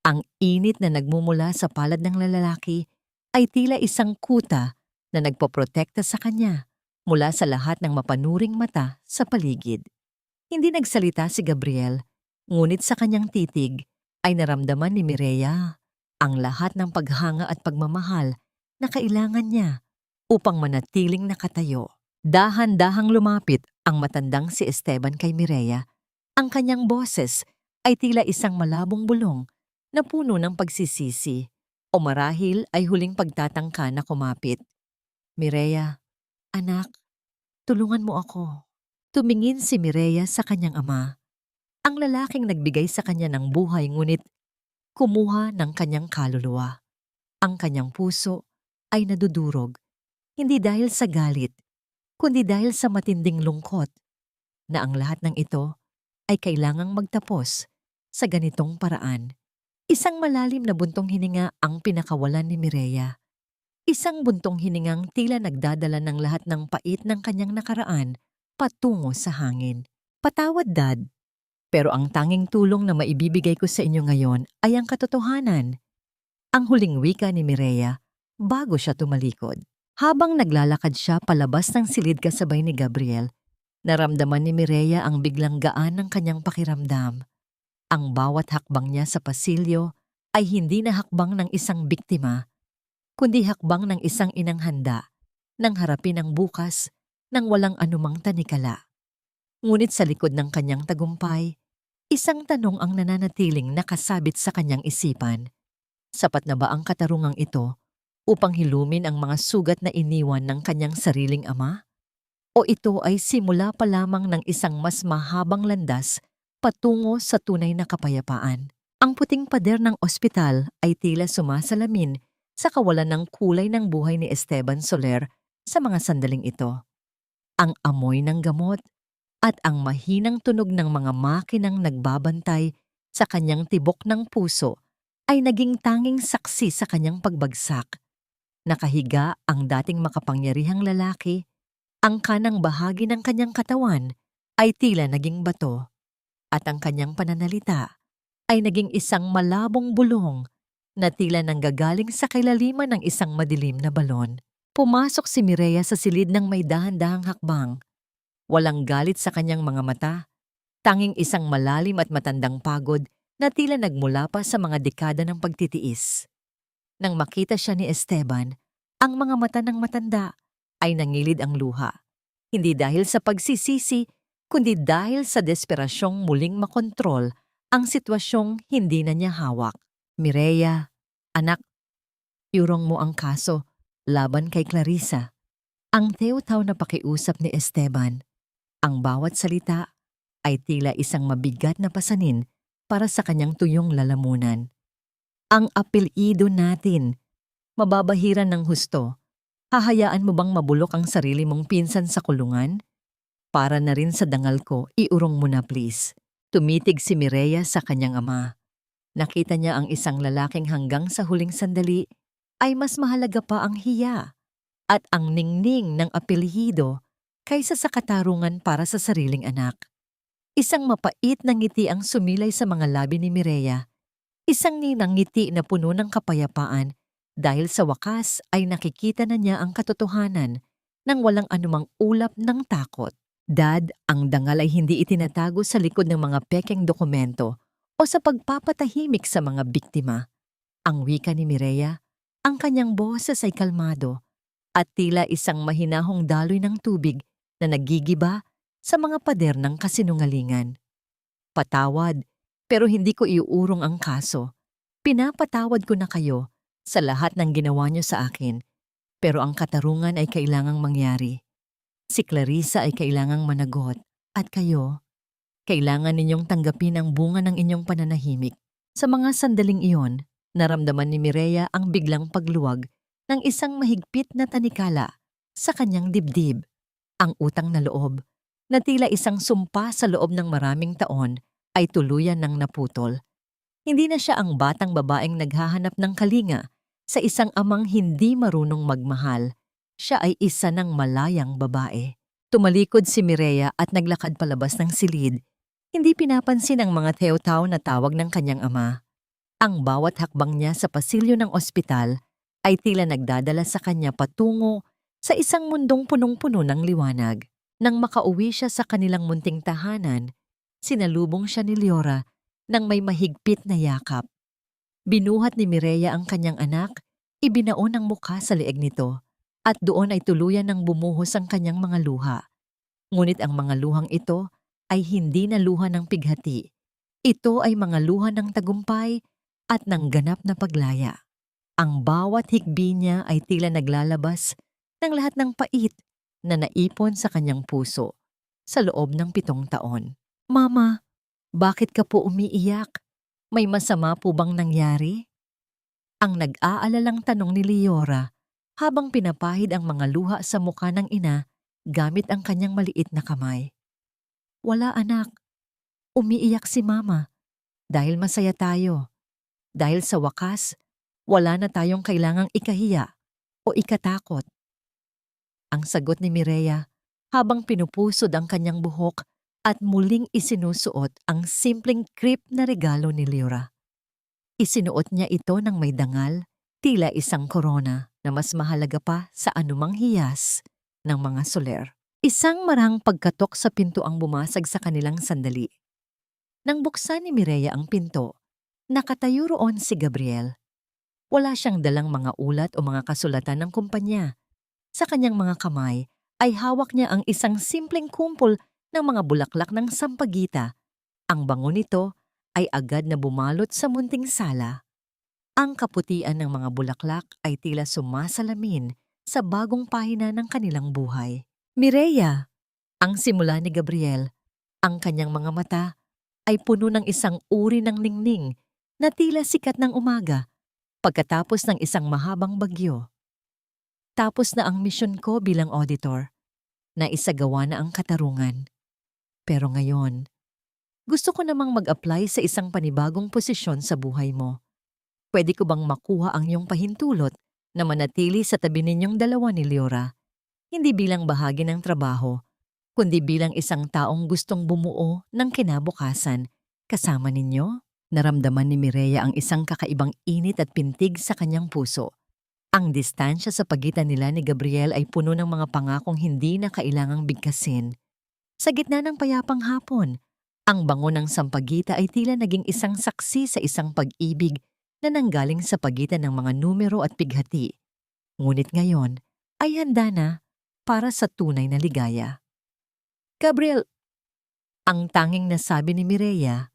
Ang init na nagmumula sa palad ng lalaki ay tila isang kuta na nagpoprotekta sa kanya mula sa lahat ng mapanuring mata sa paligid. Hindi nagsalita si Gabriel, ngunit sa kanyang titig ay naramdaman ni Mireya ang lahat ng paghanga at pagmamahal na kailangan niya upang manatiling nakatayo. Dahan-dahang lumapit ang matandang si Esteban kay Mireya. Ang kanyang boses ay tila isang malabong bulong na puno ng pagsisisi o marahil ay huling pagtatangka na kumapit. Mireya, anak, tulungan mo ako. Tumingin si Mireya sa kanyang ama. Ang lalaking nagbigay sa kanya ng buhay ngunit kumuha ng kanyang kaluluwa. Ang kanyang puso ay nadudurog, hindi dahil sa galit, kundi dahil sa matinding lungkot na ang lahat ng ito ay kailangang magtapos sa ganitong paraan. Isang malalim na buntong hininga ang pinakawalan ni Mireya. Isang buntong hiningang tila nagdadala ng lahat ng pait ng kanyang nakaraan patungo sa hangin. Patawad, Dad. Pero ang tanging tulong na maibibigay ko sa inyo ngayon ay ang katotohanan. Ang huling wika ni Mireya bago siya tumalikod. Habang naglalakad siya palabas ng silid kasabay ni Gabriel, naramdaman ni Mireya ang biglang gaan ng kanyang pakiramdam. Ang bawat hakbang niya sa pasilyo ay hindi na hakbang ng isang biktima, kundi hakbang ng isang inang handa nang harapin ang bukas ng walang anumang tanikala. Ngunit sa likod ng kanyang tagumpay, isang tanong ang nananatiling nakasabit sa kanyang isipan. Sapat na ba ang katarungang ito upang hilumin ang mga sugat na iniwan ng kanyang sariling ama? O ito ay simula pa lamang ng isang mas mahabang landas patungo sa tunay na kapayapaan? Ang puting pader ng ospital ay tila sumasalamin sa kawalan ng kulay ng buhay ni Esteban Soler sa mga sandaling ito. Ang amoy ng gamot at ang mahinang tunog ng mga makinang nagbabantay sa kanyang tibok ng puso ay naging tanging saksi sa kanyang pagbagsak. Nakahiga ang dating makapangyarihang lalaki, ang kanang bahagi ng kanyang katawan ay tila naging bato, at ang kanyang pananalita ay naging isang malabong bulong na tila nanggagaling sa kailaliman ng isang madilim na balon. Pumasok si Mireya sa silid ng may dahan-dahang hakbang. Walang galit sa kanyang mga mata, tanging isang malalim at matandang pagod na tila nagmula pa sa mga dekada ng pagtitiis. Nang makita siya ni Esteban, ang mga mata ng matanda ay nangilid ang luha. Hindi dahil sa pagsisisi, kundi dahil sa desperasyong muling makontrol ang sitwasyong hindi na niya hawak. Mireya, anak, iurong mo ang kaso laban kay Clarissa. Ang tew-taw na pakiusap ni Esteban. Ang bawat salita ay tila isang mabigat na pasanin para sa kanyang tuyong lalamunan. Ang apelyido natin, mababahiran ng husto, Hahayaan mo bang mabulok ang sarili mong pinsan sa kulungan? Para na rin sa dangal ko, iurong mo na please. Tumitig si Mireya sa kanyang ama. Nakita niya ang isang lalaking hanggang sa huling sandali ay mas mahalaga pa ang hiya at ang ningning ng apelyido kaysa sa katarungan para sa sariling anak. Isang mapait na ngiti ang sumilay sa mga labi ni Mireya. Isang ninang ngiti na puno ng kapayapaan dahil sa wakas ay nakikita na niya ang katotohanan nang walang anumang ulap ng takot. Dad, ang dangal ay hindi itinatago sa likod ng mga pekeng dokumento o sa pagpapatahimik sa mga biktima. Ang wika ni Mireya, ang kanyang boses ay kalmado at tila isang mahinahong daloy ng tubig na nagigiba sa mga pader ng kasinungalingan. Patawad, pero hindi ko iuurong ang kaso. Pinapatawad ko na kayo sa lahat ng ginawa niyo sa akin, pero ang katarungan ay kailangang mangyari. Si Clarissa ay kailangang managot at kayo, kailangan ninyong tanggapin ang bunga ng inyong pananahimik. Sa mga sandaling iyon, naramdaman ni Mireya ang biglang pagluwag ng isang mahigpit na tanikala sa kanyang dibdib. Ang utang na loob, na tila isang sumpa sa loob ng maraming taon, ay tuluyan ng naputol. Hindi na siya ang batang babaeng naghahanap ng kalinga sa isang amang hindi marunong magmahal. Siya ay isa ng malayang babae. Tumalikod si Mireya at naglakad palabas ng silid. Hindi pinapansin ang mga teotaw na tawag ng kanyang ama. Ang bawat hakbang niya sa pasilyo ng ospital ay tila nagdadala sa kanya patungo sa isang mundong punong-puno ng liwanag. Nang makauwi siya sa kanilang munting tahanan, sinalubong siya ni Leora nang may mahigpit na yakap. Binuhat ni Mireya ang kanyang anak, ibinaon ang mukha sa leeg nito, at doon ay tuluyan ng bumuhos ang kanyang mga luha. Ngunit ang mga luhang ito ay hindi na luha ng pighati. Ito ay mga luha ng tagumpay at ng ganap na paglaya. Ang bawat hikbi niya ay tila naglalabas ng lahat ng pait na naipon sa kanyang puso sa loob ng 7 taon. Mama, bakit ka po umiiyak? May masama po bang nangyari? Ang nag-aalalang tanong ni Leora habang pinapahid ang mga luha sa mukha ng ina gamit ang kanyang maliit na kamay. Wala anak, umiiyak si mama dahil masaya tayo. Dahil sa wakas, wala na tayong kailangang ikahiya o ikatakot. Ang sagot ni Mireya habang pinupusod ang kanyang buhok at muling isinusuot ang simpleng crepe na regalo ni Leora. Isinuot niya ito ng may dangal, tila isang korona na mas mahalaga pa sa anumang hiyas ng mga soler. Isang marang pagkatok sa pinto ang bumasag sa kanilang sandali. Nang buksan ni Mireya ang pinto, nakatayo roon si Gabriel. Wala siyang dalang mga ulat o mga kasulatan ng kumpanya. Sa kanyang mga kamay ay hawak niya ang isang simpleng kumpol ng mga bulaklak ng sampagita. Ang bango nito ay agad na bumalot sa munting sala. Ang kaputian ng mga bulaklak ay tila sumasalamin sa bagong pahina ng kanilang buhay. Mireya, ang simula ni Gabriel, ang kanyang mga mata ay puno ng isang uri ng ningning na tila sikat ng umaga pagkatapos ng isang mahabang bagyo. Tapos na ang misyon ko bilang auditor, na isagawa na ang katarungan. Pero ngayon, gusto ko namang mag-apply sa isang panibagong posisyon sa buhay mo. Pwede ko bang makuha ang iyong pahintulot na manatili sa tabi ninyong dalawa ni Leora? Hindi bilang bahagi ng trabaho, kundi bilang isang taong gustong bumuo ng kinabukasan kasama ninyo. Naramdaman ni Mireya ang isang kakaibang init at pintig sa kanyang puso. Ang distansya sa pagitan nila ni Gabriel ay puno ng mga pangakong hindi na kailangang bigkasin. Sa gitna ng payapang hapon, ang bango ng sampagita ay tila naging isang saksi sa isang pag-ibig na nanggaling sa pagitan ng mga numero at pighati. Ngunit ngayon ay handa na para sa tunay na ligaya. Gabriel, ang tanging nasabi ni Mireya,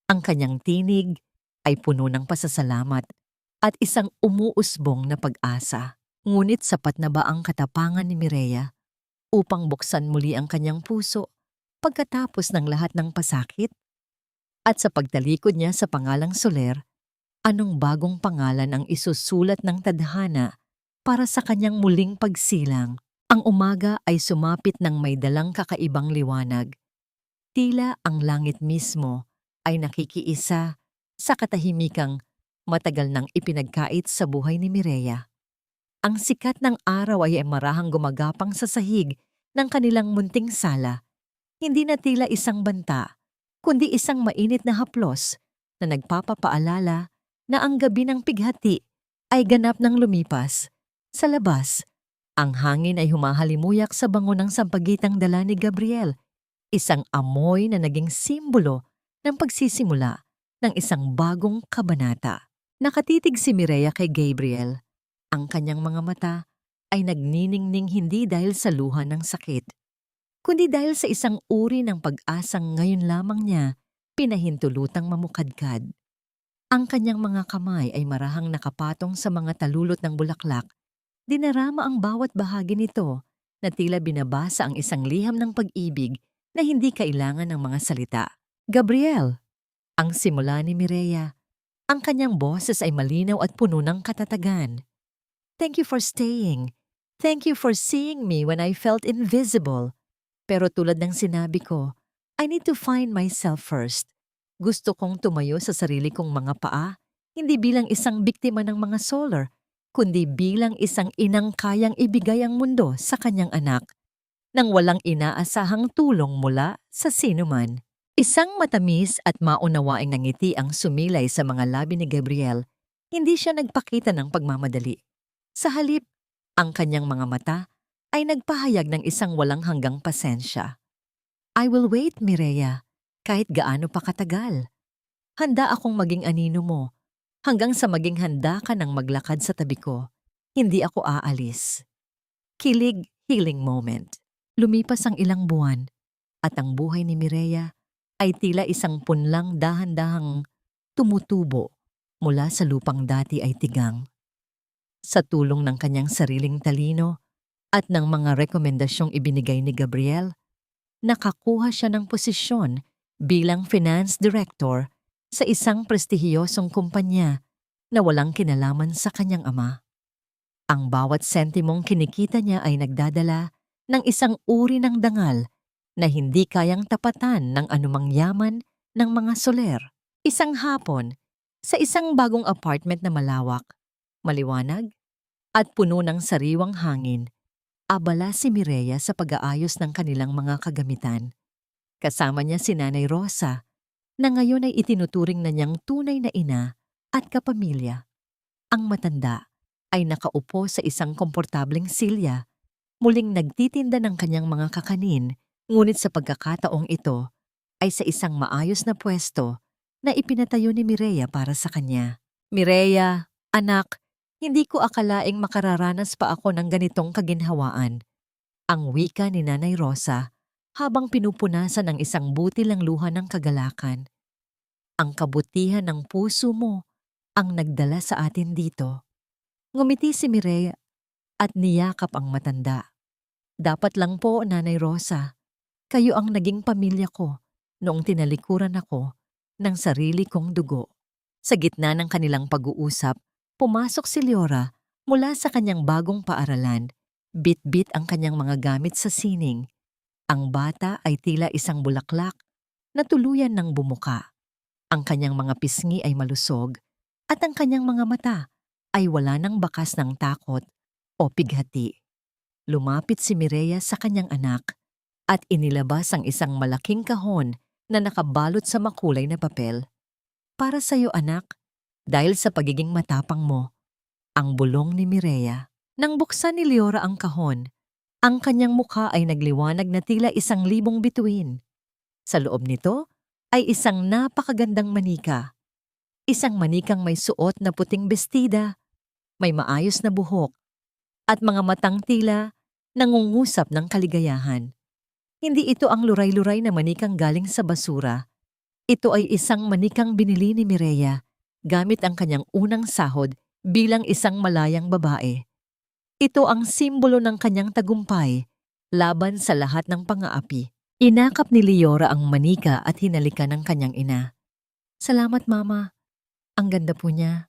ang kanyang tinig ay puno ng pasasalamat at isang umuusbong na pag-asa. Ngunit sapat na ba ang katapangan ni Mireya upang buksan muli ang kanyang puso pagkatapos ng lahat ng pasakit? At sa pagtalikod niya sa pangalang Soler, anong bagong pangalan ang isusulat ng tadhana para sa kanyang muling pagsilang. Ang umaga ay sumapit ng may dalang kakaibang liwanag. Tila ang langit mismo ay nakikiisa sa katahimikang matagal nang ipinagkait sa buhay ni Mireya. Ang sikat ng araw ay marahang gumagapang sa sahig ng kanilang munting sala. Hindi na tila isang banta, kundi isang mainit na haplos na nagpapaalala na ang gabi ng pighati ay ganap ng lumipas. Sa labas, ang hangin ay humahalimuyak sa bango ng sampagitang dala ni Gabriel, isang amoy na naging simbolo ng pagsisimula ng isang bagong kabanata. Nakatitig si Mireya kay Gabriel. Ang kanyang mga mata ay nagniningning hindi dahil sa luha ng sakit, kundi dahil sa isang uri ng pag-asang ngayon lamang niya pinahintulutang mamukadkad. Ang kanyang mga kamay ay marahang nakapatong sa mga talulot ng bulaklak. Dinarama ang bawat bahagi nito na tila binabasa ang isang liham ng pag-ibig na hindi kailangan ng mga salita. Gabriel, ang simula ni Mireya. Ang kanyang boses ay malinaw at puno ng katatagan. Thank you for staying. Thank you for seeing me when I felt invisible. Pero tulad ng sinabi ko, I need to find myself first. Gusto kong tumayo sa sarili kong mga paa, hindi bilang isang biktima ng mga solar, kundi bilang isang inang kayang ibigay ang mundo sa kanyang anak, nang walang inaasahang tulong mula sa sinuman. Isang matamis at maunawaing ngiti ang sumilay sa mga labi ni Gabriel. Hindi siya nagpakita ng pagmamadali. Sa halip, ang kanyang mga mata ay nagpahayag ng isang walang hanggang pasensya. I will wait, Mireya, kahit gaano pa katagal. Handa akong maging anino mo, hanggang sa maging handa ka ng maglakad sa tabi ko. Hindi ako aalis. Kilig, healing moment. Lumipas ang ilang buwan, at ang buhay ni Mireya ay tila isang punlang dahan-dahang tumutubo mula sa lupang dati ay tigang. Sa tulong ng kanyang sariling talino at ng mga rekomendasyong ibinigay ni Gabriel, nakakuha siya ng posisyon bilang finance director sa isang prestihiyosong kumpanya na walang kinalaman sa kanyang ama. Ang bawat sentimong kinikita niya ay nagdadala ng isang uri ng dangal na hindi kayang tapatan ng anumang yaman ng mga soler. Isang hapon, sa isang bagong apartment na malawak, maliwanag, at puno ng sariwang hangin, abala si Mireya sa pag-aayos ng kanilang mga kagamitan. Kasama niya si Nanay Rosa, na ngayon ay itinuturing na niyang tunay na ina at kapamilya. Ang matanda ay nakaupo sa isang komportableng silya, muling nagtitinda ng kanyang mga kakanin. Ngunit sa pagkakataong ito ay sa isang maayos na pwesto na ipinatayo ni Mireya para sa kanya. Mireya, anak, hindi ko akalaing makararanas pa ako ng ganitong kaginhawaan. Ang wika ni Nanay Rosa habang pinupunasan ng isang butil ang luha ng kagalakan. Ang kabutihan ng puso mo ang nagdala sa atin dito. Ngumiti si Mireya at niyakap ang matanda. Dapat lang po, Nanay Rosa. Kayo ang naging pamilya ko noong tinalikuran ako ng sarili kong dugo. Sa gitna ng kanilang pag-uusap, pumasok si Leora mula sa kanyang bagong paaralan. Bit-bit ang kanyang mga gamit sa sining. Ang bata ay tila isang bulaklak na tuluyan ng bumuka. Ang kanyang mga pisngi ay malusog at ang kanyang mga mata ay wala ng bakas ng takot o pighati. Lumapit si Mireya sa kanyang anak at inilabas ang isang malaking kahon na nakabalot sa makulay na papel. Para sa iyo, anak, dahil sa pagiging matapang mo, ang bulong ni Mireya. Nang buksan ni Leora ang kahon, ang kanyang mukha ay nagliwanag na tila 1,000 bituin. Sa loob nito ay isang napakagandang manika. Isang manikang may suot na puting bestida, may maayos na buhok, at mga matang tila nangungusap ng kaligayahan. Hindi ito ang luray-luray na manikang galing sa basura. Ito ay isang manikang binili ni Mireya gamit ang kanyang unang sahod bilang isang malayang babae. Ito ang simbolo ng kanyang tagumpay laban sa lahat ng pang-aapi. Inakap ni Leora ang manika at hinalikan ng kanyang ina. Salamat, Mama. Ang ganda po niya.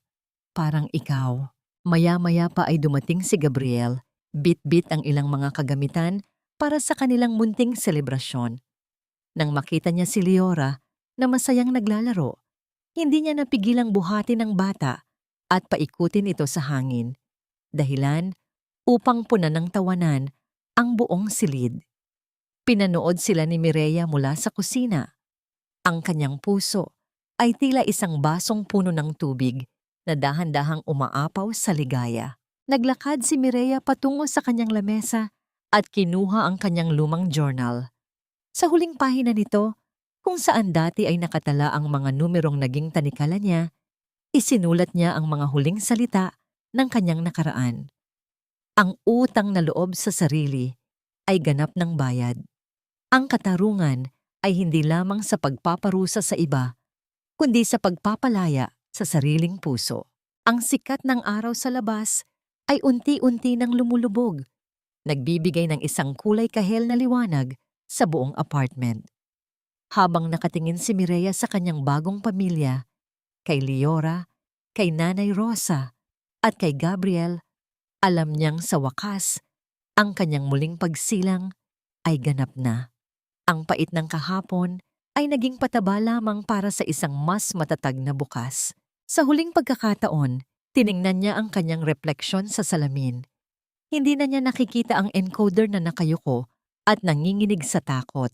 Parang ikaw. Maya-maya pa ay dumating si Gabriel, bit-bit ang ilang mga kagamitan para sa kanilang munting selebrasyon. Nang makita niya si Leora na masayang naglalaro, hindi niya napigilang buhatin ng bata at paikutin ito sa hangin. Dahilan upang punan ng tawanan ang buong silid. Pinanood sila ni Mireya mula sa kusina. Ang kanyang puso ay tila isang basong puno ng tubig na dahan-dahang umaapaw sa ligaya. Naglakad si Mireya patungo sa kanyang lamesa at kinuha ang kanyang lumang journal. Sa huling pahina nito, kung saan dati ay nakatala ang mga numerong naging tanikala niya, isinulat niya ang mga huling salita ng kanyang nakaraan. Ang utang na loob sa sarili ay ganap ng bayad. Ang katarungan ay hindi lamang sa pagpaparusa sa iba, kundi sa pagpapalaya sa sariling puso. Ang sikat ng araw sa labas ay unti-unti nang lumulubog, nagbibigay ng isang kulay kahel na liwanag sa buong apartment. Habang nakatingin si Mireya sa kanyang bagong pamilya, kay Leora, kay Nanay Rosa, at kay Gabriel, alam niyang sa wakas, ang kanyang muling pagsilang ay ganap na. Ang pait ng kahapon ay naging pataba lamang para sa isang mas matatag na bukas. Sa huling pagkakataon, tiningnan niya ang kanyang refleksyon sa salamin. Hindi na niya nakikita ang encoder na nakayuko at nanginginig sa takot.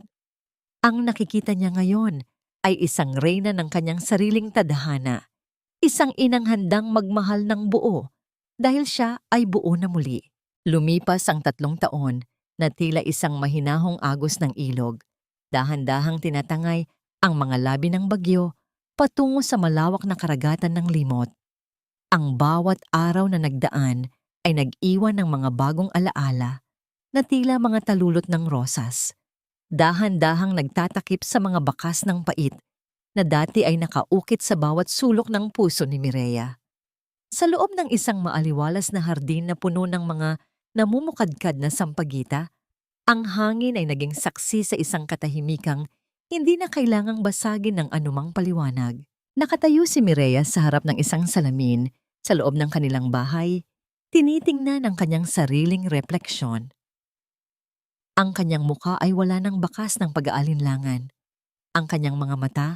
Ang nakikita niya ngayon ay isang reyna ng kanyang sariling tadhana, isang inang handang magmahal ng buo dahil siya ay buo na muli. Lumipas ang 3 taon na tila isang mahinahong agos ng ilog. Dahan-dahang tinatangay ang mga labi ng bagyo patungo sa malawak na karagatan ng limot. Ang bawat araw na nagdaan ay nag-iwan ng mga bagong alaala na tila mga talulot ng rosas. Dahan-dahang nagtatakip sa mga bakas ng pait na dati ay nakaukit sa bawat sulok ng puso ni Mireya. Sa loob ng isang maaliwalas na hardin na puno ng mga namumukadkad na sampagita, ang hangin ay naging saksi sa isang katahimikang hindi na kailangang basagin ng anumang paliwanag. Nakatayo si Mireya sa harap ng isang salamin sa loob ng kanilang bahay, tinitingnan ang kanyang sariling refleksyon. Ang kanyang muka ay wala ng bakas ng pag-aalinlangan. Ang kanyang mga mata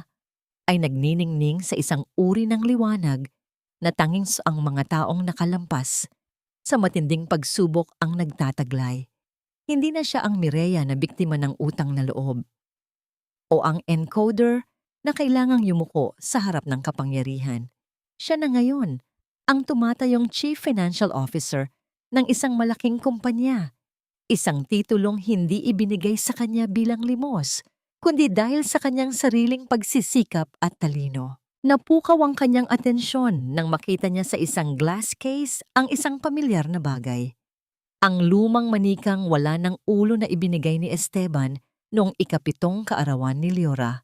ay nagniningning sa isang uri ng liwanag na tanging ang mga taong nakalampas sa matinding pagsubok ang nagtataglay. Hindi na siya ang Mireya na biktima ng utang na loob o ang encoder na kailangang yumuko sa harap ng kapangyarihan. Siya na ngayon ang tumatayong Chief Financial Officer ng isang malaking kumpanya, isang titulong hindi ibinigay sa kanya bilang limos, kundi dahil sa kanyang sariling pagsisikap at talino. Napukaw ang kanyang atensyon nang makita niya sa isang glass case ang isang pamilyar na bagay. Ang lumang manikang wala ng ulo na ibinigay ni Esteban noong 7 kaarawan ni Leora.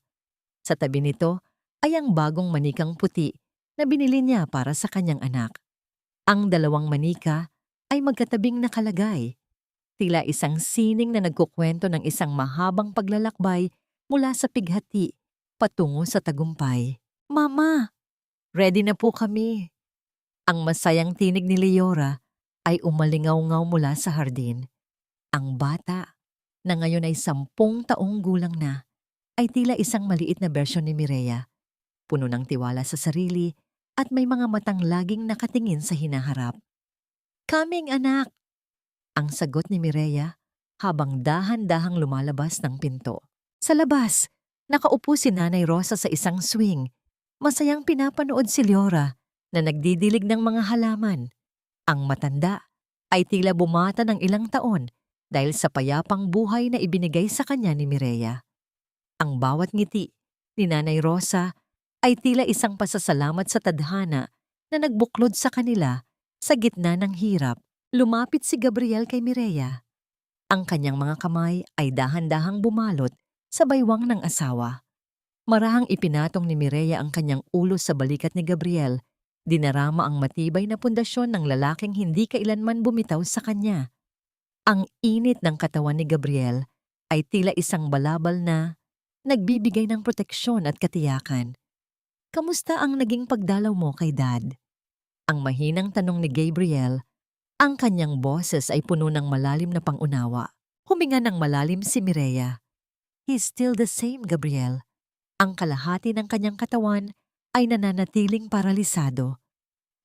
Sa tabi nito ay ang bagong manikang puti na binili niya para sa kanyang anak. Ang 2 manika ay magkatabing nakalagay, tila isang sining na nagkukwento ng isang mahabang paglalakbay mula sa pighati patungo sa tagumpay. "Mama, ready na po kami." Ang masayang tinig ni Leora ay umalingaw-ngaw mula sa hardin. Ang bata, na ngayon ay 10 taong gulang na, ay tila isang maliit na bersyon ni Mireya, puno ng tiwala sa sarili at may mga matang laging nakatingin sa hinaharap. "Coming, anak!" ang sagot ni Mireya habang dahan-dahang lumalabas ng pinto. Sa labas, nakaupo si Nanay Rosa sa isang swing. Masayang pinapanood si Leora na nagdidilig ng mga halaman. Ang matanda ay tila bumata ng ilang taon dahil sa payapang buhay na ibinigay sa kanya ni Mireya. Ang bawat ngiti ni Nanay Rosa ay tila isang pasasalamat sa tadhana na nagbuklod sa kanila sa gitna ng hirap. Lumapit si Gabriel kay Mireya. Ang kanyang mga kamay ay dahan-dahang bumalot sa baywang ng asawa. Marahang ipinatong ni Mireya ang kanyang ulo sa balikat ni Gabriel. Dinarama ang matibay na pundasyon ng lalaking hindi kailanman bumitaw sa kanya. Ang init ng katawan ni Gabriel ay tila isang balabal na nagbibigay ng proteksyon at katiyakan. "Kamusta ang naging pagdalaw mo kay Dad?" Ang mahinang tanong ni Gabriel, ang kanyang boses ay puno ng malalim na pangunawa. Huminga ng malalim si Mireya. He's still the same, Gabriel. Ang kalahati ng kanyang katawan ay nananatiling paralisado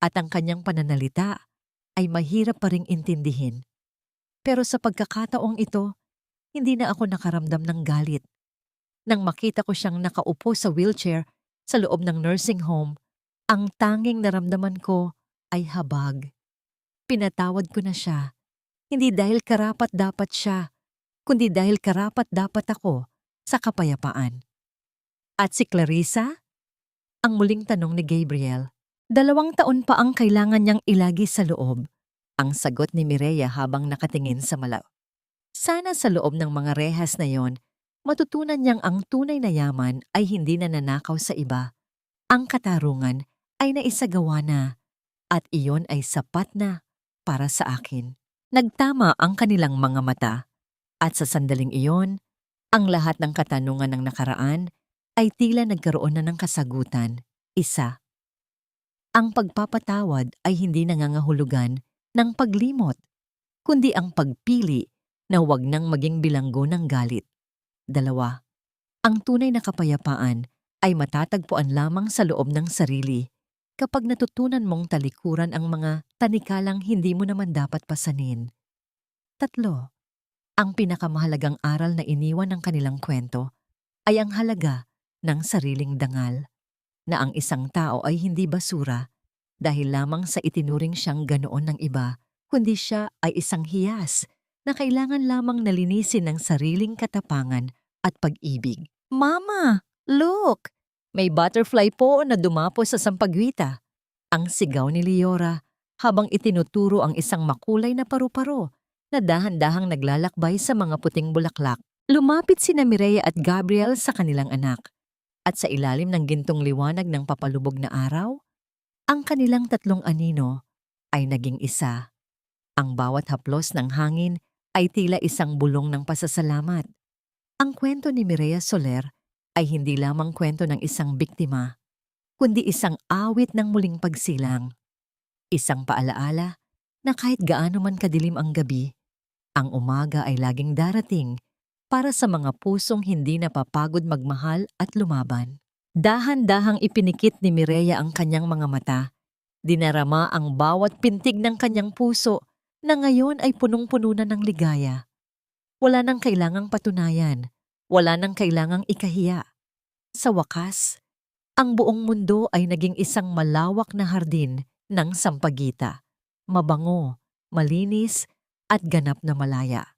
at ang kanyang pananalita ay mahirap pa ring intindihin. Pero sa pagkakataong ito, hindi na ako nakaramdam ng galit. Nang makita ko siyang nakaupo sa wheelchair sa loob ng nursing home, ang tanging naramdaman ko ay habag. Pinatawad ko na siya, hindi dahil karapat-dapat siya, kundi dahil karapat-dapat ako sa kapayapaan. At si Clarissa? Ang muling tanong ni Gabriel. 2 taon pa ang kailangan niyang ilagi sa loob. Ang sagot ni Mireya habang nakatingin sa malaw. Sana sa loob ng mga rehas na yon, matutunan niyang ang tunay na yaman ay hindi nananakaw sa iba. Ang katarungan ay naisagawa na at iyon ay sapat na para sa akin. Nagtama ang kanilang mga mata at sa sandaling iyon, ang lahat ng katanungan ng nakaraan ay tila nagkaroon na ng kasagutan. Isa. Ang pagpapatawad ay hindi nangangahulugan ng paglimot, kundi ang pagpili na huwag nang maging bilanggo ng galit. 2. Ang tunay na kapayapaan ay matatagpuan lamang sa loob ng sarili kapag natutunan mong talikuran ang mga tanikalang hindi mo naman dapat pasanin. 3. Ang pinakamahalagang aral na iniwan ng kanilang kwento ay ang halaga ng sariling dangal, na ang isang tao ay hindi basura dahil lamang sa itinuring siyang ganoon ng iba, kundi siya ay isang hiyas na kailangan lamang nalinisin ng sariling katapangan at pag-ibig. Mama, look! May butterfly po na dumapo sa sampagwita. Ang sigaw ni Leora habang itinuturo ang isang makulay na paru-paro na dahan-dahang naglalakbay sa mga puting bulaklak. Lumapit sina Mireya at Gabriel sa kanilang anak. At sa ilalim ng gintong liwanag ng papalubog na araw, ang kanilang 3 anino ay naging isa. Ang bawat haplos ng hangin ay tila isang bulong ng pasasalamat. Ang kwento ni Mireya Soler ay hindi lamang kwento ng isang biktima, kundi isang awit ng muling pagsilang. Isang paalaala na kahit gaano man kadilim ang gabi, ang umaga ay laging darating para sa mga pusong hindi napapagod magmahal at lumaban. Dahan-dahang ipinikit ni Mireya ang kanyang mga mata. Dinarama ang bawat pintig ng kanyang puso na ngayon ay punong-puno na ng ligaya. Wala nang kailangang patunayan, wala nang kailangang ikahiya. Sa wakas, ang buong mundo ay naging isang malawak na hardin ng sampagita, mabango, malinis at ganap na malaya.